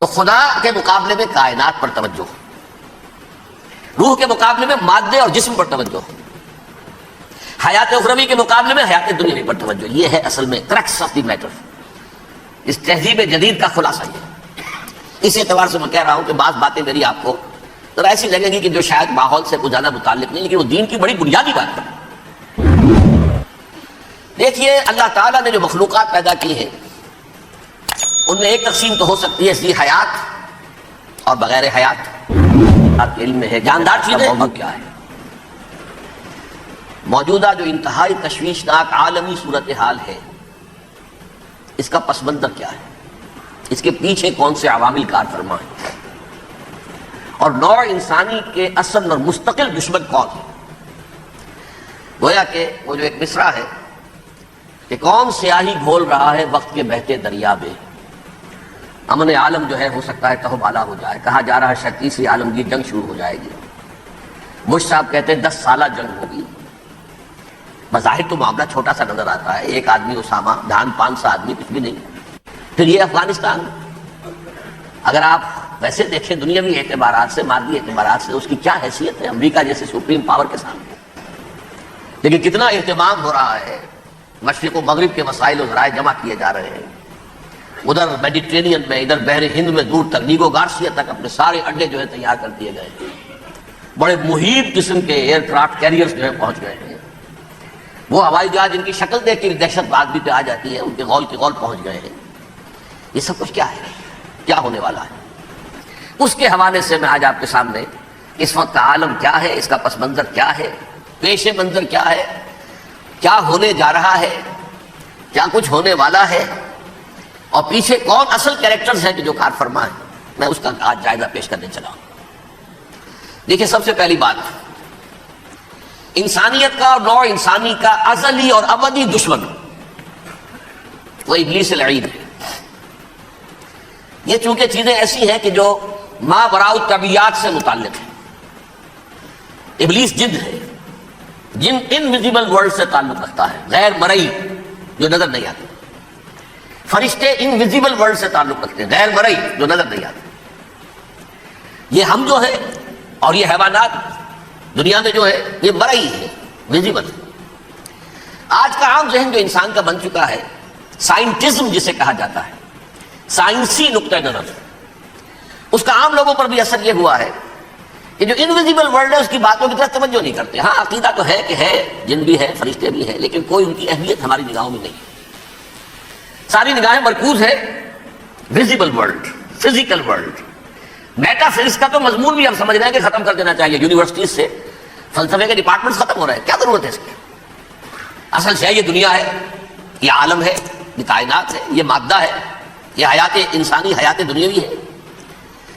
تو خدا کے مقابلے میں کائنات پر توجہ، روح کے مقابلے میں مادے اور جسم پر توجہ، حیات اخروی کے مقابلے میں حیات دنیاوی پر توجہ. یہ ہے اصل میں کرکس آف دی میٹر. اس تہذیب جدید کا خلاصہ یہ. اس اعتبار سے میں کہہ رہا ہوں کہ بعض باتیں میری آپ کو ذرا ایسی لگیں گی کہ جو شاید ماحول سے کچھ زیادہ متعلق نہیں، لیکن وہ دین کی بڑی بنیادی بات ہے. دیکھیے اللہ تعالیٰ نے جو مخلوقات پیدا کی ہیں ان میں ایک تقسیم تو ہو سکتی ہے ذی حیات اور بغیر حیات. آپ کے علم میں ہے جاندار چیزیں اور کیا ہے. موجودہ جو انتہائی تشویشناک عالمی صورتحال ہے اس کا پس منظر کیا ہے، اس کے پیچھے کون سے عوامل کار فرما ہیں، اور نوع انسانی کے اصل اور مستقل دشمن کون ہے. گویا کہ وہ جو ایک مصرع ہے کہ کون سیاہی گھول رہا ہے وقت کے بہتے دریا میں. امن عالم جو ہے ہو سکتا ہے تہو بالا ہو جائے. کہا جا رہا ہے 36ویں عالمگیر جنگ شروع ہو جائے گی. بش صاحب کہتے ہیں 10 سالہ جنگ ہوگی. بظاہر تو معاملہ چھوٹا سا نظر آتا ہے، ایک آدمی اسامہ، دھان 500 آدمی، کچھ بھی نہیں. پھر یہ افغانستان اگر آپ ویسے دیکھیں دنیاوی اعتبارات سے، مادی اعتبارات سے، اس کی کیا حیثیت ہے امریکہ جیسے سپریم پاور کے سامنے. لیکن کتنا اہتمام ہو رہا ہے، مشرق و مغرب کے وسائل و ذرائع جمع کیے جا رہے ہیں. ادھر میڈیٹرینین میں، ادھر بحر ہند میں دور تک، نیگو گارسیا تک اپنے سارے اڈے جو ہے تیار کر دیے گئے ہیں. بڑے محیط قسم کے ایئر کرافٹ کیریئرز جو ہے پہنچ گئے ہیں. وہ ہوائی جہاز جن کی شکل دیکھ کے دہشت آدمی پہ آ جاتی ہے ان کے غول کے غول پہنچ گئے ہیں. یہ سب کچھ کیا ہے، کیا ہونے والا ہے. اس کے حوالے سے میں آج آپ کے سامنے اس وقت کا عالم کیا ہے، اس کا پس منظر کیا ہے، پیش منظر کیا ہے، کیا ہونے جا رہا ہے، کیا کچھ ہونے والا ہے، اور پیچھے کون اصل کیریکٹرز ہیں کہ جو کار فرما ہے، میں اس کا آج جائزہ پیش کرنے چلا ہوں. دیکھیں سب سے پہلی بات، انسانیت کا اور نوع انسانی کا ازلی اور ابدی دشمن وہ ابلیس العین ہے. یہ چونکہ چیزیں ایسی ہیں کہ جو ما وراء الطبیعات سے متعلق ہیں. ابلیس جن ہے، جن انویزیبل ورلڈ سے تعلق رکھتا ہے، غیر مرئی جو نظر نہیں آتے. فرشتے انویزیبل ورلڈ سے تعلق رکھتے ہیں، غیر مرئی جو نظر نہیں آتے. یہ ہم جو ہے اور یہ حیوانات دنیا میں جو ہے یہ مرئی ہے، ویزیبل. آج کا عام ذہن جو انسان کا بن چکا ہے، سائنٹزم جسے کہا جاتا ہے، سائنسی نقطہ نظر، اس کا عام لوگوں پر بھی اثر یہ ہوا ہے کہ جو انویزیبل ورلڈ ہے اس کی باتوں کی طرف توجہ نہیں کرتے. ہاں عقیدہ تو ہے کہ ہے، جن بھی ہے، فرشتے بھی ہیں، لیکن کوئی ان کی اہمیت ہماری نگاہوں میں نہیں ہے. ساری نگاہیں مرکوز ہے visible world, physical world. Meta physics کا تو مضمون بھی ہم سمجھ رہے ہیں کہ ختم کر دینا چاہیے. یونیورسٹیز سے فلسفے کے ڈپارٹمنٹس ختم ہو رہے ہیں. کیا ضرورت ہے اس کی؟ اصل شے یہ دنیا ہے، یہ عالم ہے، یہ کائنات ہے، یہ مادہ ہے، یہ حیات انسانی، حیات دنیاوی ہے.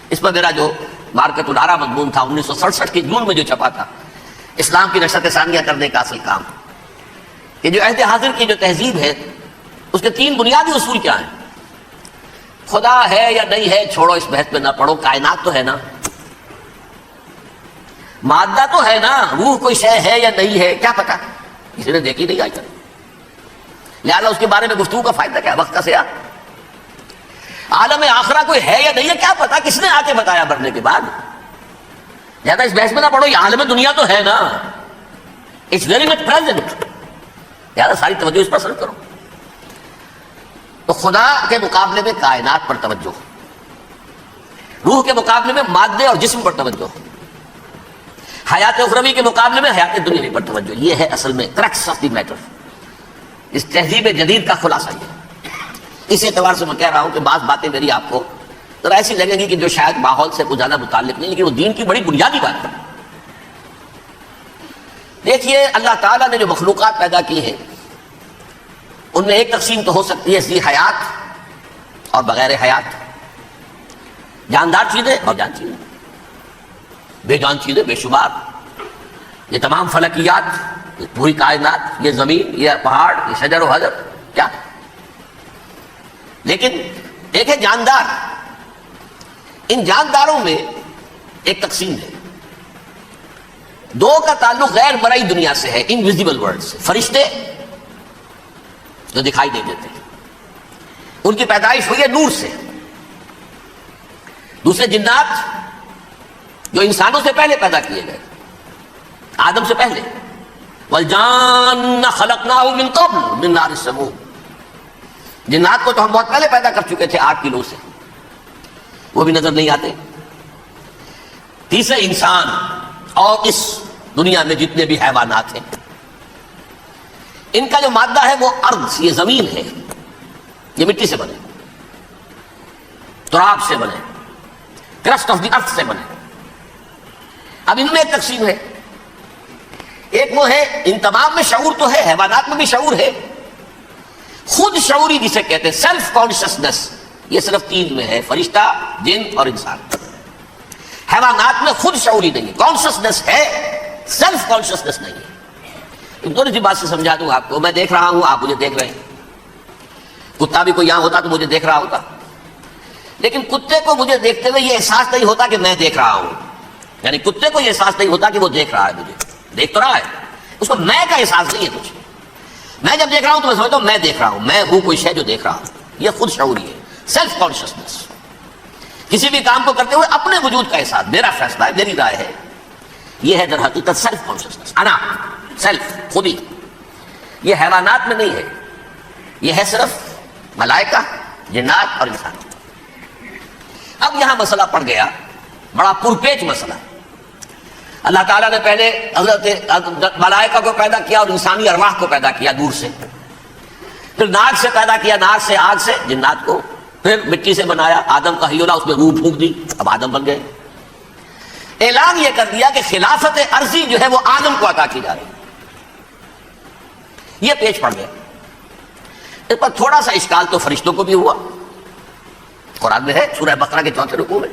اس پر میرا جو مارکت الارا مضمون تھا 1967 کے جون میں جو چھپا تھا، اسلام کی نشرت ثانیہ کرنے کا اصل کام، کہ جو عہد حاضر کی جو تہذیب ہے اس کے 3 بنیادی اصول کیا ہیں. خدا ہے یا نہیں ہے چھوڑو، اس بحث پہ نہ پڑھو. کائنات تو ہے نا، مادہ تو ہے نا، روح کوئی شے ہے یا نہیں ہے کیا پتا، کسی نے دیکھی نہیں آج تک. لہٰذا اس کے بارے میں گفتگو کا فائدہ کیا، وقت کا سیاح. عالم آخرہ کوئی ہے یا نہیں ہے کیا پتا، کس نے آ کے بتایا مرنے کے بعد. لہٰذا اس بحث میں نہ پڑھو. یہ عالم دنیا تو ہے نا، اٹس ویری مچ پریزنٹ. لہٰذا ساری توجہ اس پر صرف کرو. تو خدا کے مقابلے میں کائنات پر توجہ، روح کے مقابلے میں مادے اور جسم پر توجہ، حیات اخروی کے مقابلے میں حیات دنیاوی پر توجہ. یہ ہے اصل میں کرکس آف دی میٹر. اس تہذیب جدید کا خلاصہ یہ. اس اعتبار سے میں کہہ رہا ہوں کہ بعض باتیں میری آپ کو ذرا ایسی لگیں گی کہ جو شاید ماحول سے کچھ زیادہ متعلق نہیں، لیکن وہ دین کی بڑی بنیادی بات ہے. دیکھیے اللہ تعالیٰ نے جو مخلوقات پیدا کی ہیں ان میں ایک تقسیم تو ہو سکتی ہے ذی حیات اور بغیر حیات. جاندار چیزیں اور جان چیزیں، بے جان چیزیں بے شمار. یہ تمام فلکیات، یہ پوری کائنات، یہ زمین، یہ پہاڑ، یہ شجر و حجر، کیا. لیکن ایک ہے جاندار. ان جانداروں میں ایک تقسیم ہے. 2 کا تعلق غیر مرئی دنیا سے ہے، انویزیبل ورلڈ سے. فرشتے جو دکھائی نہیں دیتے، ان کی پیدائش ہوئی ہے نور سے. دوسرے جنات جو انسانوں سے پہلے پیدا کیے گئے، آدم سے پہلے، والجان خلقناہ من قبل من نار السموم، جنات کو تو ہم بہت پہلے پیدا کر چکے تھے آگ کی لو سے، وہ بھی نظر نہیں آتے۔ تیسرے انسان اور اس دنیا میں جتنے بھی حیوانات ہیں، ان کا جو مادہ ہے وہ ارض، یہ زمین ہے، یہ مٹی سے بنے، تراب سے بنے، کرسٹ آف دی ارتھ سے بنے۔ اب ان میں ایک تقسیم ہے، ایک وہ ہے، ان تمام میں شعور تو ہے، حیوانات میں بھی شعور ہے، خود شعوری جسے کہتے ہیں سیلف کانشسنس، یہ صرف تین میں ہے، فرشتہ، جن اور انسان۔ حیوانات میں خود شعوری نہیں ہے، کانشسنس ہے، سیلف کانشسنس نہیں ہے۔ تھوڑی سی بات سے سمجھا دوں آپ کو، میں دیکھ رہا ہوں، آپ مجھے دیکھ رہے ہیں، کتا بھی کوئی یہاں ہوتا تو مجھے دیکھ رہا ہوتا، لیکن کتے کو مجھے دیکھتے ہوئے یہ احساس نہیں ہوتا کہ میں دیکھ رہا ہوں، یعنی کتے کو یہ احساس نہیں ہوتا کہ وہ دیکھ رہا ہے، مجھے دیکھ تو رہا ہے، اس کو میں کا احساس نہیں ہے کچھ۔ میں جب دیکھ رہا ہوں تو میں سمجھتا ہوں میں دیکھ رہا ہوں، میں ہوں کوئی شے جو دیکھ رہا ہوں، یہ خود شعوری ہے، سیلف کانشسنس۔ کسی بھی کام کو کرتے ہوئے اپنے وجود کا احساس، میرا فیصلہ ہے، میری رائے ہے، یہ ہے در حقیقت سیلف کانشسنس، انا، سیلف، خودی۔ یہ حیوانات میں نہیں ہے، یہ ہے صرف ملائکہ، جنات اور انسان۔ اب یہاں مسئلہ پڑ گیا، بڑا پرپیچ مسئلہ۔ اللہ تعالیٰ نے پہلے حضرت ملائکہ کو پیدا کیا اور انسانی ارواح کو پیدا کیا دور سے، پھر ناک سے پیدا کیا، ناک سے، آگ سے جنات کو، پھر مٹی سے بنایا، آدم کا ہیولا، اس میں روح پھونک دی، اب آدم بن گئے۔ اعلان یہ کر دیا کہ خلافت عرضی جو ہے وہ آدم کو عطا کی جا رہی ہے۔ یہ پیچ پڑ گیا۔ اس پر تھوڑا سا اشکال تو فرشتوں کو بھی ہوا، قرآن میں ہے، سورہ بقرہ کے 4 رکوع میں،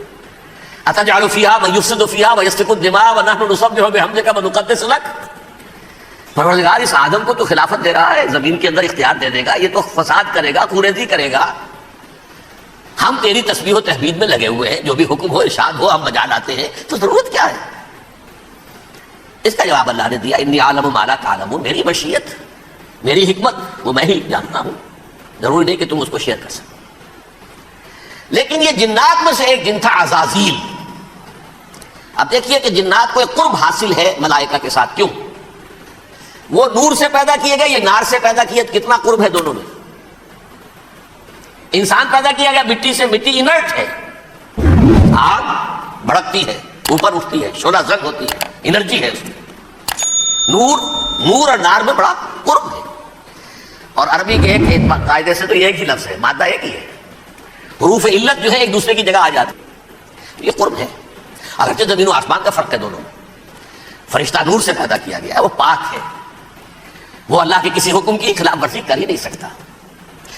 أَتَجْعَلُ فِيهَا مَن يُفْسِدُ فِيهَا وَيَسْفِكُ الدِّمَاءَ وَنَحْنُ نُسَبِّحُ بِحَمْدِكَ وَنُقَدِّسُ لَكَ۔ پروردگار اس آدم کو تو خلافت دے رہا ہے، زمین کے اندر اختیار دے دے گا، یہ تو فساد کرے گا، کوریزی کرے گا، ہم تیری تسبیح و تحمید میں لگے ہوئے ہیں، جو بھی حکم ہو، ارشاد ہو، ہم بجا لاتے ہیں، تو ضرورت کیا ہے؟ اس کا جواب اللہ نے دیا، انی اعلم ما لا تعلمون، میری مشیت، میری حکمت وہ میں ہی جانتا ہوں، ضروری نہیں کہ تم اس کو شیئر کر سکو۔ لیکن یہ جنات میں سے ایک جن تھا عزازیل۔ اب دیکھیے کہ جنات کو ایک قرب حاصل ہے ملائکہ کے ساتھ، کیوں؟ وہ نور سے پیدا کیے گئے، یہ نار سے پیدا کیے، کتنا قرب ہے دونوں میں۔ انسان پیدا کیا گیا مٹی سے، مٹی انرٹ ہے، آگ بھڑکتی ہے، اوپر اٹھتی ہے، شعلہ زنگ ہوتی ہے، انرجی ہے اس میں۔ نور اور نار میں بڑا قرب ہے، اور عربی کے ایک قاعدے سے تو یہ ایک ہی لفظ ہے، مادہ ایک ہی ہے، حروف علت جو ہے ایک دوسرے کی جگہ آ جاتی ہے، یہ قرب ہے۔ اگرچہ زمین و آسمان کا فرق ہے دونوں میں، فرشتہ نور سے پیدا کیا گیا ہے، وہ پاک ہے، وہ اللہ کے کسی حکم کی خلاف ورزی کر ہی نہیں سکتا۔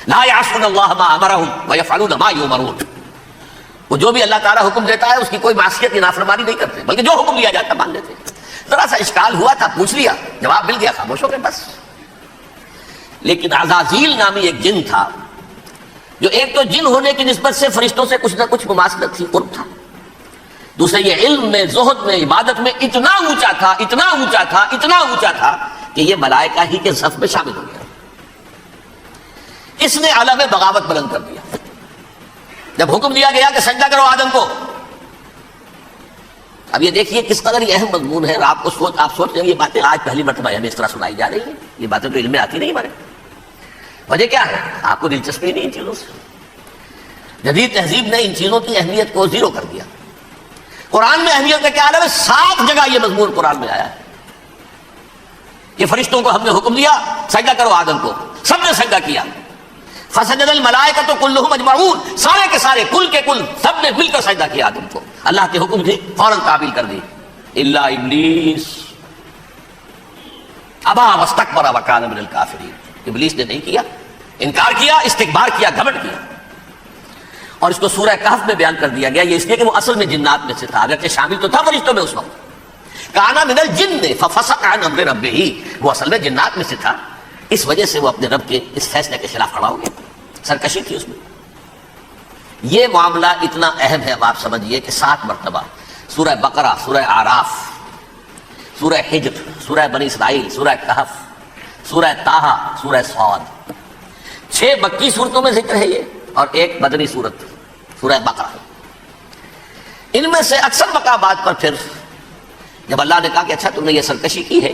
لا یعصون اللہ ما امرهم ویفعلون ما یؤمرون، وہ جو بھی اللہ تعالیٰ حکم دیتا ہے اس کی کوئی معصیت یا نافرمانی نہیں کرتے، بلکہ جو حکم دیا جاتا مان لیتے۔ ذرا سا اشکال ہوا تھا، پوچھ لیا، جواب مل گیا، خاموش ہو گئے بس۔ لیکن عزازیل نامی ایک جن تھا، جو ایک تو جن ہونے کی نسبت سے فرشتوں سے کچھ نہ کچھ مماثلت تھی، قرب تھا، دوسرے یہ علم میں، زہد میں، عبادت میں اتنا اونچا تھا، اتنا اونچا تھا، اتنا اونچا تھا کہ یہ ملائکہ ہی کے صف میں شامل ہو گیا۔ اس نے علم بغاوت بلند کر دیا۔ جب حکم دیا گیا کہ سجدہ کرو آدم کو، اب یہ دیکھیے کس قدر یہ اہم مضمون ہے، آپ سوچ رہے ہیں یہ باتیں آج پہلی مرتبہ ہمیں اس طرح سنائی جا رہی ہیں، یہ باتیں تو علم میں آتی نہیں ہمارے۔ وجہ کیا ہے؟ آپ کو دلچسپی نہیں ان چیزوں سے۔ جدید تہذیب نے ان چیزوں کی اہمیت کو زیرو کر دیا۔ قرآن میں اہمیت کا کیا عالم ہے؟ 7 جگہ یہ مضمون قرآن میں آیا ہے کہ فرشتوں کو ہم نے حکم دیا سجدہ کرو آدم کو، سب نے سجدہ کیا۔ فسجد الملائکۃ کلھم اجمعون، سارے کے سارے، کل کے کل، سب نے مل کر سجدہ کیا آدم کو، اللہ کے حکم سے فوراً تعمیل کر دی۔ الا ابلیس ابا واستکبر وکان من الکافرین، ابلیس نے نہیں کیا، انکار کیا، استکبار کیا، گھمنڈ کیا۔ اور اس کو سورہ کہف میں بیان کر دیا گیا، یہ اس لیے کہ وہ اصل میں جنات میں سے تھا، اگرچہ شامل تو تھا فرشتوں میں اس وقت۔ کانا من الجن ففسق عن امر ربہ، وہ اصل میں جنات میں سے تھا، اس وجہ سے وہ اپنے رب کے اس فیصلے کے خلاف کھڑا ہو گیا، سرکشی تھی اس میں۔ یہ معاملہ اتنا اہم ہے، اب آپ سمجھیے کہ 7 مرتبہ سورہ بقرہ، سورہ اعراف، سورہ حجر، سورہ بنی اسرائیل، سورہ کہف، سورہ طٰہٰ، سورہ صاد، 6 مکی صورتوں میں ذکر ہے یہ، اور ایک مدنی صورت سورہ بقرہ۔ ان میں سے اکثر مقامات پر پھر جب اللہ نے کہا کہ اچھا تم نے یہ سرکشی کی ہے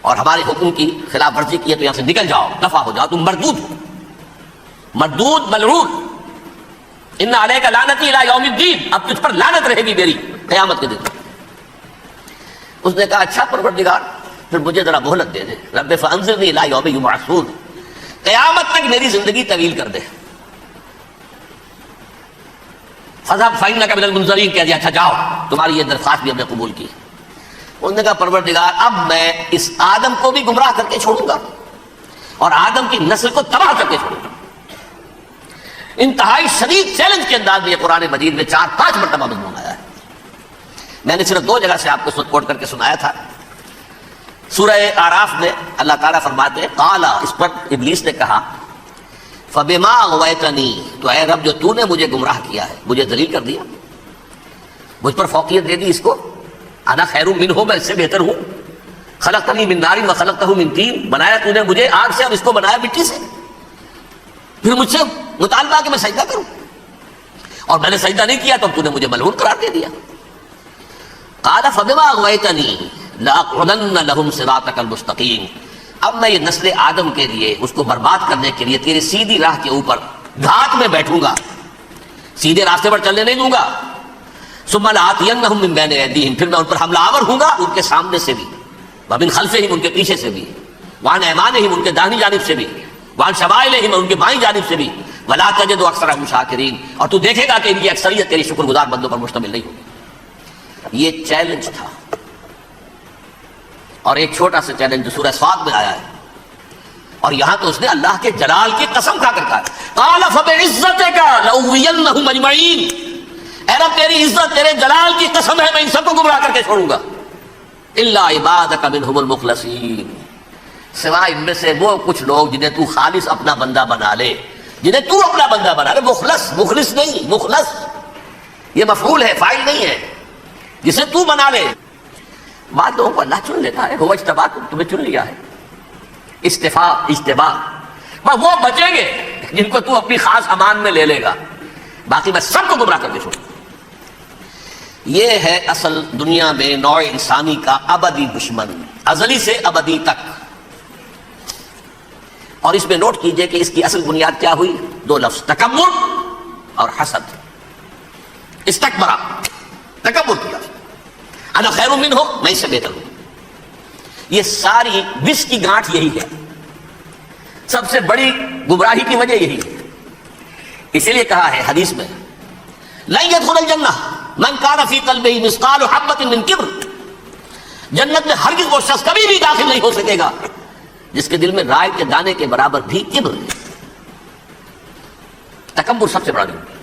اور ہمارے حکم کی خلاف ورزی کی ہے تو یہاں سے نکل جاؤ، دفع ہو جاؤ، تم مردود ہو، مردود ملعون، ان علیک لعنتی الی یوم الدین، اب تجھ پر لعنت رہے گی میری قیامت کے دن۔ اس نے کہا اچھا پروردگار پھر مجھے ذرا مہلت دے دے، رب فانظرنی الی یوم یبعثون، قیامت تک میری زندگی طویل کر دے۔ فذهب فإنك من المنظرین، کہہ دیا اچھا جاؤ، تمہاری یہ درخواست بھی ہم نے قبول کی۔ انہوں نے کہا پروردگار اب میں اس آدم کو بھی گمراہ کر کے چھوڑوں گا اور آدم کی نسل کو تباہ کر کے چھوڑوں گا۔ انتہائی شدید چیلنج کے انداز میں یہ قرآن مجید میں 4-5 مرتبہ مضمون آیا ہے۔ میں نے صرف 2 جگہ سے آپ کو کوٹ کر کے سنایا تھا۔ سورہ اعراف میں اللہ تعالیٰ فرماتے ہیں قالا، اس پر ابلیس نے کہا فبما اغویتنی، تو اے رب جو تو نے مجھے گمراہ کیا ہے، مجھے ذلیل کر دیا، مجھ پر فوقیت دے دی، اس کو انا خیر منہ، میں اس سے بہتر ہوں، خلقتنی من نار وخلقتہ من طین، بنایا تو نے مجھے آگ سے اور اس کو بنایا مٹی سے، پھر مجھ سے مطالبہ کہ میں سجدہ کروں، اور میں نے سجدہ نہیں کیا تو تو نے مجھے ملعون قرار دے دیا۔ قال فبما اغویتنی لاقعدن لهم صراطک المستقیم، اب میں یہ نسل آدم کے لیے، اس کو برباد کرنے کے لیے تیرے سیدھی راہ کے اوپر گھات میں بیٹھوں گا، سیدھے راستے پر چلنے نہیں دوں گا۔ ثم لآتینہم من بین ایدیہم، پھر میں ان پر حملہ آور ہوں گا، ان کے سامنے سے بھی، ومن خلفہم، ان کے پیچھے سے بھی، وعن ایمانہم، ان کے داہنی جانب سے بھی، وعن شمائلہم، ان کے بائیں جانب سے بھی، ولا تجد اکثرہم شاکرین، اور تو دیکھے گا کہ ان کی اکثریت تیری شکر گزار بندوں پر مشتمل نہیں ہوگی۔ یہ چیلنج تھا۔ اور ایک چھوٹا سا چیلنج جو سورہ صاد میں آیا ہے، اور یہاں تو اس نے اللہ کے جلال کی قسم کھا کر کہا قال فبعزتک لأغوینہم اجمعین، اے رب تیری عزت، تیرے جلال کی قسم ہے میں ان سب کو گمراہ کر کے چھوڑوں گا، الا عبادک منہم المخلصین، سوائے ان میں سے وہ کچھ لوگ جنہیں تو خالص اپنا بندہ بنا لے، جنہیں تو اپنا بندہ بنا لے۔ مخلص، مخلص نہیں، مخلص یہ مفعول ہے، فاعل نہیں ہے، جسے تو بنا لے۔ بعض لوگوں کو اللہ چن لیتا ہے، ہو اجتباکم، تمہیں چن لیا ہے، استفاء، اجتباء، بس وہ بچیں گے جن کو تو اپنی خاص امان میں لے لے گا، باقی میں سب کو گمراہ کر کے چھوڑوں۔ یہ ہے اصل دنیا میں نوع انسانی کا ابدی دشمن، ازلی سے ابدی تک۔ اور اس میں نوٹ کیجئے کہ اس کی اصل بنیاد کیا ہوئی؟ 2 لفظ، تکبر اور حسد۔ استکبرا، تکبر کیا، انا خیر منہ، میں اس سے بہتر ہوں۔ یہ ساری وش کی گانٹھ یہی ہے، سب سے بڑی گمراہی کی وجہ یہی ہے۔ اسی لیے کہا ہے حدیث میں لن يدخل الجنہ من کان فی قلبہ مثقال حبۃ من کبر، جنت میں ہرگز وہ شخص کبھی بھی داخل نہیں ہو سکے گا جس کے دل میں رائے کے دانے کے برابر بھی کبر ہے۔ تکبر سب سے بڑا جرم ہے۔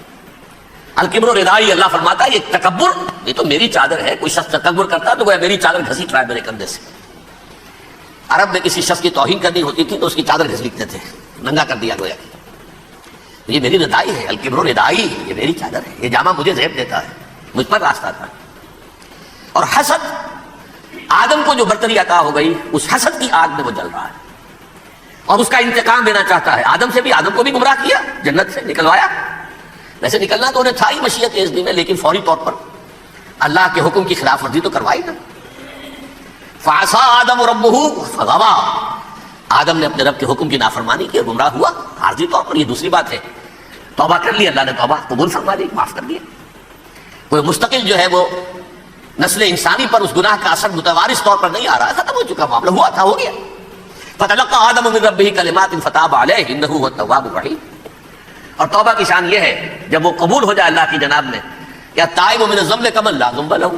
الکبر ردائی، اللہ فرماتا ہے یہ تکبر، یہ تو میری چادر ہے۔ کوئی شخص تکبر کرتا تو وہ میری چادر گھسیٹ رہا ہے میرے کندھے سے۔ عرب میں کسی شخص کی توہین کرنی ہوتی تھی تو اس کی چادر گھسیٹتے تھے، ننگا کر دیا گویا کہ یہ میری ردائی ہے، الکبر ردائی، یہ میری چادر ہے، یہ جامہ مجھے زیب دیتا ہے، مجھ پر راستہ تھا۔ اور حسد، آدم کو جو برتری عطا ہو گئی اس حسد کی آگ میں وہ جل رہا ہے اور اس کا انتقام لینا چاہتا ہے۔ آدم سے بھی، آدم کو بھی گمراہ کیا، جنت سے نکلوایا، ویسے نکلنا تو انہیں تھا ہی مشیت اذن میں، لیکن فوری طور پر اللہ کے حکم کی خلاف ورزی تو کروائی نا۔ فعصى آدم ربہ فغوى، آدم نے اپنے رب کے حکم کی نافرمانی کی اور گمراہ ہوا عارضی طور پر۔ یہ دوسری بات ہے، توبہ کر لی، اللہ نے توبہ قبول فرما لی، معاف کر دیا۔ کوئی مستقل جو ہے وہ نسل انسانی پر اس گناہ کا اثر متوارث طور پر نہیں آ رہا، ختم ہو چکا معاملہ، ہوا تھا ہو گیا۔ فتلقى آدم من ربہ کلمات فتاب علیہ انہ هو التواب الرحیم۔ اور توبہ کی شان یہ ہے جب وہ قبول ہو جائے اللہ کی جناب میں، کیا تائب من الذنب کمن لا ذنب له،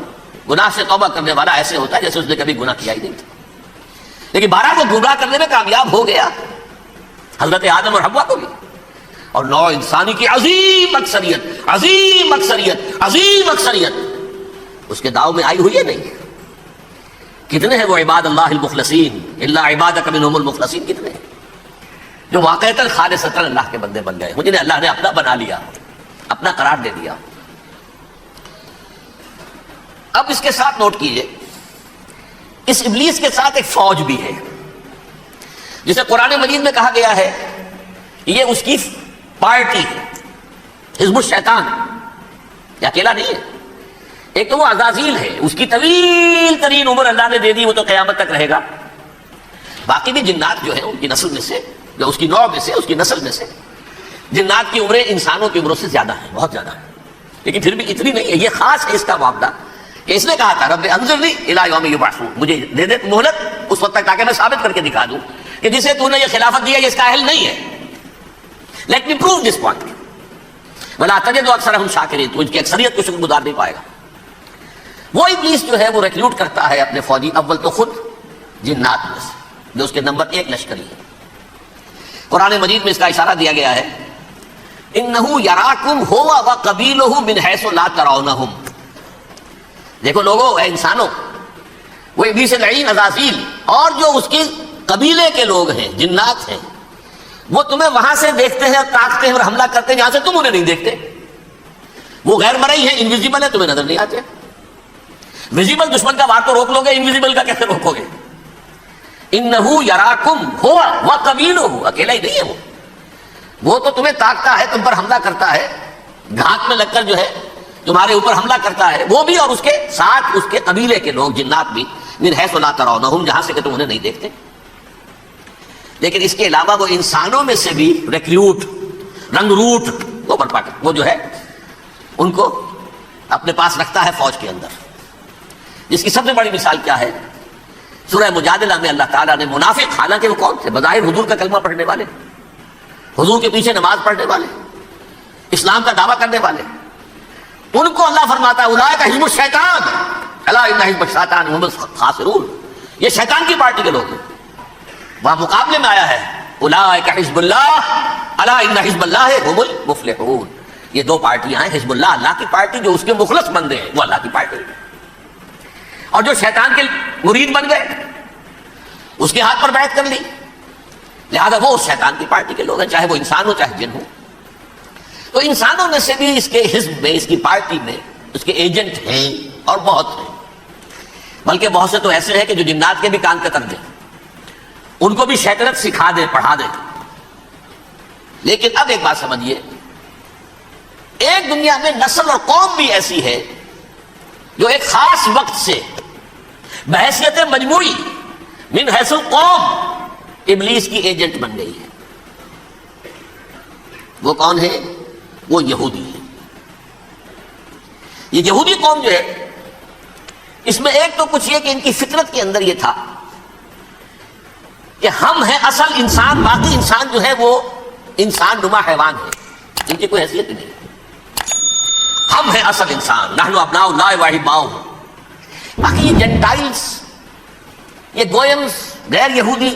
گناہ سے توبہ کرنے والا ایسے ہوتا ہے جیسے اس نے کبھی گناہ کیا ہی نہیں تھا۔ لیکن بارہ کو گمراہ کرنے میں کامیاب ہو گیا، حضرت آدم اور حوا کو بھی، اور نوع انسانی کی عظیم اکثریت، عظیم اکثریت، عظیم اکثریت اس کے داؤ میں آئی ہوئی ہے نہیں۔ کتنے ہیں وہ عباد اللہ المخلصین، الا عبادک منہم المخلصین، کتنے ہیں جو واقعتاً خالصتاً اللہ کے بندے بن گئے، جنہیں اللہ نے اپنا بنا لیا، اپنا قرار دے دیا۔ اب اس کے ساتھ نوٹ کیجئے، اس ابلیس کے ساتھ ایک فوج بھی ہے جسے قرآن مجید میں کہا گیا ہے یہ اس کی پارٹی ہے، حزب الشیطان، یہ اکیلا نہیں ہے۔ ایک تو وہ عزازیل ہے، اس کی طویل ترین عمر اللہ نے دے دی، وہ تو قیامت تک رہے گا. باقی بھی جنات جو ہیں ان کی نسل میں سے، جو اس کی نوع میں سے، اس کی نسل میں سے جنات کی عمریں انسانوں کی عمروں سے زیادہ ہیں، بہت زیادہ ہیں، لیکن پھر بھی اتنی نہیں ہے. یہ خاص ہے اس کا معاملہ کہ اس نے کہا تھا رب انظرنی الی یوم یبعثون، مجھے دے دے مہلت اس وقت تک تاکہ میں ثابت کر کے دکھا دوں کہ جسے تو نے یہ خلافت دیا یہ اس کا اہل نہیں ہے. Let me prove this point ولا تجد اکثرهم شاکرین، تو ان کی اکثریت کو شکر گزار نہیں پائے گا. وہ ابلیس جو ہے وہ ریکروٹ کرتا ہے اپنے فوجی، اول تو خود جنات میں سے جو اس کے نمبر 1 لشکری ہے. قرآن مجید میں اس کا اشارہ دیا گیا ہے انہو یراکم ہوا وقبیلہ من حیث لا ترونہم. دیکھو لوگو، اے انسانوں، وہ ابلیس لعین عزازیل اور جو اس کی قبیلے کے لوگ ہیں، جنات ہیں، وہ تمہیں وہاں سے دیکھتے ہیں اور تاکتے ہیں اور حملہ کرتے ہیں جہاں سے تم انہیں نہیں دیکھتے. وہ غیر مرئی ہیں، انویزیبل ہے، تمہیں نظر نہیں آتے. ویزیبل دشمن کا وار تو روک لو گے، انویزیبل کا کیسے روکو گے؟ انہو یراکم ہوا وقبیلہ، اکیلا ہی نہیں ہے وہ تو تمہیں تاکتا ہے، تم پر حملہ کرتا ہے، گھات میں لگ کر جو ہے تمہارے اوپر حملہ کرتا ہے، وہ بھی اور اس کے ساتھ اس کے قبیلے کے لوگ جنات بھی، من حیث لا ترونہم، جہاں سے کہ تم انہیں نہیں دیکھتے. لیکن اس کے علاوہ وہ انسانوں میں سے بھی ریکروٹ، رنگ روٹ وہ جو ہے ان کو اپنے پاس رکھتا ہے فوج کے اندر. جس کی سب سے بڑی مثال کیا ہے؟ سورہ مجادلہ میں اللہ تعالیٰ نے منافق، حالانکہ وہ کون تھے؟ بظاہر حضور کا کلمہ پڑھنے والے، حضور کے پیچھے نماز پڑھنے والے، اسلام کا دعویٰ کرنے والے، ان کو اللہ فرماتا ہے اولئک حزب الشیطان الا ان حزب الشیطان هم الخاسرون. یہ شیطان کی پارٹی کے لوگ ہیں. وہاں مقابلے میں آیا ہے اولئک حزب اللہ الا ان حزب اللہ هم المفلحون. یہ دو پارٹیاں ہیں، حزب اللہ اللہ کی پارٹی جو اس کے مخلص بندے ہیں وہ اللہ کی پارٹی، اور جو شیطان کے مرید بن گئے اس کے ہاتھ پر بیعت کر لی، لہذا وہ اس شیطان کی پارٹی کے لوگ ہیں، چاہے وہ انسان ہو چاہے جن ہو. تو انسانوں میں سے بھی اس کے حزب میں، اس کی پارٹی میں اس کے ایجنٹ ہیں اور بہت ہیں، بلکہ بہت سے تو ایسے ہیں کہ جو جنات کے بھی کان کتر دیں، ان کو بھی شیطنت سکھا دے، پڑھا دے. لیکن اب ایک بات سمجھیے، ایک دنیا میں نسل اور قوم بھی ایسی ہے جو ایک خاص وقت سے بحیثیت مجموعی من حیث القوم ابلیس کی ایجنٹ بن گئی ہے. وہ کون ہے؟ وہ یہودی ہے. یہ یہودی قوم جو ہے، اس میں ایک تو کچھ یہ کہ ان کی فطرت کے اندر یہ تھا کہ ہم ہیں اصل انسان، باقی انسان جو ہے وہ انسان نما حیوان ہے، ان کی کوئی حیثیت ہی نہیں. ہم ہیں اصل انسان، نحن ابناء اللہ واحباؤہ. باقی یہ جنٹائلز، یہ گوئمز، غیر یہودی،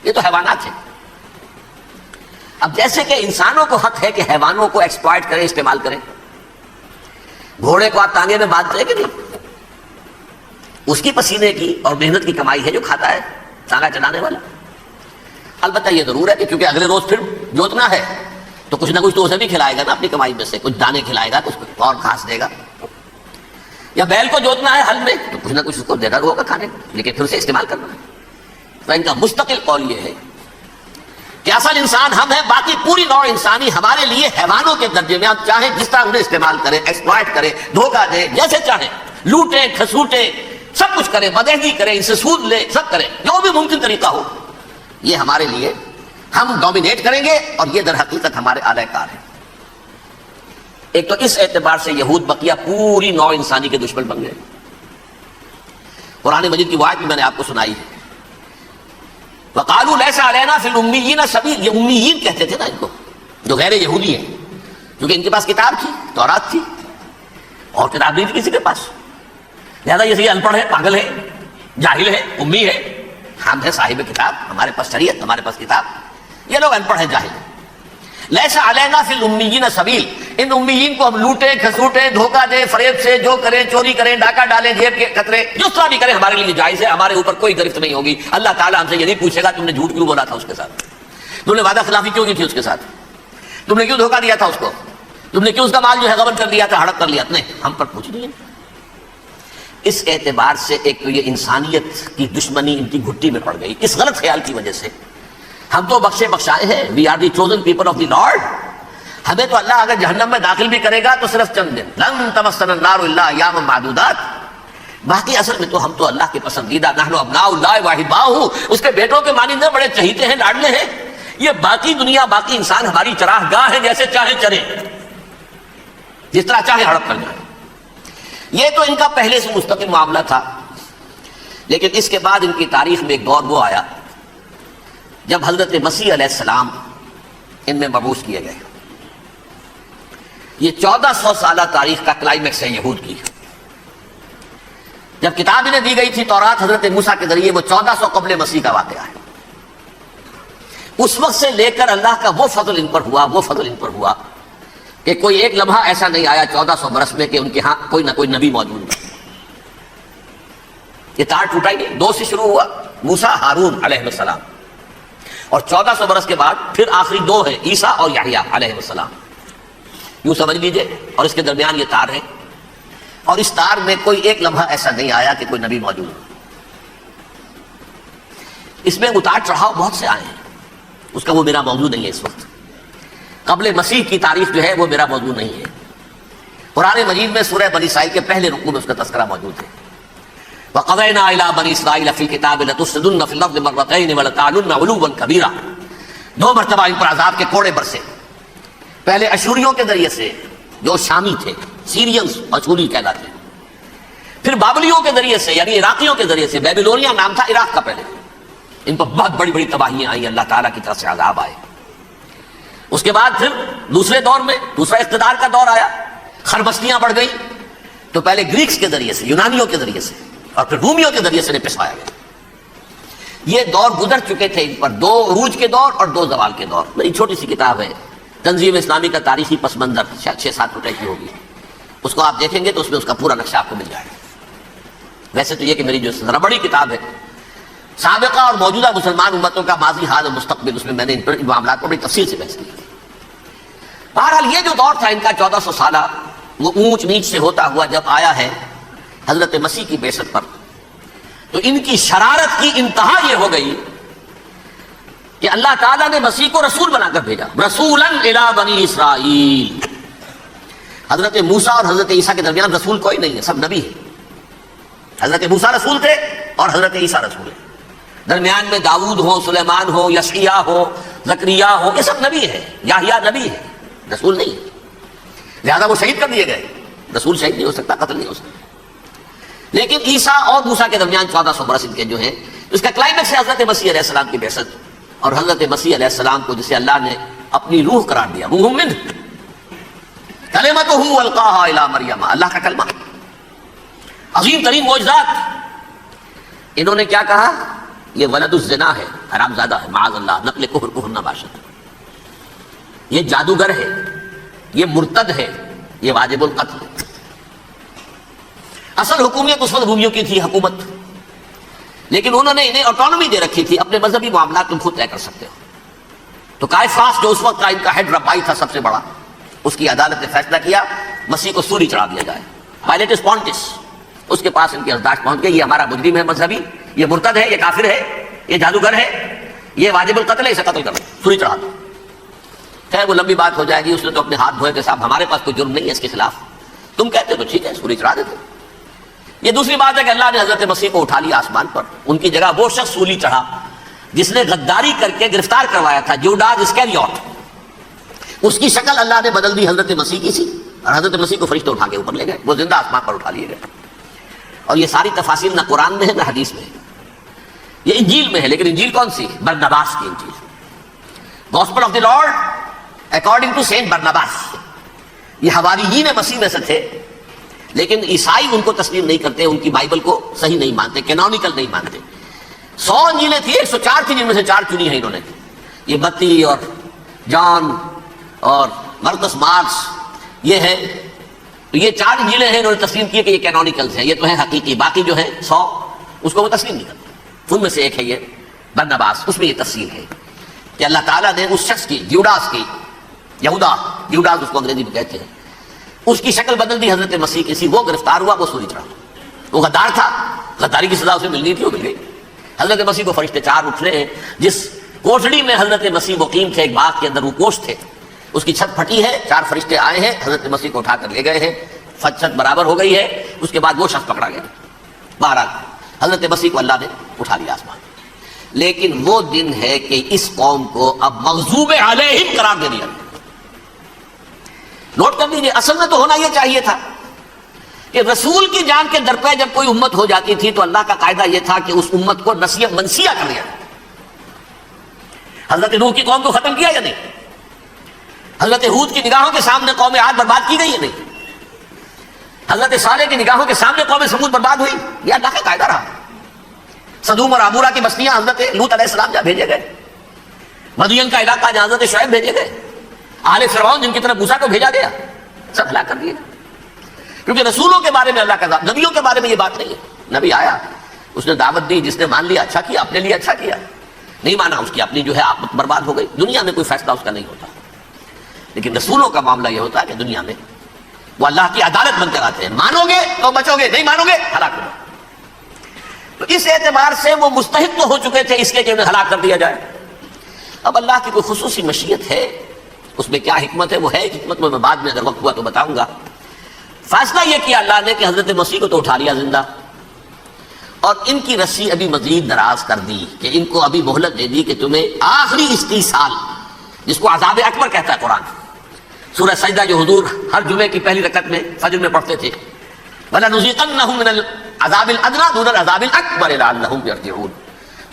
یہ تو حیوانات ہیں. اب جیسے کہ انسانوں کو حق ہے کہ حیوانوں کو ایکسپلائٹ کریں، استعمال کریں. گھوڑے کو آپ تانگے میں باندھتے ہیں کہ نہیں؟ اس کی پسینے کی اور محنت کی کمائی ہے جو کھاتا ہے تانگا چلانے والا. البتہ یہ ضرور ہے کہ چونکہ اگلے روز پھر جوتنا ہے تو کچھ نہ کچھ تو اسے بھی کھلائے گا نا، اپنی کمائی میں سے کچھ دانے کھلائے گا، کچھ اور گھاس دے گا. یا بیل کو جوتنا ہے ہل میں تو کچھ نہ کچھ اس کو دینا ہوگا کھانے کو، لیکن پھر اسے استعمال کرنا ہے. تو ان کا مستقل قول یہ ہے کہ اصل انسان ہم ہیں، باقی پوری نوع انسانی ہمارے لیے حیوانوں کے درجے میں. آپ چاہیں جس طرح انہیں استعمال کریں، ایکسپلائٹ کریں، دھوکہ دیں، جیسے چاہیں، لوٹیں کھسوٹیں، سب کچھ کریں، بدہضی کریں، ان سے سود لیں، سب کریں، جو بھی ممکن طریقہ ہو، یہ ہمارے لیے ہم ڈومینیٹ کریں گے، اور یہ در حقیقت ہمارے اعلی کار ہیں. ایک تو اس اعتبار سے یہود بقیہ پوری نوع انسانی کے دشمن بن گئے. قرآن مجید کی آیت بھی میں نے آپ کو سنائی ہے، وَقَالُوا لَيْسَ عَلَيْنَا فِي الْأُمِّيِّينَ سَبِيلٌ. یہ امیین کہتے تھے نا ان کو، جو غیر یہودی ہیں، کیونکہ ان کے پاس کتاب تھی، تورات تھی، اور کتاب نہیں تھی کسی کے پاس. لہٰذا یہ ان پڑھ ہے، پاگل ہے، جاہل ہے، امی ہے. ہم ہیں صاحب کتاب، ہمارے پاس شریعت، ہمارے پاس کتاب. یہ لوگ ان پڑھ ہیں، جاہل ہیں. لیسا علینا فی الامیین سبیل. ان امیین کو ہم لوٹیں کھسوٹیں، دھوکہ دیں، فریب سے جو کریں، چوری کریں، ڈاکہ ڈالیں، جیب کے قطرے، جس طرح بھی کریں ہمارے لیے جائز ہے، ہمارے اوپر کوئی گرفت نہیں ہوگی. اللہ تعالیٰ ہم سے یہ نہیں پوچھے گا تم نے جھوٹ کیوں بولا تھا اس کے ساتھ، تم نے وعدہ خلافی کیوں کی تھی اس کے ساتھ، تم نے کیوں دھوکہ دیا تھا اس کو، تم نے کیوں اس کا مال جو ہے غبن کر لیا تھا، ہڑپ کر لیا. نہیں، ہم پر پوچھ نہیں. اس اعتبار سے ایک تو یہ انسانیت کی دشمنی ان کی گھٹی میں پڑ گئی، اس غلط خیال کی وجہ سے. ہم تو بخشے بخشائے ہیں، we are the chosen people of the Lord. ہمیں تو اللہ اگر جہنم میں داخل بھی کرے گا تو صرف چند دن، لن تمسنا النار الا ایاما معدودات، باقی اصل میں تو ہم تو اللہ کے پسندیدہ، نحن ابناء اللہ واحباؤہ، اس کے بیٹوں کے مانند بڑے چہیتے ہیں، لاڈلے ہیں. یہ باقی دنیا، باقی انسان ہماری چراہ گاہ ہے، جیسے چاہے چرے، جس طرح چاہے ہڑپ کر جائے. یہ تو ان کا پہلے سے مستقل معاملہ تھا. لیکن اس کے بعد ان کی تاریخ میں ایک دور وہ آیا جب حضرت مسیح علیہ السلام ان میں مبعوث کیے گئے. یہ 1400 سالہ تاریخ کا کلائمیکس ہے یہود کی. جب کتاب انہیں دی گئی تھی تورات حضرت موسیٰ کے ذریعے، وہ 1400 قبل مسیح کا واقعہ ہے. اس وقت سے لے کر اللہ کا وہ فضل ان پر ہوا کہ کوئی ایک لمحہ ایسا نہیں آیا 1400 برس میں کہ ان کے ہاں کوئی نہ کوئی نبی موجود نہیں. یہ تار ٹوٹا ہی نہیں. 2 سے شروع ہوا، موسیٰ ہارون علیہ السلام، اور 1400 برس کے بعد پھر آخری 2 ہے، عیسیٰ اور یحییٰ علیہ السلام. یوں سمجھ لیجئے، اور اس کے درمیان یہ تار ہے، اور اس تار میں کوئی ایک لمحہ ایسا نہیں آیا کہ کوئی نبی موجود ہو. اس میں اتار چڑھاؤ بہت سے آئے ہیں، اس کا وہ میرا موضوع نہیں ہے. اس وقت قبل مسیح کی تاریخ جو ہے وہ میرا موضوع نہیں ہے. قرآن مجید میں سورہ بنی اسرائیل کے پہلے رکوع میں اس کا تذکرہ موجود ہے. وَقَضَيْنَا إِلَىٰ بَنِي إِسْرَائِيلَ فِي الْكِتَابِ لَتُفْسِدُنَّ فِي الْأَرْضِ مَرَّتَيْنِ وَلَتَعْلُنَّ عُلُوًّا كَبِيرًا. 2 مرتبہ ان پر عذاب کے کوڑے برسے. پہلے اشوریوں کے ذریعے سے جو شامی تھے، سیرینز اشوری کہلاتے ہیں. پھر بابلیوں کے ذریعے سے، یعنی عراقیوں کے ذریعے سے، بیبلونیا نام تھا عراق کا پہلے. ان پر بہت بڑی بڑی تباہیاں آئیں، اللہ تعالیٰ کی طرف سے عذاب آئے. اس کے بعد پھر دوسرے دور میں دوسرا اقتدار کا دور آیا، خربستیاں بڑھ گئیں. تو پہلے گریکس کے ذریعے سے، یونانیوں کے ذریعے سے، اور پھر رومیوں کے ذریعے سے نپسوایا گیا. یہ دور گزر چکے تھے ان پر، 2 عروج کے دور اور 2 زوال کے دور. میری چھوٹی سی کتاب ہے تنظیم اسلامی کا تاریخی پس منظر، 6-7 روپے کی ہوگی. اس کو آپ دیکھیں گے تو اس میں اس کا پورا نقشہ آپ کو مل جائے گا. ویسے تو یہ کہ میری جو ذرا بڑی کتاب ہے سابقہ اور موجودہ مسلمان امتوں کا ماضی، حال اور مستقبل، اس میں میں نے ان معاملات کو بڑی تفصیل سے بحث کی. بہرحال یہ جو دور تھا ان کا 1400 سالہ، وہ اونچ نیچ سے ہوتا ہوا جب آیا ہے حضرت مسیح کی بعثت پر، تو ان کی شرارت کی انتہا یہ ہو گئی کہ اللہ تعالیٰ نے مسیح کو رسول بنا کر بھیجا. رسولاً الی بنی اسرائیل. حضرت موسیٰ اور حضرت عیسیٰ کے درمیان رسول کوئی نہیں ہے، سب نبی ہے. حضرت موسیٰ رسول تھے اور حضرت عیسیٰ رسول ہے. درمیان میں داؤد ہو، سلیمان ہو، یشعیاء ہو، زکریا ہو، یہ سب نبی ہے. یحییٰ نبی ہے، رسول نہیں ہے. لہذا وہ شہید کر دیے گئے. رسول شہید نہیں ہو سکتا، قتل نہیں ہو سکتا. لیکن عیسیٰ اور موسیٰ کے درمیان 1400 برس ان کے جو ہیں، اس کا کلائمیکس ہے حضرت مسیح علیہ السلام کی بعثت. اور حضرت مسیح علیہ السلام کو جسے اللہ نے اپنی روح قرار دیا، روح منہ، کلمتہ القاہا الی مریم، اللہ کا کلمہ، عظیم ترین معجزات. انہوں نے کیا کہا؟ یہ ولد الزنا ہے، حرام زادہ ہے، معاذ اللہ، نقل کفر نہ باشد، یہ جادوگر ہے، یہ مرتد ہے، یہ واجب القتل ہے. اصل حکومت اس وقت رومیوں کی تھی حکومت، لیکن انہوں نے انہیں آٹونومی دے رکھی تھی، اپنے مذہبی معاملات تم خود طے کر سکتے ہو. تو قائفاس جو اس وقت کا ان کا ہیڈ ربائی تھا سب سے بڑا، اس کی عدالت نے فیصلہ کیا مسیح کو سولی چڑھا دیا جائے. پائلیٹس پونٹس، اس کے پاس ان کی یادداشت پہنچ گئی، یہ ہمارا مجرم ہے مذہبی، یہ مرتد ہے، یہ کافر ہے، یہ جادوگر ہے، یہ واجب القتل ہے، اسے قتل کرو، سولی چڑھا دو. خیر وہ لمبی بات ہو جائے گی. اس نے تو اپنے ہاتھ دھوئے کہ صاحب ہمارے پاس کوئی جرم نہیں ہے اس کے خلاف، تم کہتے ہو تو ٹھیک ہے، سولی چڑھا دیتے. یہ دوسری بات ہے کہ اللہ نے حضرت مسیح کو اٹھا لیا آسمان پر. ان کی جگہ وہ شخص سولی چڑھا جس نے غداری کر کے گرفتار کروایا تھا، جوڈاس اسکریوٹ. اس کی شکل اللہ نے بدل دی حضرت مسیح کی سی، اور حضرت مسیح کو فرشتے اٹھا کے اوپر لے گئے، وہ زندہ آسمان پر اٹھا لیے گئے. اور یہ ساری تفاصیل نہ قرآن میں ہے نہ حدیث میں ہے، یہ انجیل میں ہے. لیکن انجیل کون سی؟ برنباس کی انجیل، gospel of the Lord according to Saint Barnabas. یہ حواریین مسیح میں سے تھے، لیکن عیسائی ان کو تسلیم نہیں کرتے، ان کی بائبل کو صحیح نہیں مانتے، کینونیکل نہیں مانتے. 100 انجیلیں تھی، 104 تھی، جن میں سے 4 چنی ہیں انہوں نے. یہ متی اور جان اور مرکس مارکس یہ ہے. تو یہ 4 انجیلیں ہیں، انہوں نے تسلیم کی کہ یہ کینونیکلز ہیں، یہ تو ہے حقیقی. باقی جو ہے 100 اس کو وہ تسلیم نہیں کرتے. ان میں سے ایک ہے یہ برنباس. اس میں یہ تفصیل ہے کہ اللہ تعالیٰ نے اس شخص کی، جیوڈاس کی، یہودا جیوڈاس اس کو انگریزی میں کہتے ہیں، اس کی شکل بدل دی حضرت مسیح کی سی. وہ گرفتار ہوا، وہ سولی چڑھا. وہ غدار تھا، غداری کی سزا اسے ملنی تھی، وہ مل گئی. حضرت مسیح کو فرشتے 4 اٹھ رہے ہیں. جس کوٹڑی میں حضرت مسیح مقیم تھے، ایک باغ کے اندر وہ کوش تھے، اس کی چھت پھٹی ہے، 4 فرشتے آئے ہیں، حضرت مسیح کو اٹھا کر لے گئے ہیں، چھت برابر ہو گئی ہے، اس کے بعد وہ شخص پکڑا گیا۔ بہرحال حضرت مسیح کو اللہ نے اٹھا لیا آسمان۔ لیکن وہ دن ہے کہ اس قوم کو اب مغضوب علیہم قرار دے دیا۔ نوٹ کر لیجیے، اصل میں تو ہونا یہ چاہیے تھا کہ رسول کی جان کے در پہ جب کوئی امت ہو جاتی تھی تو اللہ کا قاعدہ یہ تھا کہ اس امت کو نسیہ منسیہ کر دیا۔ حضرت نوح کی قوم کو ختم کیا یا نہیں؟ حضرت ہود کی نگاہوں کے سامنے قوم عاد برباد کی گئی یا نہیں؟ حضرت صالح کی نگاہوں کے سامنے قوم سمود برباد ہوئی؟ یہ اللہ کا قاعدہ رہا۔ سدوم اور عمورہ کی بستیاں حضرت لوط علیہ السلام جہاں بھیجے گئے، مدین کا علاقہ جہاں حضرت شعیب بھیجے گئے، آل فرعون جن کی طرف موسیٰ کو بھیجا گیا، سب ہلاک کر دیے۔ کیونکہ رسولوں کے بارے میں اللہ کا، نبیوں کے بارے میں یہ بات نہیں ہے۔ نبی آیا، اس نے دعوت دی، جس نے مان لیا اچھا کیا، اپنے لیے اچھا کیا، نہیں مانا اس کی اپنی جو ہے آپت برباد ہو گئی۔ دنیا میں کوئی فیصلہ اس کا نہیں ہوتا، لیکن رسولوں کا معاملہ یہ ہوتا ہے کہ دنیا میں وہ اللہ کی عدالت بن کر آتے ہیں، مانو گے تو بچو گے، نہیں مانو گے ہلاک ہو۔ تو اس اعتبار سے وہ مستحق تو ہو چکے تھے اس کے کہ انہیں ہلاک کر دیا جائے۔ اب اللہ کی کوئی خصوصی مشیت ہے، اس میں کیا حکمت ہے، وہ ہے حکمت میں بعد میں اگر وقت ہوا تو بتاؤں گا۔ فیصلہ یہ کیا اللہ نے کہ حضرت مسیح کو تو اٹھا لیا زندہ، اور ان کی رسی ابھی مزید دراز کر دی، کہ ان کو ابھی مہلت دے دی کہ تمہیں آخری استیصال، جس کو عذاب اکبر کہتا ہے قرآن، سورہ سجدہ جو حضور ہر جمعے کی پہلی رکعت میں فجر میں پڑھتے تھے، وَلَنُذِيقَنَّهُم مِّنَ الْعَذَابِ الْأَدْنَىٰ دُونَ الْعَذَابِ الْأَكْبَرِ لَعَلَّهُمْ يَرْجِعُونَ۔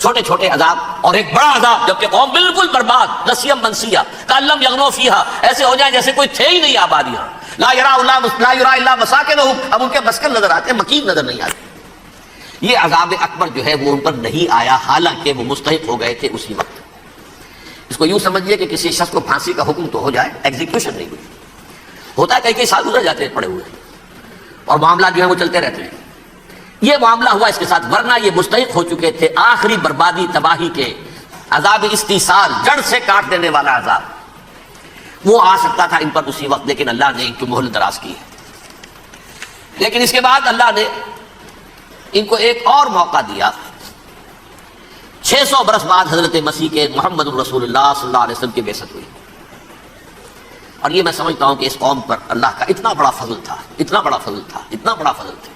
چھوٹے چھوٹے عذاب اور ایک بڑا عذاب، جبکہ قوم بالکل برباد، نسیم منسیہ، کَأَن لَّمْ يَغْنَوْا فِيهَا، ایسے ہو جائیں جیسے کوئی تھے ہی نہیں آبادیاں، لا یرا الا مساکنہم، اب ان کے مسکن نظر آتے ہیں، مکین نظر نہیں آتے۔ یہ عذاب اکبر جو ہے وہ ان پر نہیں آیا، حالانکہ وہ مستحق ہو گئے تھے اسی وقت۔ اس کو یوں سمجھیے کہ کسی شخص کو پھانسی کا حکم تو ہو جائے، ایگزیکیوشن نہیں ہوئی، ہوتا ہے کئی سال گزر جاتے ہیں پڑے ہوئے، اور معاملات جو ہیں وہ چلتے رہتے ہیں۔ یہ معاملہ ہوا اس کے ساتھ، ورنہ یہ مستحق ہو چکے تھے آخری بربادی تباہی کے، عذاب استیصال، جڑ سے کاٹ دینے والا عذاب، وہ آ سکتا تھا ان پر اسی وقت، لیکن اللہ نے ان کی مہلت دراز کی ہے۔ لیکن اس کے بعد اللہ نے ان کو ایک اور موقع دیا۔ 600 برس بعد حضرت مسیح کے محمد رسول اللہ صلی اللہ علیہ وسلم کی بعثت ہوئی، اور یہ میں سمجھتا ہوں کہ اس قوم پر اللہ کا اتنا بڑا فضل تھا، اتنا بڑا فضل تھا، اتنا بڑا فضل تھا۔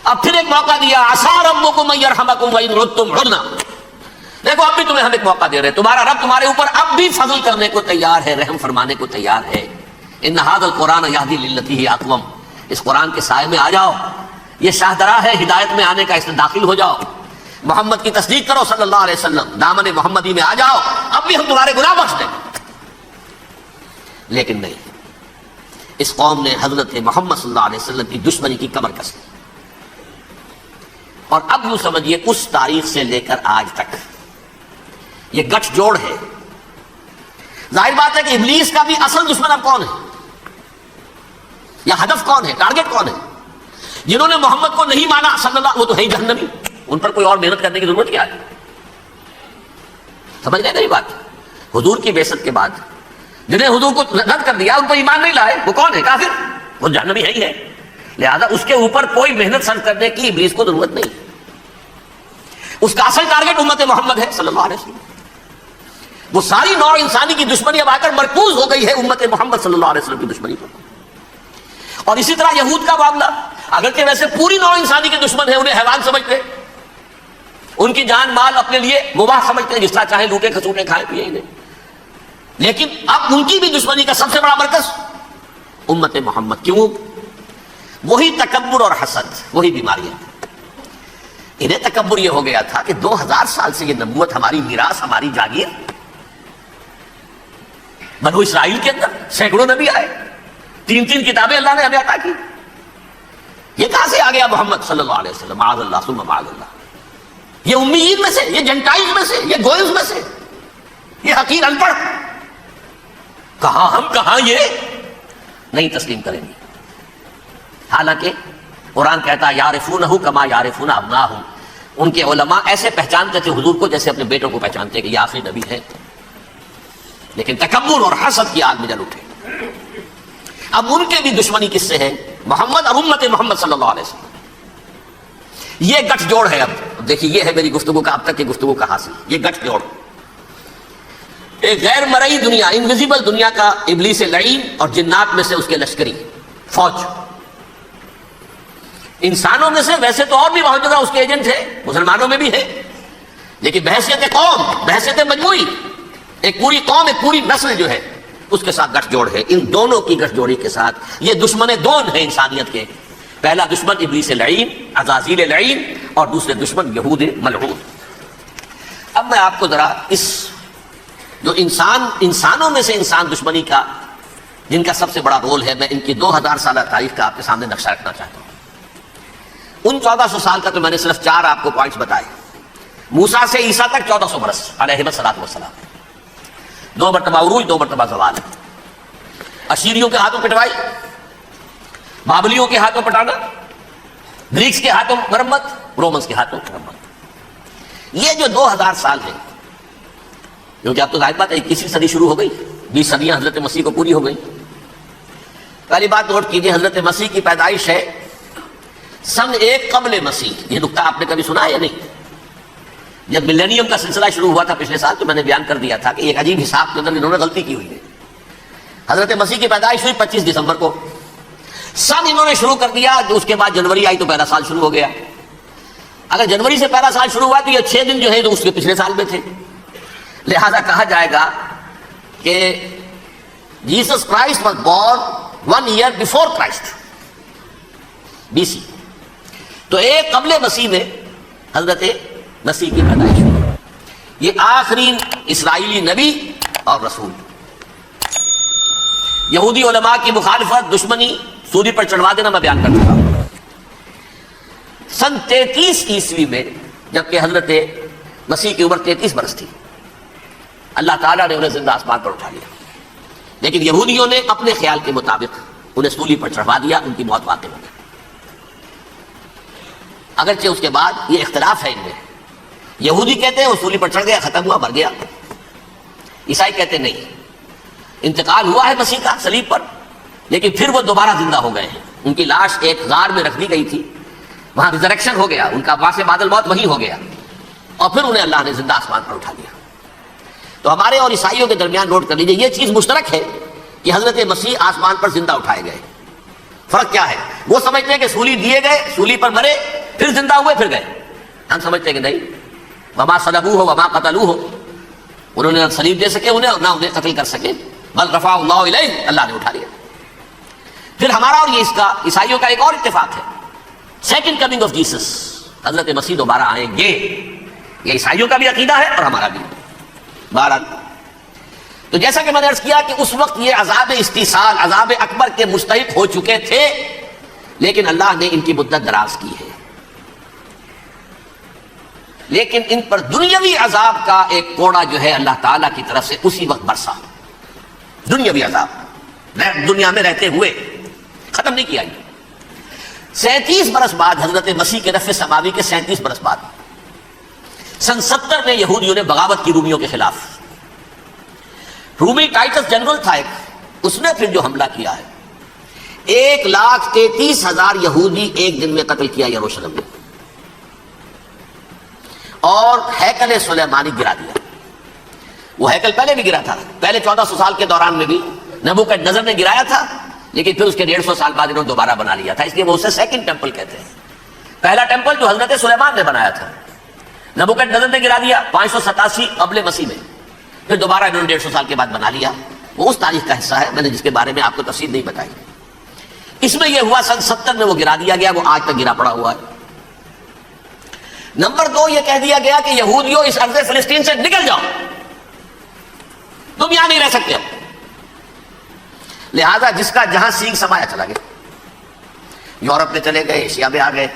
اب پھر ایک موقع دیا، عسیٰ ربکم ان یرحمکم وان عدتم عدنا، دیکھو اب بھی تمہیں ہم ایک موقع دے رہے ہیں، تمہارا رب تمہارے اوپر اب بھی فضل کرنے کو تیار ہے، رحم فرمانے کو تیار ہے۔ ان ھذا القرآن یہدی للتی ہی اقوم، اس قرآن کے سائے میں آ جاؤ، یہ شاہدرا ہے ہدایت میں آنے کا، اس میں داخل ہو جاؤ، محمد کی تصدیق کرو صلی اللہ علیہ وسلم، دامن محمدی میں آ جاؤ، اب بھی ہم تمہارے گناہ بخش دیں گے۔ لیکن نہیں، اس قوم نے حضرت محمد صلی اللہ علیہ وسلم کی دشمنی کی کمر کس لی، اور اب یوں سمجھیے اس تاریخ سے لے کر آج تک یہ گٹھ جوڑ ہے۔ ظاہر بات ہے کہ ابلیس کا بھی اصل دشمن اب کون ہے، یا ہدف کون ہے، ٹارگٹ کون ہے؟ جنہوں نے محمد کو نہیں مانا صلی اللہ، وہ تو ہے ہی جہنمی، ان پر کوئی اور محنت کرنے کی ضرورت کیا ہے؟ سمجھ گئے میری بات؟ حضور کی بعثت کے بعد جنہیں حضور کو رد کر دیا، ان پر ایمان نہیں لائے، وہ کون ہے؟ کافر، وہ جہنمی ہے ہی ہے۔ لہذا اس کے اوپر کوئی محنت صرف کرنے کی ابلیس کو ضرورت نہیں، اس کا اصل ٹارگٹ امت محمد ہے صلی اللہ علیہ وسلم۔ وہ ساری نوع انسانی کی دشمنی اب آ کر مرکوز ہو گئی ہے امت محمد صلی اللہ علیہ وسلم کی دشمنی پر۔ اور اسی طرح یہود کا معاملہ، اگرچہ ویسے پوری نوع انسانی کے دشمن ہیں، انہیں حیوان سمجھتے، ان کی جان مال اپنے لیے مباح سمجھتے ہیں، جس طرح چاہیں لوٹے کھسوٹے کھائے پیے انہیں، لیکن اب ان کی بھی دشمنی کا سب سے بڑا مرکز امت محمد۔ کیوں؟ وہی تکبر اور حسد، وہی بیماریاں۔ انہیں تکبر یہ ہو گیا تھا کہ 2000 سال سے یہ نبوت ہماری میراث، ہماری جاگیر، بنو اسرائیل کے اندر سینکڑوں نبی آئے، 3 کتابیں اللہ نے ہمیں عطا کی، یہ کہاں سے آ گیا محمد صلی اللہ علیہ وسلم؟ معاذ اللہ ثم معاذ اللہ، یہ امیین میں سے، یہ جنٹائل میں سے، یہ گوئلز میں سے، یہ حقیر ان پڑھ، کہاں ہم کہاں یہ نہیں تسلیم کریں گے۔ حالانکہ قرآن کہتا ہے یعرفونہ کما یعرفون ابناہم، ان کے علماء ایسے پہچانتے تھے حضور کو جیسے اپنے بیٹوں کو پہچانتے کہ یہ آخری نبی ہے، لیکن تکبر اور حسد کی آگ میں جل اٹھے۔ اب ان کے بھی دشمنی کس سے ہے؟ محمد اور امت محمد صلی اللہ علیہ وسلم۔ یہ گٹھ جوڑ ہے۔ اب دیکھیے، یہ ہے میری گفتگو کا اب تک کی گفتگو کا حاصل، یہ گٹھ جوڑ۔ ایک غیر مرئی دنیا، انویزیبل دنیا کا ابلیس لعین اور جنات میں سے اس کے لشکری فوج. انسانوں میں سے ویسے تو اور بھی بہت جگہ اس کے ایجنٹ ہے، مسلمانوں میں بھی ہے، لیکن بحیثیت قوم، بحیثیت مجموعی، ایک پوری قوم، ایک پوری نسل جو ہے اس کے ساتھ گٹھ جوڑ ہے. ان دونوں کی گٹھ جوڑی کے ساتھ یہ دشمن دون ہیں انسانیت کے. پہلا دشمن ابلیس لعین، عزازیل لعین، اور دوسرے دشمن یہود ملعون. اب میں آپ کو ذرا اس جو انسانوں میں سے انسان دشمنی کا جن کا سب سے بڑا رول ہے، میں ان کی 2000 سالہ تاریخ کا آپ کے سامنے نقشہ رکھنا چاہتا ہوں. ان 1400 سال کا تو میں نے صرف 4 آپ کو پوائنٹس بتائے. موسیٰ سے عیسیٰ تک 1400 برس علیہ السلام. 2 مرتبہ عروج، 2 مرتبہ زوال. اشیریوں کے ہاتھوں پٹوائی، بابلیوں کے ہاتھوں پٹانا، گریکس کے ہاتھوں مرمت، رومنس کے ہاتھوں مرمت. یہ جو 2000 سال ہیں، کیونکہ اب تو ظاہر بات ہے 21ویں صدی شروع ہو گئی، 20 صدیاں حضرت مسیح کو پوری ہو گئی. پہلی بات نوٹ کیجئے، حضرت مسیح کی پیدائش ہے سن 1 قبل مسیح. یہ نقطہ آپ نے کبھی سنا ہے یا نہیں؟ جب ملینیم کا سلسلہ شروع ہوا تھا پچھلے سال، تو میں نے بیان کر دیا تھا کہ ایک عجیب حساب کے اندر انہوں نے غلطی کی ہوئی ہے. حضرت مسیح کی پیدائش ہوئی 25 دسمبر کو. سن انہوں نے شروع کر دیا، اس کے بعد جنوری آئی تو پہلا سال شروع ہو گیا. اگر جنوری سے پہلا سال شروع ہوا تو یہ 6 دن جو ہے تو اس کے پچھلے سال میں تھے. لہذا کہا جائے گا کہ Jesus Christ was born 1 year before Christ, BC. تو 1 قبل مسیح میں حضرت مسیح کی پیدائش ہوئی. یہ آخری اسرائیلی نبی اور رسول. یہودی علماء کی مخالفت، دشمنی، سولی پر چڑھوا دینا میں بیان کر چکا ہوں. سن 33 عیسوی میں جبکہ حضرت مسیح کی عمر 33 برس تھی، اللہ تعالیٰ نے انہیں زندہ آسمان پر اٹھا لیا. لیکن یہودیوں نے اپنے خیال کے مطابق انہیں سولی پر چڑھوا دیا، ان کی موت واقع ہو گئی. اگرچہ اس کے بعد یہ اختلاف ہے ان میں. یہودی کہتے ہیں وہ سولی پر چڑھ گیا، ختم ہوا، مر گیا. عیسائی کہتے نہیں، انتقال ہوا ہے مسیح کا صلیب پر، لیکن پھر وہ دوبارہ زندہ ہو گئے ہیں. ان کی لاش ایک غار میں رکھ دی گئی تھی، وہاں ریزریکشن ہو گیا، ان کا وہاں سے بادل موت وہی ہو گیا، اور پھر انہیں اللہ نے زندہ آسمان پر اٹھا لیا. تو ہمارے اور عیسائیوں کے درمیان نوٹ کر لیجیے، یہ چیز مشترک ہے کہ حضرت مسیح آسمان پر زندہ اٹھائے گئے. فرق کیا ہے؟ وہ سمجھتے ہیں کہ سولی دیے گئے، سولی پر مرے، پھر زندہ ہوئے، پھر گئے. ہم سمجھتے ہیں کہ نہیں، وما صلبوہ وما قتلوہ، انہوں نے نہ صلیب دے سکے انہیں اور نہ انہیں قتل کر سکے، بل رفعہ اللہ الیہ، اللہ نے اٹھا لیا. پھر ہمارا اور یہ اس کا عیسائیوں کا ایک اور اتفاق ہے، سیکنڈ کمنگ آف جیسس، حضرت مسیح دوبارہ آئیں گے. یہ عیسائیوں کا بھی عقیدہ ہے اور ہمارا بھی. بہرحال تو جیسا کہ میں نے عرض کیا کہ اس وقت یہ عذاب استیصال، عذاب اکبر کے مستحق ہو چکے تھے، لیکن اللہ نے ان کی مدت دراز کی ہے. لیکن ان پر دنیاوی عذاب کا ایک کوڑا جو ہے اللہ تعالیٰ کی طرف سے اسی وقت برسا. دنیاوی عذاب دنیا میں رہتے ہوئے ختم نہیں کیا. 37 برس بعد حضرت مسیح کے رفع سماوی کے 37 برس بعد سن 70 میں یہودیوں نے بغاوت کی رومیوں کے خلاف. رومی ٹائٹس جنرل تھا ایک، اس نے پھر جو حملہ کیا ہے، 1,33,000 یہودی ایک دن میں قتل کیا یروشلم میں، اور ہیکل سلیمانی گرا دیا. وہ ہیکل پہلے بھی گرا تھا، پہلے 1400 سال کے دوران میں بھی نبوکدنضر نے گرایا تھا، لیکن پھر اس کے 150 سال بعد انہوں نے دوبارہ بنا لیا تھا. اس لیے وہ اسے سیکنڈ ٹیمپل کہتے ہیں. پہلا ٹیمپل جو حضرت سلیمان نے بنایا تھا، نبوکدنضر نے گرا دیا 587 قبل مسیح میں، پھر دوبارہ انہوں نے 150 سال کے بعد بنا لیا. وہ اس تاریخ کا حصہ ہے، میں نے جس کے بارے میں آپ کو تفصیل نہیں بتائی. اس میں یہ ہوا سن 70 میں وہ گرا دیا گیا، وہ آج تک گرا پڑا ہوا ہے. نمبر 2 یہ کہہ دیا گیا کہ یہودیوں اس ارض فلسطین سے نکل جاؤ، تم یہاں نہیں رہ سکتے. لہذا جس کا جہاں سینگ سمایا چلا گیا. یورپ میں چلے گئے، ایشیا میں آ گئے،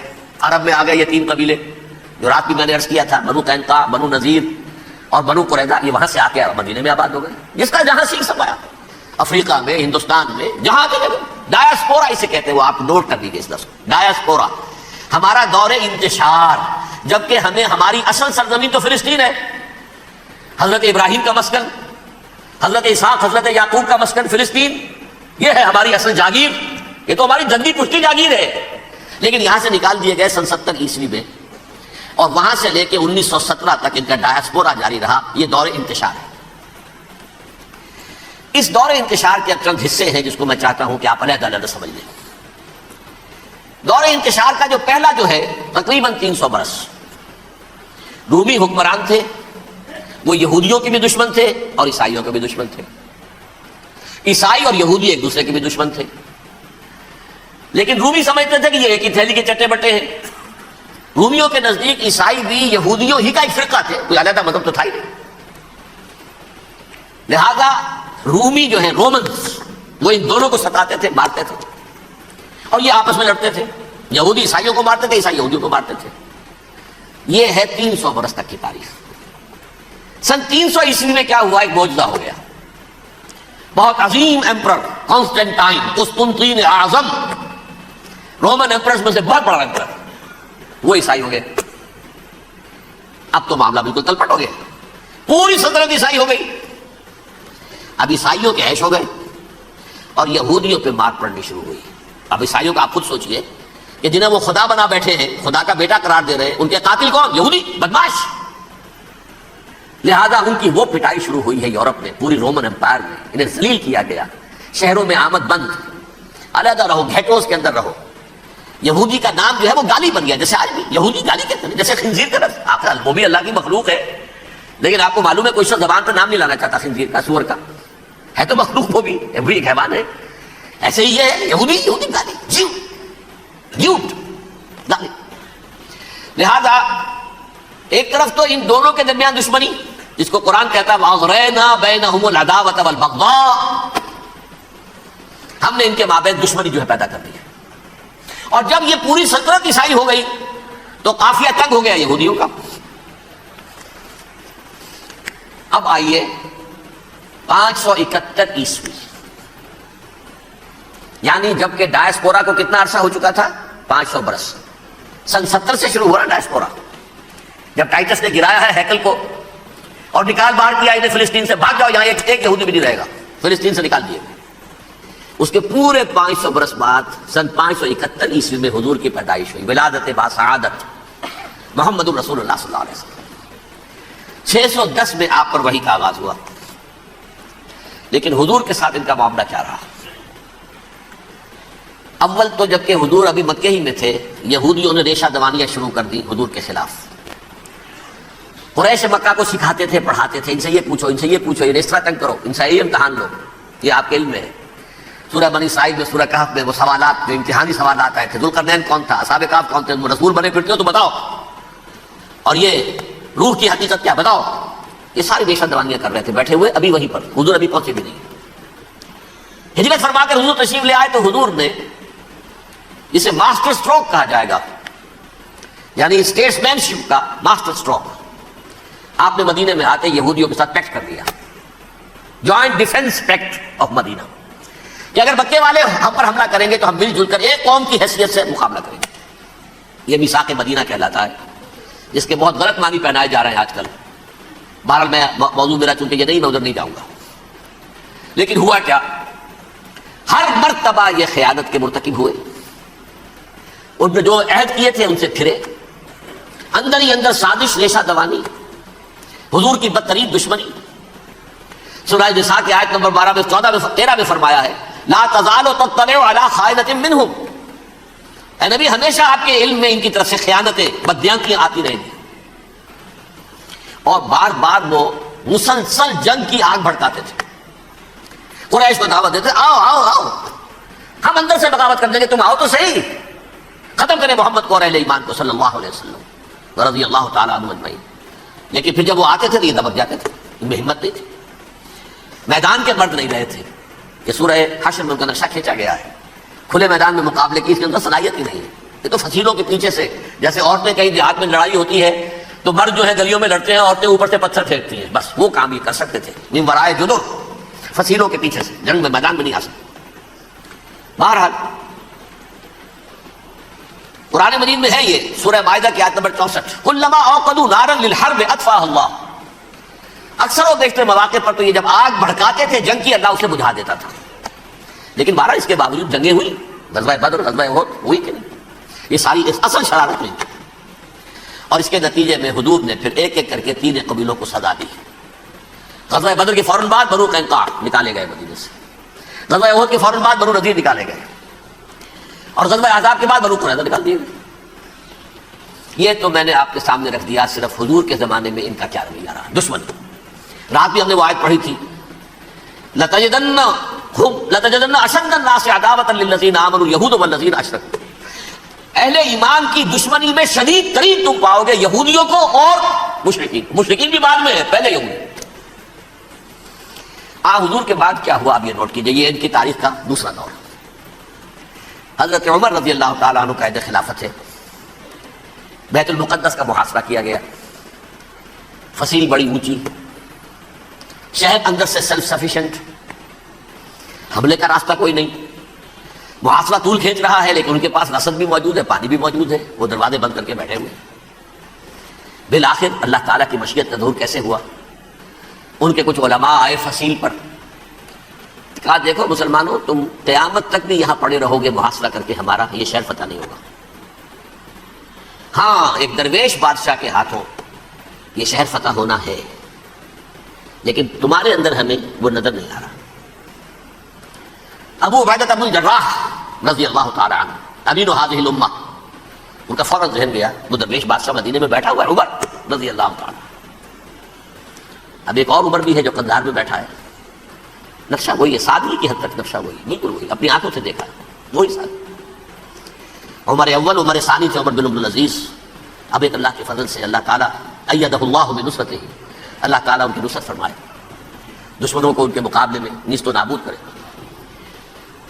عرب میں آ گئے. یہ 3 قبیلے جو رات بھی میں نے عرض کیا تھا، بنو قینقاع، بنو نذیر اور بنو قریظہ، یہ وہاں سے آ کے مدینے میں آباد ہو گئے. جس کا جہاں سینگ سمایا، افریقہ میں، ہندوستان میں، جہاں چلے گئے. ڈایاسپورا اسے کہتے ہیں، وہ آپ نوٹ کر دیجیے اس لفظ کو، ڈایاسپورا. ہمارا دور انتشار، جبکہ ہمیں ہماری اصل سرزمین تو فلسطین ہے. حضرت ابراہیم کا مسکن، حضرت اسحاق، حضرت یعقوب کا مسکن فلسطین، یہ ہے ہماری اصل جاگیر. یہ تو ہماری جدی پشتی جاگیر ہے. لیکن یہاں سے نکال دیے گئے سن 70 عیسوی میں، اور وہاں سے لے کے 1917 تک ان کا ڈایاسپورا جاری رہا. یہ دور انتشار ہے. اس دور انتشار کے چند حصے ہیں جس کو میں چاہتا ہوں کہ آپ علیحدہ علیحدہ سمجھ لیں۔ دور انتشار کا جو پہلا جو ہے تقریباً 300 برس، رومی حکمران تھے، وہ یہودیوں کے بھی دشمن تھے اور عیسائیوں کے بھی دشمن تھے۔ عیسائی اور یہودی ایک دوسرے کے بھی دشمن تھے، لیکن رومی سمجھتے تھے کہ یہ ایک ہی تھیلی کے چٹے بٹے ہیں۔ رومیوں کے نزدیک عیسائی بھی یہودیوں ہی کا ایک فرقہ تھے، کوئی علیحدہ مذہب تو تھا ہی نہیں۔ لہذا رومی جو ہے رومنز، وہ ان دونوں کو ستاتے تھے، مارتے تھے، اور یہ آپس میں لڑتے تھے۔ یہودی عیسائیوں کو مارتے تھے، عیسائی یہودیوں کو مارتے تھے۔ یہ ہے 300 برس تک کی تاریخ۔ سن 300 عیسوی میں کیا ہوا؟ ایک معجزہ ہو گیا۔ بہت عظیم ایمپرر کانسٹینٹائن، قسطنطین اعظم، رومن ایمپررز میں سے بہت بڑا ایمپرر، وہ عیسائی ہو گئے۔ اب تو معاملہ بالکل تلپٹ ہو گیا، پوری سلطنت عیسائی ہو گئی۔ اب عیسائیوں کے عیش ہو گئے اور یہودیوں پہ مار پڑنی شروع ہوئی۔ اب عیسائیوں کا آپ خود سوچئے کہ جنہیں وہ خدا بنا بیٹھے ہیں، خدا کا بیٹا قرار دے رہے ہیں، ان کے قاتل کون؟ یہودی بدماش۔ لہذا ان کی وہ پٹائی شروع ہوئی ہے یورپ میں، پوری رومن امپائر میں، انہیں ذلیل کیا گیا۔ شہروں میں آمد بند، علیحدہ رہو، گھیٹوز کے اندر رہو۔ یہودی کا نام جو ہے وہ گالی بن گیا، جیسے آج بھی یہودی گالی کہتے ہیں، جیسے خنزیر کا لفظ۔ آخر وہ بھی اللہ کی مخلوق ہے، لیکن آپ کو معلوم ہے کوئی شخص زبان پہ نام نہیں لانا چاہتا خنزیر کا، سور کا، ہے تو مخلوق، وہ بھی ایک حیوان ہے۔ ایسے ہی یہ ہے یہودی، یہودی گالی، جھوٹ گالی۔ لہذا ایک طرف تو ان دونوں کے درمیان دشمنی، جس کو قرآن کہتا ہے وَأَغْرَيْنَا بَيْنَهُمُ الْعَدَاوَةَ وَالْبَغْضَاءَ، ہم نے ان کے مابین دشمنی جو ہے پیدا کر دی ہے۔ اور جب یہ پوری سلطنت عیسائی ہو گئی تو قافیہ تنگ ہو گیا یہودیوں کا۔ اب آئیے 571 عیسوی، یعنی جبکہ ڈائسپورا کو کتنا عرصہ ہو چکا تھا؟ 500 برس۔ سن 70 سے شروع ہوا ڈائسپورا، جب ٹائٹس نے گرایا ہے ہیکل کو اور نکال باہر کیا انہیں فلسطین سے، بھاگ جاؤ، یہاں ایک یہودی بھی نہیں رہے گا، فلسطین سے نکال دیے۔ اس کے پورے 500 برس بعد سن 571 عیسوی میں حضور کی پیدائش ہوئی، ولادت باسعادت محمد رسول اللہ صلی اللہ علیہ وسلم۔ 610 میں آپ پر وحی کا آغاز ہوا، لیکن حضور کے ساتھ ان کا معاملہ کیا رہا؟ اول تو جبکہ حضور ابھی مکے ہی میں تھے، یہودیوں نے ریشہ دوانیاں شروع کر دی حضور کے خلاف۔ قریش مکہ کو سکھاتے تھے، پڑھاتے تھے، ان سے یہ پوچھو، ان سے یہ پوچھو، انہیں اس طرح تنگ کرو، ان سے یہ امتحان لو، یہ آپ کے علم میں ہے۔ سورہ بنی اسرائیل میں، سورہ کہف میں وہ سوالات، جو امتحانی سوالات آئے تھے، ذوالقرنین کون تھا، اصحاب کہف کون تھے، رسول بنے پھرتے ہو تو بتاؤ، اور یہ روح کی حقیقت کیا بتاؤ۔ یہ ساری ریشہ دوانیاں کر رہے تھے بیٹھے ہوئے، ابھی وہیں پر حضور ابھی پہنچے بھی نہیں۔ ہجرت فرما کر حضور تشریف لے آئے تو حضور نے، جسے ماسٹر سٹروک کہا جائے گا، یعنی اسٹیٹس مین شپ کا ماسٹر سٹروک، آپ نے مدینے میں آتے یہودیوں کے ساتھ پیکٹ کر دیا، جوائنٹ ڈیفنس پیکٹ آف مدینہ، کہ اگر مکے والے ہم پر حملہ کریں گے تو ہم مل جل کر ایک قوم کی حیثیت سے مقابلہ کریں گے۔ یہ میثاق مدینہ کہلاتا ہے، جس کے بہت غلط معنی پہنائے جا رہے ہیں آج کل۔ بہرحال میں موضوع میرا چونکہ یہ نہیں، میں ادھر نہیں جاؤں گا۔ لیکن ہوا کیا؟ ہر مرتبہ یہ خیانت کے مرتکب ہوئے، ان نے جو عہد کیے تھے ان سے پھرے، اندر ہی اندر سازش، ریشہ دوانی، حضور کی بدترین دشمنی۔ سورہ نساء کی آیت نمبر 12 میں، 14 میں، 13 میں فرمایا ہے لا تزال تطلع علی خائنۃ منہم، اے نبی ہمیشہ آپ کے علم میں ان کی طرف سے خیانتیں، بدیانتیاں آتی رہیں گی۔ اور بار بار وہ مسلسل جنگ کی آگ بھڑکاتے تھے، قریش کو دعوت دیتے، آؤ آؤ آؤ، ہم اندر سے بغاوت کر دیں گے، تم آؤ تو صحیح، ختم کریں محمد کو اور اہل ایمان کو صلی اللہ علیہ وسلم رضی اللہ تعالیٰ عنہ اجمعین۔ لیکن پھر جب وہ آتے تھے تو یہ دبک جاتے تھے، ان میں ہمت نہیں تھی، میدان کے مرد نہیں رہے تھے۔ یہ سورہ حشر میں ان کا نقشہ کھینچا گیا ہے، کھلے میدان میں مقابلے کی اس کے اندر صلاحیت ہی نہیں ہے۔ یہ تو فصیلوں کے پیچھے سے، جیسے عورتیں کہیں دیہات میں لڑائی ہوتی ہے تو مرد جو ہے گلیوں میں لڑتے ہیں، عورتیں اوپر سے پتھر پھینکتی ہیں، بس وہ کام یہ کر سکتے تھے، من ورائے جدر، فصیلوں کے پیچھے سے، جنگ میں میدان میں نہیں آ سکتے۔ بہرحال قرآن مجید میں ہے یہ، سورہ مائدہ کی آیت نمبر 64، کلما اوقدوا نارا للحرب اطفاها اللہ، اکثر و بیشتر مواقع پر تو یہ جب آگ بھڑکاتے تھے جنگ کی، اللہ اسے بجھا دیتا تھا۔ لیکن بہرحال اس کے باوجود جنگیں ہوئی، غزوہ بدر، غزوہ احد ہوئی کہ نہیں؟ یہ ساری اصل شرارت ہوئی، اور اس کے نتیجے میں حضور نے پھر ایک ایک کر کے 3 قبیلوں کو سزا دی۔ غزوہ بدر کے فوراً بعد بنو قینقاع نکالے گئے مدینے سے، غزوہ احد کے فوراً بعد بنو نذیر نکالے گئے، اور غزوہ احزاب کے بعد بنو قریظہ نکال دیے گئے۔ یہ تو میں نے آپ کے سامنے رکھ دیا صرف حضور کے زمانے میں ان کا کیا رویہ رہا۔ دشمن، رات بھی ہم نے وہ آیت پڑھی تھی، لَتَجِدَنَّ أَشَدَّ النَّاسِ عَدَاوَةً لِلَّذِينَ آمَنُوا الْيَهُودُ وَالَّذِينَ أَشْرَكُوا، اہل ایمان کی دشمنی میں شدید ترین تم پاؤ گے یہودیوں کو اور مشرکین بھی بعد میں ہے، پہلے یہودی۔ حضور کے بعد کیا ہوا اب یہ نوٹ کیجئے، یہ ان کی تاریخ کا دوسرا دور۔ حضرت عمر رضی اللہ تعالیٰ عنہ قائد خلافت ہے، بیت المقدس کا محاصرہ کیا گیا، فصیل بڑی اونچی، شہر اندر سے سیلف سفیشینٹ، حملے کا راستہ کوئی نہیں، محاصرہ طول کھینچ رہا ہے، لیکن ان کے پاس رسد بھی موجود ہے، پانی بھی موجود ہے، وہ دروازے بند کر کے بیٹھے ہوئے۔ بالآخر اللہ تعالیٰ کی مشیت کا ظہور کیسے ہوا؟ ان کے کچھ علماء آئے فصیل پر، کہا دیکھو مسلمانوں، تم قیامت تک بھی یہاں پڑے رہو گے محاصرہ کر کے، ہمارا یہ شہر فتح نہیں ہوگا۔ ہاں ایک درویش بادشاہ کے ہاتھوں یہ شہر فتح ہونا ہے، لیکن تمہارے اندر ہمیں وہ نظر نہیں آ رہا۔ ابو عبیدہ بن الجراح رضی اللہ تعالی عنہ، امین هذه الامہ، ان کا فوراً ذہن گیا وہ درویش بادشاہ مدینے میں بیٹھا ہوا ہے عمر رضی اللہ تعالی۔ اب ایک اور عمر بھی ہے جو قندھار میں بیٹھا ہے، نقشہ وہی ہے، سادگی کی حد تک نقشہ وہی، بالکل وہی، اپنی آنکھوں سے دیکھا وہی سادگی۔ عمر اول عمر ثانی تھے عمر بن عبد العزیز۔ اب ایک اللہ کے فضل سے اللہ تعالیٰ ایدہ اللہ بنصرتہ، اللہ تعالیٰ ان کی نصرت فرمائے، دشمنوں کو ان کے مقابلے میں نیست و نابود کرے۔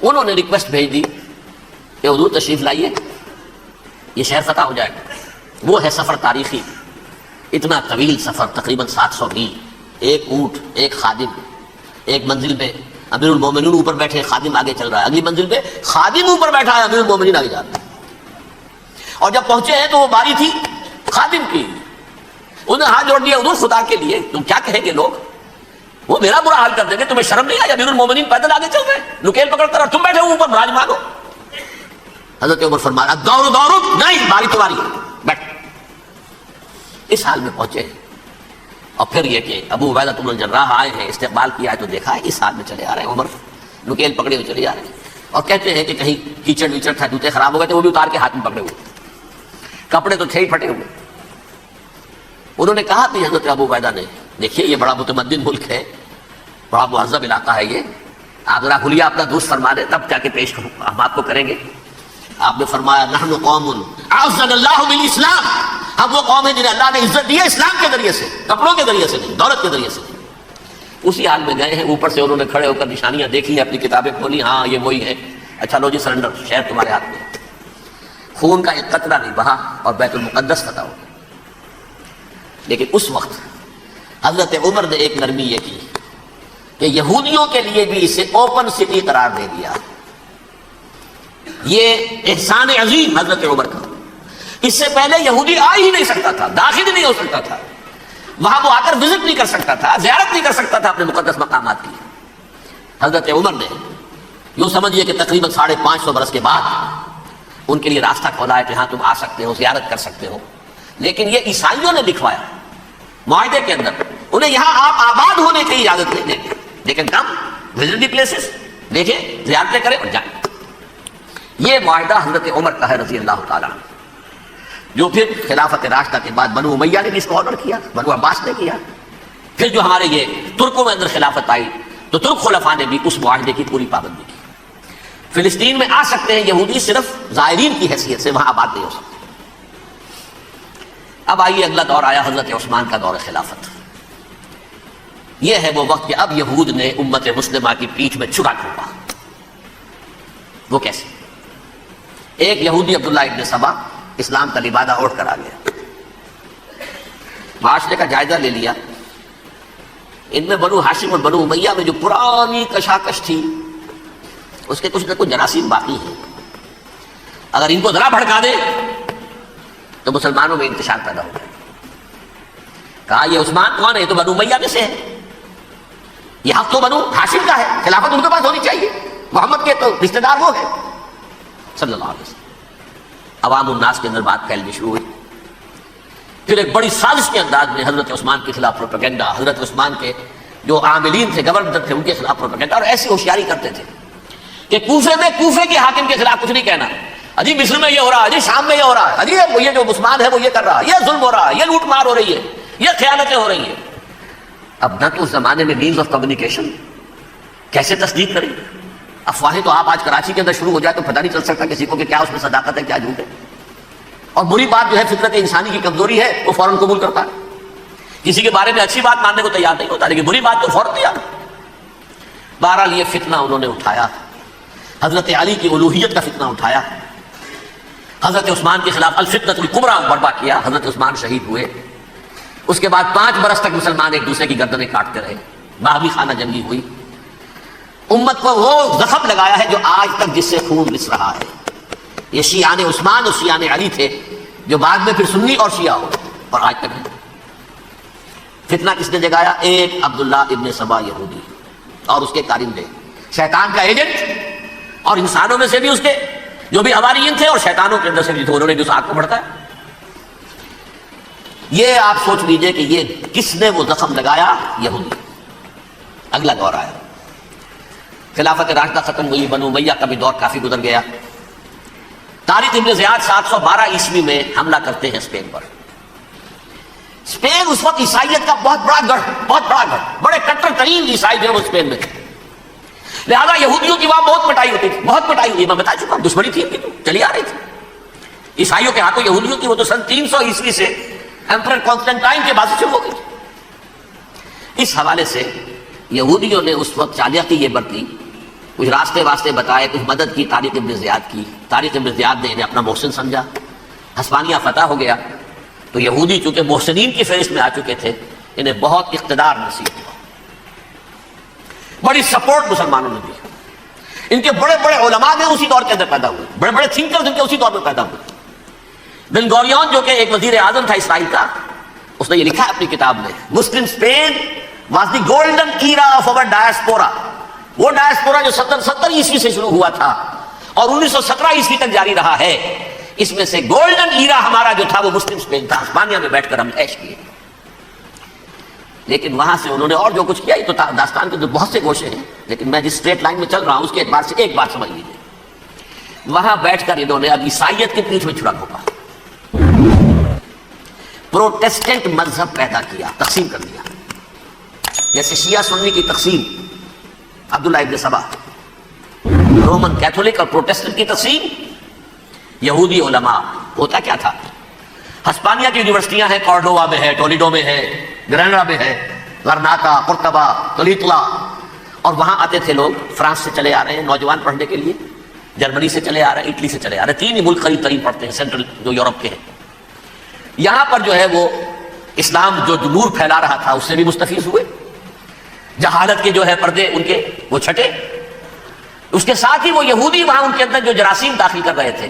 انہوں نے ریکویسٹ بھیج دی کہ حضور تشریف لائیے، یہ شہر فتح ہو جائے گا۔ وہ ہے سفر تاریخی، اتنا طویل سفر، تقریباً 700 میل، ایک اونٹ، ایک خادم، ایک منزل پہ امیر المومنین اوپر بیٹھے، خادم آگے چل رہا ہے، اگلی منزل پہ خادم اوپر بیٹھا ہے، امیر المومنین آگے جا رہا ہے۔ اور جب پہنچے ہیں تو وہ باری تھی خادم کی، انہوں نے ہاتھ جوڑ دیا، حضور خدا کے لیے تم کیا کہیں گے لوگ، وہ میرا برا حال کر دیں گے، تمہیں شرم نہیں آئی؟ امیر المومنین پیدل آگے چل رہے ہیں نکیل پکڑ کر، اور تم بیٹھے ہو اوپر براجمان ہو۔ حضرت عمر فرمایا دور دور، نہیں باری تمہاری ہے، بیٹھ۔ اس حال میں پہنچے، اور پھر یہ کہ ابو عبیدہ بن الجراح آئے ہیں، استقبال کیا ہے تو دیکھا ہے اس حال میں چلے آ رہے ہیں، عمر نکیل پکڑے ہوئے چلے آ رہے ہیں، اور کہتے ہیں کہ کہیں کیچڑ ویچڑ تھا، جوتے خراب ہو گئے تھے، وہ بھی اتار کے ہاتھ میں پکڑے ہوئے، کپڑے تو تھے ہی پھٹے ہوئے۔ انہوں نے کہا بھی حضرت ابو عبیدہ نے، دیکھیے یہ بڑا متمدن ملک ہے، بڑا مہذب علاقہ ہے یہ، آپ ذرا حلیہ اپنا درست فرما دیں تب جا کے پیش ہم آپ کو کریں گے۔ آپ نے فرمایا نحن قوم اعزنا اللہ بالاسلام، ہم وہ قوم ہیں جنہیں اللہ نے عزت دی ہے اسلام کے ذریعے سے، کپڑوں کے ذریعے سے نہیں، دولت کے ذریعے سے نہیں۔ اسی حال میں گئے ہیں، اوپر سے انہوں نے کھڑے ہو کر نشانیاں دیکھ لی، اپنی کتابیں کھولی، ہاں یہ وہی ہے، اچھا لو جی سرنڈر، شہر تمہارے ہاتھ میں۔ خون کا ایک قطرہ نہیں بہا اور بیت المقدس فتح ہو گیا۔ لیکن اس وقت حضرت عمر نے ایک نرمی یہ کی کہ یہودیوں کے لیے بھی اسے اوپن سٹی قرار دے دیا۔ یہ احسان عظیم حضرت عمر کا، اس سے پہلے یہودی آ ہی نہیں سکتا تھا، داخل ہی نہیں ہو سکتا تھا، وہاں وہ آ کر وزٹ نہیں کر سکتا تھا، زیارت نہیں کر سکتا تھا اپنے مقدس مقامات کی۔ حضرت عمر نے یوں سمجھیے کہ تقریباً 550 برس کے بعد ان کے لیے راستہ کھولا ہے کہ ہاں تم آ سکتے ہو، زیارت کر سکتے ہو۔ لیکن یہ عیسائیوں نے لکھوایا معاہدے کے اندر، انہیں یہاں آپ آباد ہونے کی اجازت نہیں دیں گے، لیکن کم وزٹ دی پلیسز، دیکھیں زیارتیں کریں اور جائیں۔ یہ معاہدہ حضرت عمر کا ہے رضی اللہ تعالیٰ عنہ، جو پھر خلافت راشدہ کے بعد بنو امیہ نے بھی اس کو آرڈر کیا، بنو عباس نے کیا، پھر جو ہمارے یہ ترکوں میں اندر خلافت آئی تو ترک خلفاء نے بھی اس معاہدے کی پوری پابندی کی۔ فلسطین میں آ سکتے ہیں یہودی صرف زائرین کی حیثیت سے، وہاں آباد نہیں ہو سکتے۔ اب آئیے اگلا دور آیا حضرت عثمان کا دور خلافت۔ یہ ہے وہ وقت کہ اب یہود نے امت مسلمہ کی پیٹھ میں چھرا ٹھوکا۔ وہ کیسے؟ ایک یہودی عبداللہ ابن سبا اسلام کا لبادہ اوڑھ کر آ گیا، معاشرے کا جائزہ لے لیا، ان میں بنو ہاشم اور بنو امیہ میں جو پرانی کشاکش تھی اس کے کچھ نہ کچھ جراثیم باقی ہیں، اگر ان کو ذرا بھڑکا دے تو مسلمانوں میں انتشار پیدا ہو جائے۔ کہا یہ عثمان کون ہے؟ یہ تو بنو امیہ میں سے ہے، یہ حق تو بنو ہاشم کا ہے، خلافت ان کے پاس ہونی چاہیے، محمد کے تو رشتہ دار وہ ہے صلی اللہ علیہ وسلم۔ عوام الناس کے اندر بات پھیلنی شروع ہوئی، پھر ایک بڑی سازش کے انداز میں حضرت عثمان کے خلاف پروپیگنڈا، حضرت عثمان کے جو عاملین تھے، گورنر تھے، ان کے خلاف پروپیگنڈا، اور ایسی ہوشیاری کرتے تھے کہ کوفے میں کوفے کے حاکم کے خلاف کچھ نہیں کہنا، اجی مصر میں یہ ہو رہا ہے، اجی شام میں یہ ہو رہا ہے، اجی یہ جو عثمان ہے وہ یہ کر رہا ہے، یہ ظلم ہو رہا ہے، یہ لوٹ مار ہو رہی ہے، یہ خیانتیں ہو رہی ہیں۔ اب نہ تو اس زمانے میں مینز آف کمیونیکیشن، کیسے تصدیق کریں؟ افواہیں تو آپ آج کراچی کے اندر شروع ہو جائے تو پتہ نہیں چل سکتا کسی کو کہ کیا اس میں صداقت ہے، کیا جھوٹ ہے۔ اور بری بات جو ہے فطرت انسانی کی کمزوری ہے، وہ فوراً قبول کرتا ہے، کسی کے بارے میں اچھی بات ماننے کو تیار نہیں ہوتا، لیکن بری بات تو فوراً تیار۔ بہرحال یہ فتنہ انہوں نے اٹھایا، حضرت علی کی الوہیت کا فتنہ اٹھایا، حضرت عثمان کے خلاف الفتنۃ الکبریٰ برپا کیا، حضرت عثمان شہید ہوئے۔ اس کے بعد 5 برس تک مسلمان ایک دوسرے کی گردنیں کاٹتے رہے، باہمی خانہ جنگی ہوئی، امت کو وہ زخم لگایا ہے جو آج تک جس سے خون رس رہا ہے۔ یہ شیعان عثمان اور شیعان علی تھے جو بعد میں پھر سنی اور شیعہ ہو، اور آج تک ہے۔ فتنہ کس نے جگایا؟ ایک عبداللہ ابن سبا یہودی اور اس کے کارندے، شیطان کا ایجنٹ، اور انسانوں میں سے بھی اس کے جو بھی حواریین تھے اور شیطانوں کے اندر سے بھی تھے، انہوں نے بھی اس آگ کو بڑھتا ہے۔ یہ آپ سوچ لیجئے کہ یہ کس نے وہ زخم لگایا؟ یہودی۔ اگلا دور آیا، خلافت راشدہ ختم ہوئی، بنو امیہ کا بھی دور کافی گزر گیا۔ طارق ابن زیاد 712 عیسوی میں حملہ کرتے ہیں اسپین پر۔ اسپین اس وقت عیسائیت کا بہت بڑا گڑھ، بڑے کٹر ترین عیسائی جو وہ اسپین میں تھے، لہذا یہودیوں کی وہاں بہت پٹائی ہوتی تھی، بہت پٹائی ہوئی، میں بتا چکا ہوں، دشمنی تھی ان کی تو چلی آ رہی تھی عیسائیوں کے ہاتھوں یہودیوں کی۔ وہ تو سن 300 عیسوی سے ایمپرر کانسٹنٹائن کے بعد سے شروع ہو گئی تھی۔ اس حوالے سے یہودیوں نے اس وقت چالاکی یہ برتی، کچھ راستے واسطے بتائے، کچھ مدد کی طارق ابن زیاد کی۔ طارق ابن زیاد نے انہیں اپنا محسن سمجھا، ہسپانیہ فتح ہو گیا تو یہودی چونکہ محسنین کی فہرست میں آ چکے تھے، انہیں بہت اقتدار نصیب ہوا، بڑی سپورٹ مسلمانوں نے دی۔ ان کے بڑے بڑے علماء نے اسی دور کے اندر پیدا ہوئے، بڑے بڑے تھنکرز ان کے اسی دور میں پیدا ہوئے۔ بن گوریون جو کہ ایک وزیر اعظم تھا اسرائیل کا، اس نے یہ لکھا ہے اپنی کتاب میں، Muslim Spain was the golden era of our diaspora. وہ ڈائسپورا جو 70 عیسوی سے شروع ہوا تھا اور 1917 عیسوی تک جاری رہا ہے، اس میں سے گولڈن ایرا ہمارا جو تھا وہ مسلم اسپین تھا۔ ہسپانیہ میں بیٹھ کر ہم عیش کیے، لیکن وہاں سے انہوں نے اور جو کچھ کیا، یہ تو داستان کے تو بہت سے گوشے ہیں، لیکن میں جس اسٹریٹ لائن میں چل رہا ہوں اس کے اعتبار سے ایک بات سمجھ لیجیے، وہاں بیٹھ کر انہوں نے اب عیسائیت کی پیٹھ میں چھڑا ہوگا، پروٹیسٹنٹ مذہب پیدا کیا، تقسیم کر دیا، جیسے شیعہ سنی کی تقسیم، عبداللہ ابن سبا، رومن کیتھولک اور پروٹیسٹنٹ کی تقسیم، یہودی علماء۔ ہوتا کیا تھا، ہسپانیہ کی یونیورسٹیاں ہیں، کارڈووا میں ہے، ٹولیڈو میں ہے، گریناڈا میں ہے، غرناطہ، قرطبہ، تولیتلا، اور وہاں آتے تھے لوگ، فرانس سے چلے آ رہے ہیں نوجوان پڑھنے کے لیے، جرمنی سے چلے آ رہے ہیں، اٹلی سے چلے آ رہے ہیں، 3 ہی ملک قریب ترین پڑھتے ہیں سینٹرل جو یورپ کے ہیں۔ یہاں پر جو ہے وہ اسلام جو نور پھیلا رہا تھا اس سے بھی مستفیض ہوئے، جہالت کے جو ہے پردے ان کے وہ چھٹے، اس کے ساتھ ہی وہ یہودی وہاں ان کے اندر جو جراثیم داخل کر رہے تھے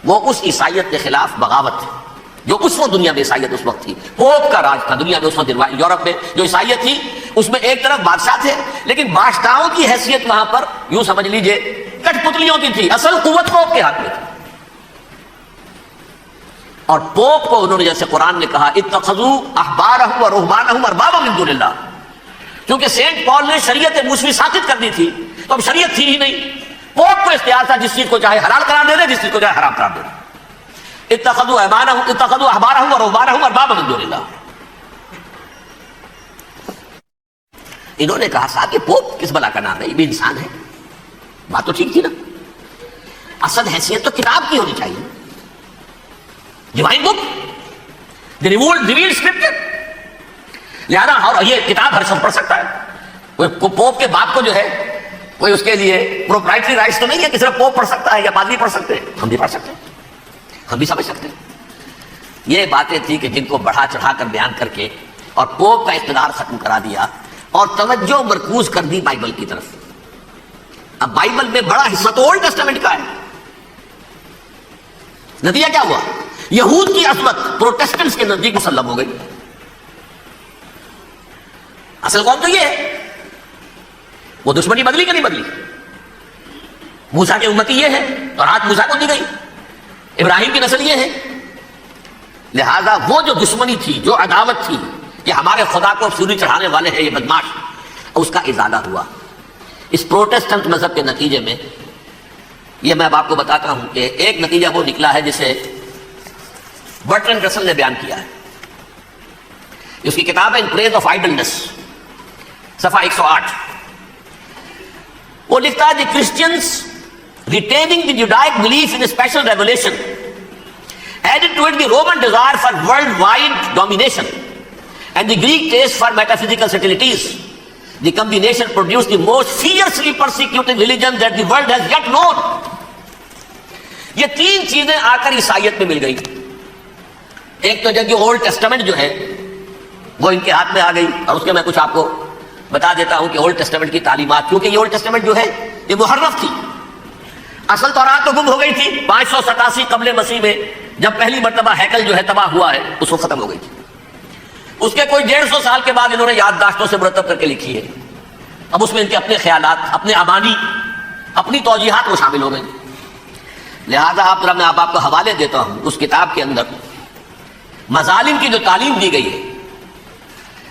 وہ اس عیسائیت کے خلاف بغاوت تھی جو اس وقت دنیا میں عیسائیت اس وقت تھی، پوپ کا راج تھا دنیا میں اس وقت۔ یورپ میں جو عیسائیت تھی اس میں ایک طرف بادشاہ تھے، لیکن بادشاہوں کی حیثیت وہاں پر یوں سمجھ لیجئے کٹ پتلیوں کی تھی، اصل قوت پوپ کے ہاتھ میں تھی۔ اور پوپ کو انہوں نے جیسے قرآن نے کہا اتخذوا احبارهم ورهبانهم اربابا من دون اللہ، کیونکہ سینٹ پال نے شریعت موسوی ساقط کر دی تھی تو اب شریعت تھی ہی نہیں، پوپ کو اختیار تھا جس چیز کو چاہے حلال قرار دے دے، جس چیز کو چاہے حرام قرار دے دے۔ اتخذوا احبارهم ورهبانهم اربابا من دون اللہ۔ انہوں نے کہا صاحب یہ پوپ کس بلا کا نام ہے، یہ بھی انسان ہے، بات تو ٹھیک تھی نا، اصل حیثیت تو کتاب کی ہونی چاہیے، ڈیوائن بک، ریویلڈ اسکرپچر، لہذا اور یہ کتاب ہر شخص پڑھ سکتا ہے، کوئی پوپ کے باپ کو جو ہے کوئی اس کے لیے پروپرائٹری رائٹس تو نہیں ہے کہ صرف پوپ پڑھ سکتا ہے یا پادری پڑھ سکتے ہیں، ہم بھی پڑھ سکتے ہیں، ہم بھی سمجھ سکتے ہیں۔ یہ باتیں تھی کہ جن کو بڑھا چڑھا کر بیان کر کے اور پوپ کا اقتدار ختم کرا دیا اور توجہ مرکوز کر دی بائبل کی طرف۔ اب بائبل میں بڑا حصہ تو اولڈ ٹیسٹامنٹ کا ہے، نتیجہ کیا ہوا، یہود کی عظمت پروٹیسٹنٹس کے نزدیک مسلم ہو گئی۔ اصل قوم تو یہ ہے، وہ دشمنی بدلی کہ نہیں بدلی، موسیٰ کی امتی یہ ہے اور آج موسیٰ کو دی گئی، ابراہیم کی نسل یہ ہے، لہذا وہ جو دشمنی تھی، جو عداوت تھی کہ ہمارے خدا کو سوری چڑھانے والے ہیں یہ بدماش، اس کا ازالہ ہوا. اس پروٹسٹنٹ مذہب کے نتیجے میں یہ میں اب آپ کو بتاتا ہوں کہ ایک نتیجہ وہ نکلا ہے جسے برٹرنڈ رسل نے بیان کیا ہے. اس کی کتاب ہے ان پریز آف آئیڈلنس، صفحہ 108. وہ لکھتا ہے دی Christians retaining the Judaic belief in a special revelation added to it the Roman desire for worldwide domination and the Greek taste for metaphysical subtleties. The combination produced the most fiercely persecuted religion that the world has yet known. یہ تین چیزیں آ کر عیسائیت میں مل گئی. ایک تو جب اولڈ ٹیسٹمنٹ جو ہے وہ ان کے ہاتھ میں آ گئی، اور اس کے میں کچھ آپ کو بتا دیتا ہوں کہ اولڈ ٹیسٹمنٹ کی تعلیمات، کیونکہ یہ اولڈ ٹیسٹمنٹ جو ہے یہ محرف تھی. اصل تورات تو گم ہو گئی تھی 587 قبل مسیح میں، جب پہلی مرتبہ ہیکل جو ہے تباہ ہوا ہے، اس وقت ختم ہو گئی تھی. اس کے کوئی 150 سال کے بعد انہوں نے یادداشتوں سے مرتب کر کے لکھی ہے. اب اس میں ان کے اپنے خیالات، اپنے امانی، اپنی توجیحات وہ شامل ہو گئی. لہذا میں آپ کو حوالے دیتا ہوں اس کتاب کے اندر مظالم کی جو تعلیم دی گئی ہے.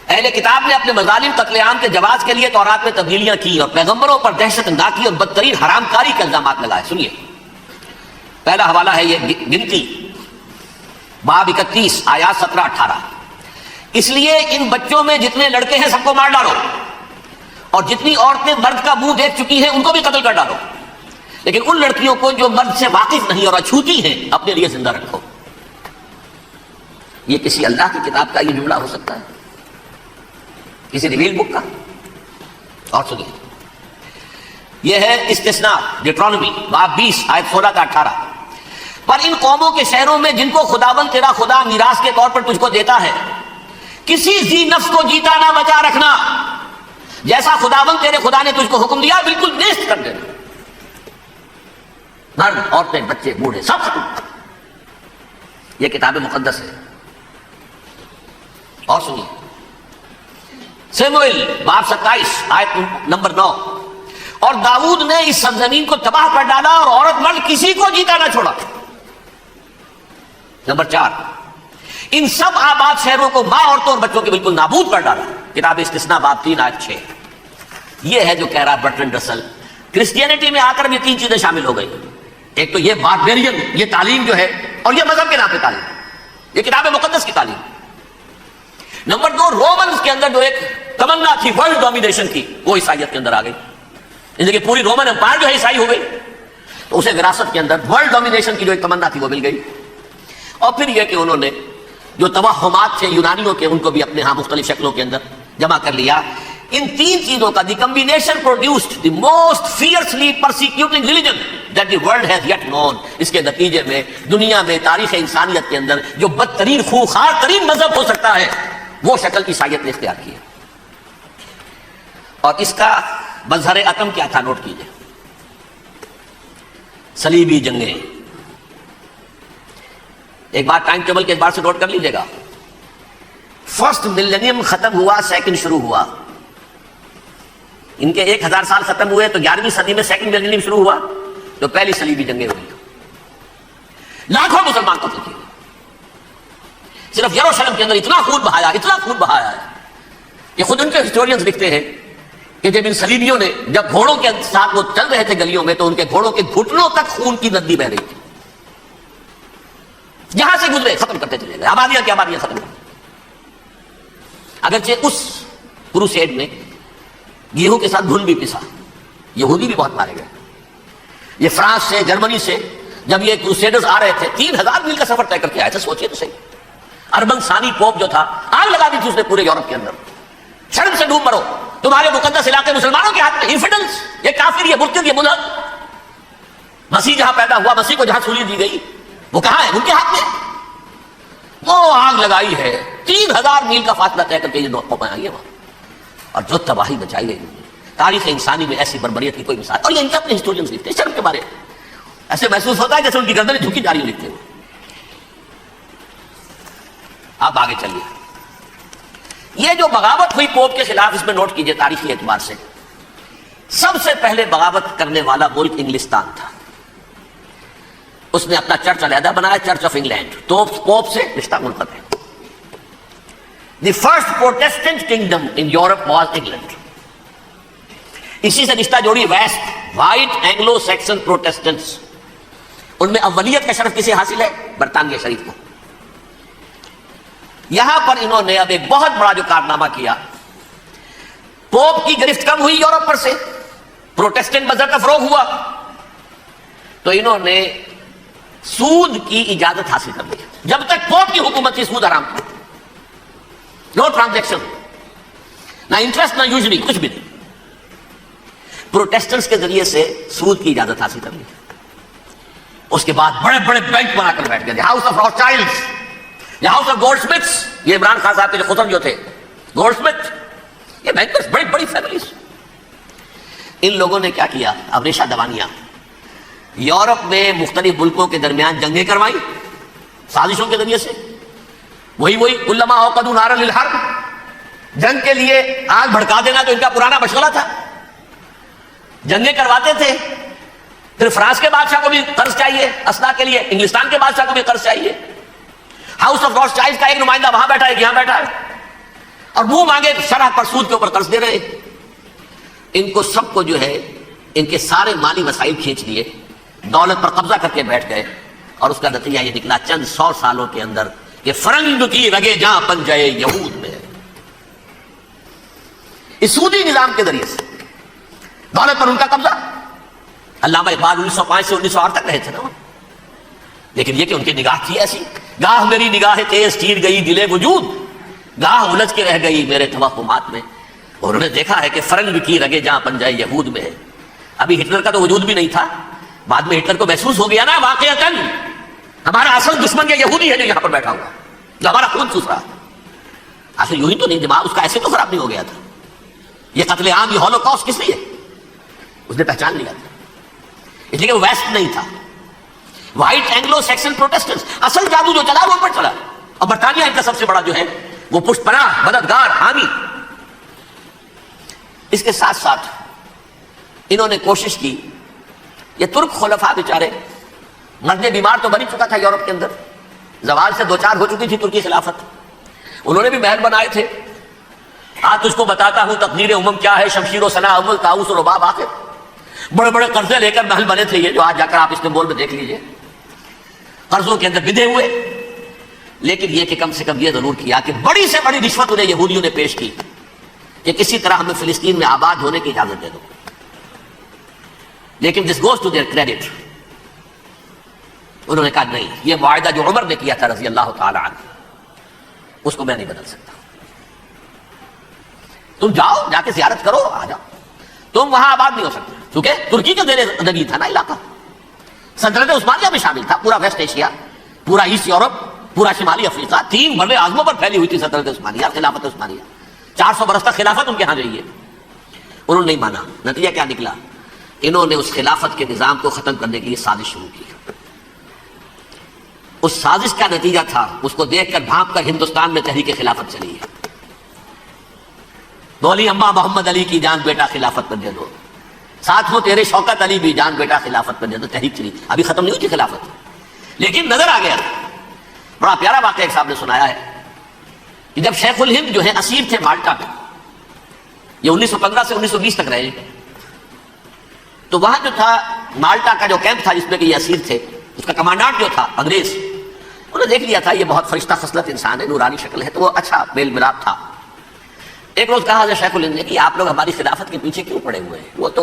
اہل کتاب نے اپنے مظالم قتل عام کے جواز کے لیے تورات میں تبدیلیاں کی اور پیغمبروں پر دہشت اندازی اور بدترین حرام کاری کے الزامات لگائے. سنیے، پہلا حوالہ ہے یہ گنتی باب 31 آیات 17-18. اس لیے ان بچوں میں جتنے لڑکے ہیں سب کو مار ڈالو، اور جتنی عورتیں مرد کا منہ دیکھ چکی ہیں ان کو بھی قتل کر ڈالو، لیکن ان لڑکیوں کو جو مرد سے واقف نہیں اور اچھوتی ہیں اپنے لیے زندہ رکھو. یہ کسی اللہ کی کتاب کا یہ جملہ ہو سکتا ہے؟ کسی ریویل بک کا؟ اور سنیے، یہ ہے استثناء ڈیٹرانومی باب 20 آیت 16-18. پر ان قوموں کے شہروں میں جن کو خداوند تیرا خدا میراث کے طور پر تجھ کو دیتا ہے، کسی ذی نفس کو جیتا نہ بچا رکھنا، جیسا خداوند تیرے خدا نے تجھ کو حکم دیا بالکل نیست کر دینا. مرد، عورتیں، بچے، بوڑھے سب ختم. یہ کتاب مقدس ہے. اور سنیے، سیموئیل باب 27 آیت نمبر 9. اور داؤد نے اس سرزمین کو تباہ کر ڈالا اور عورت مرد کسی کو جیتا نہ چھوڑا. نمبر 4، ان سب آباد شہروں کو ماں، عورتوں اور بچوں کے بالکل نابود کر ڈالا. کتاب استثناء باب 3 آیت 6. یہ ہے جو کہہ رہا برٹرنڈ رسل. کرسچینٹی میں آ کر بھی تین چیزیں شامل ہو گئی. ایک تو یہ باربیرین، یہ تعلیم جو ہے، اور یہ مذہب کے نام پہ تعلیم، یہ کتاب مقدس کی تعلیم. نمبر 2، رومنز کے اندر جو ایک تمنا تھی ورلڈ ڈومینیشن کی، وہ عیسائیت کے اندر آ گئی. یعنی کہ پوری رومن امپائر جو ہے عیسائی ہو گئی، تو اسے وراثت کے اندر ورلڈ ڈومینیشن کی جو ایک تمنا تھی وہ مل گئی. اور پھر یہ کہ انہوں نے جو توہمات تھے یونانیوں کے، ان کو بھی اپنے ہاں مختلف شکلوں کے اندر جمع کر لیا. ان تین چیزوں کا the combination produced the most fiercely persecuting religion that the world has yet known. اس کے نتیجے میں دنیا میں تاریخ انسانیت کے اندر جو بدترین خوخار ترین مذہب ہو سکتا ہے وہ شکل عیسائیت نے اختیار کی ہے. اور اس کا مظہر عتم کیا تھا؟ نوٹ کیجئے، صلیبی جنگیں. ایک بار ٹائم ٹیبل کے اعتبار سے نوٹ کر لیجئے گا. فرسٹ ملینیم ختم ہوا، سیکنڈ شروع ہوا. ان کے 1000 سال ختم ہوئے تو 11ویں صدی میں سیکنڈ ملینیم شروع ہوا، تو پہلی صلیبی جنگیں ہوئی. لاکھوں مسلمان قتل کیے. صرف یروشلم کے اندر اتنا خون بہایا ہے کہ خود ان کے ہسٹورینز لکھتے ہیں کہ جب ان صلیبیوں نے جب گھوڑوں کے ساتھ وہ چل رہے تھے گلیوں میں، تو ان کے گھوڑوں کے گھٹنوں تک خون کی ندی بہ رہی تھی. جہاں سے گزرے ختم کرتے چلے گئے، آبادیاں کی آبادیاں ختم. اگرچہ اس کروسیڈ میں گیہوں کے ساتھ گھن بھی پسا، یہودی بھی بہت مارے گئے. یہ فرانس سے، جرمنی سے جب یہ کروسیڈرز آ رہے تھے 3000 میل کا سفر طے کر کے آئے تھے. سوچئے تو صحیح، اربن ثانی پوپ جو تھا آگ لگا دی تھی اس نے پورے یورپ کے اندر. شرم سے ڈوب مرو، تمہارے مقدس علاقے مسلمانوں کے ہاتھ میں. انفیڈلز، یہ کافر، یہ مرتد، یہ ملحد. مسیح جہاں پیدا ہوا، مسیح کو جہاں سولی دی گئی، وہ کہاں ہے؟ ان کے ہاتھ میں. وہ آگ لگائی ہے، 3000 میل کا فاصلہ طے کر کے یہ دو قومیں آئی ہیں وہاں، اور جو تباہی مچائی ہے. تاریخ انسانی میں ایسی بربریت کی کوئی مثال. اور یہ ان کے اپنے ہسٹورینز لکھتے ہیں شرم کے بارے میں. ایسے محسوس ہوتا ہے جیسے ان کی گردنیں جھکی جا رہی لکھتے ہیں. آپ آگے چلیے. یہ جو بغاوت ہوئی پوپ کے خلاف، اس میں نوٹ کیجئے تاریخی اعتبار سے سب سے پہلے بغاوت کرنے والا ملک انگلستان تھا. اس نے اپنا چرچ علیحدہ بنایا، چرچ آف انگلینڈ. تو پوپ سے رشتہ منقطع ہے. The first Protestant kingdom in Europe was England. اسی سے رشتہ جوڑی ویسٹ، وائٹ اینگلو سیکسن پروٹیسٹنٹس، ان میں اولیت کا شرف کسے حاصل ہے؟ برطانیہ شریف کو۔ یہاں پر انہوں نے اب ایک بہت بڑا جو کارنامہ کیا، پوپ کی گرفت کم ہوئی یورپ پر سے، پروٹیسٹنٹ مذہب کا فروغ ہوا، تو انہوں نے سود کی اجازت حاصل کر لی۔ جب تک پوپ کی حکومت تھی سود حرام تھا، نو ٹرانزیکشن، نہ انٹرسٹ نہ یوزلی، کچھ بھی نہیں۔ پروٹیسٹنٹس کے ذریعے سے سود کی اجازت حاصل کر لی۔ اس کے بعد بڑے بڑے بینک بنا کر بیٹھ گئے، house of Rothschilds, house of Goldsmiths, یہ عمران خان صاحب کے جو خسر جو تھے گولڈ سمتھ، یہ بینکرز، بڑی بڑی فیملیز۔ ان لوگوں نے کیا کیا؟ اب ریشہ دوانیاں، یورپ میں مختلف ملکوں کے درمیان جنگیں کروائی سازشوں کے ذریعے سے، وہی کلما اوقدوا نارا للحرب، جنگ کے لیے آگ بھڑکا دینا تو ان کا پرانا مشغلہ تھا، جنگیں کرواتے تھے۔ پھر فرانس کے بادشاہ کو بھی قرض چاہیے اسلحہ کے لیے، انگلستان کے بادشاہ کو بھی قرض چاہیے، ہاؤس آف راس چائلڈ کا ایک نمائندہ وہاں بیٹھا ہے، یہاں بیٹھا ہے، اور منہ مانگے شرح پر سود کے اوپر قرض دے رہے۔ ان کو سب کو جو ہے ان کے سارے مالی وسائل کھینچ لیے، دولت پر قبضہ کر کے بیٹھ گئے، اور اس کا نتیجہ یہ نکلا چند 100 سالوں کے اندر کہ فرنگ کی رگے جہاں پن جائے یہود میں، اس سودی نظام کے ذریعے سے دولت پر ان کا قبضہ۔ علامہ اقبال 1905 سے 1908 تک رہے تھے نا، لیکن یہ کہ ان کی نگاہ تھی ایسی، گاہ میری نگاہ تیز چیر گئی دلے وجود، گاہ الجھ کے رہ گئی میرے توہمات میں، اور انہوں نے دیکھا ہے کہ فرنگ کی رگے جہاں پن جائے یہود میں ہے۔ ابھی ہٹلر کا تو وجود بھی نہیں تھا، بعد میں ہٹلر کو محسوس ہو گیا نا واقعتاً ہمارا اصل دشمن یہ یہودی ہے جو یہاں پر بیٹھا ہوا، جو ہمارا خون چوس رہا ہے۔ آخر یوں ہی تو نہیں، دماغ اس کا ایسے تو خراب نہیں ہو گیا تھا، یہ قتل عام، یہ ہولوکاسٹ کس لیے؟ اس نے پہچان لیا تھا، اس لیے وہ ویسٹ نہیں تھا، وائٹ اینگلو سیکسن پروٹیسٹنٹس، اصل جادو جو چلا وہ پر چلا، اور برطانیہ ان کا سب سے بڑا جو ہے وہ پشت پناہ، مددگار، حامی۔ اس کے ساتھ ساتھ انہوں نے کوشش کی، یہ ترک خلفاء بیچارے، مرد بیمار تو بن چکا تھا یورپ کے اندر، زوال سے دوچار ہو چکی تھی ترکی خلافت، انہوں نے بھی محل بنائے تھے، آج تجھ کو بتاتا ہوں تقدیر امم کیا ہے، شمشیر و ثنا اول، طاؤس و رباب آخر، بڑے بڑے قرضے لے کر محل بنے تھے یہ، جو آج جا کر آپ استنبول میں دیکھ لیجئے، قرضوں کے اندر بندھے ہوئے۔ لیکن یہ کہ کم سے کم یہ ضرور کیا کہ بڑی سے بڑی رشوت انہیں یہودیوں نے پیش کی کہ کسی طرح ہمیں فلسطین میں آباد ہونے کی اجازت دے دو، لیکن this goes to their credit, انہوں نے کہا نہیں، یہ معاہدہ جو عمر نے کیا تھا رضی اللہ تعالی عنہ، اس کو میں نہیں بدل سکتا، تم جاؤ جا کے زیارت کرو، آ جاؤ، تم وہاں آباد نہیں ہو سکتے، کیونکہ ترکی کے زیر نگی تھا نا علاقہ، سلطنت عثمانیہ میں شامل تھا، پورا ویسٹ ایشیا، پورا ایسٹ یورپ، پورا شمالی افریقہ، 3 بڑے اعظموں پر پھیلی ہوئی تھی سلطنت عثمانیہ، خلافت عثمانیہ، 400 برس تک خلافت ان کے ہاں رہی ہے۔ انہوں نے نہیں مانا، نتیجہ کیا نکلا؟ انہوں نے اس خلافت کے نظام کو ختم کرنے کے لیے سازش شروع کی۔ اس سازش کا نتیجہ تھا، اس کو دیکھ کر بھانپ کر ہندوستان میں تحریک خلافت چلی ہے، بولی اماں محمد علی کی جان بیٹا خلافت پر دے دو، ساتھ ہو تیرے شوکت علی بھی جان بیٹا خلافت پر دے دو، تحریک چلی، ابھی ختم نہیں ہوئی تھی خلافت، لیکن نظر آ گیا۔ بڑا پیارا واقعہ ایک صاحب نے سنایا ہے کہ جب شیخ الہند جو ہے اسیر تھے مالٹا میں، یہ 1915 سے 1920 تک رہے، تو وہاں جو تھا مالٹا کا جو کیمپ تھا جس میں کہ یہ اسیر تھے، اس کا کمانڈانٹ جو تھا انگریز، انہوں نے دیکھ لیا تھا یہ بہت فرشتہ خصلت انسان ہے، نورانی شکل ہے، تو وہ اچھا میل ملاپ تھا۔ ایک روز کہا شیخ الہند نے کہ آپ لوگ ہماری خلافت کے پیچھے کیوں پڑے ہوئے ہیں، وہ تو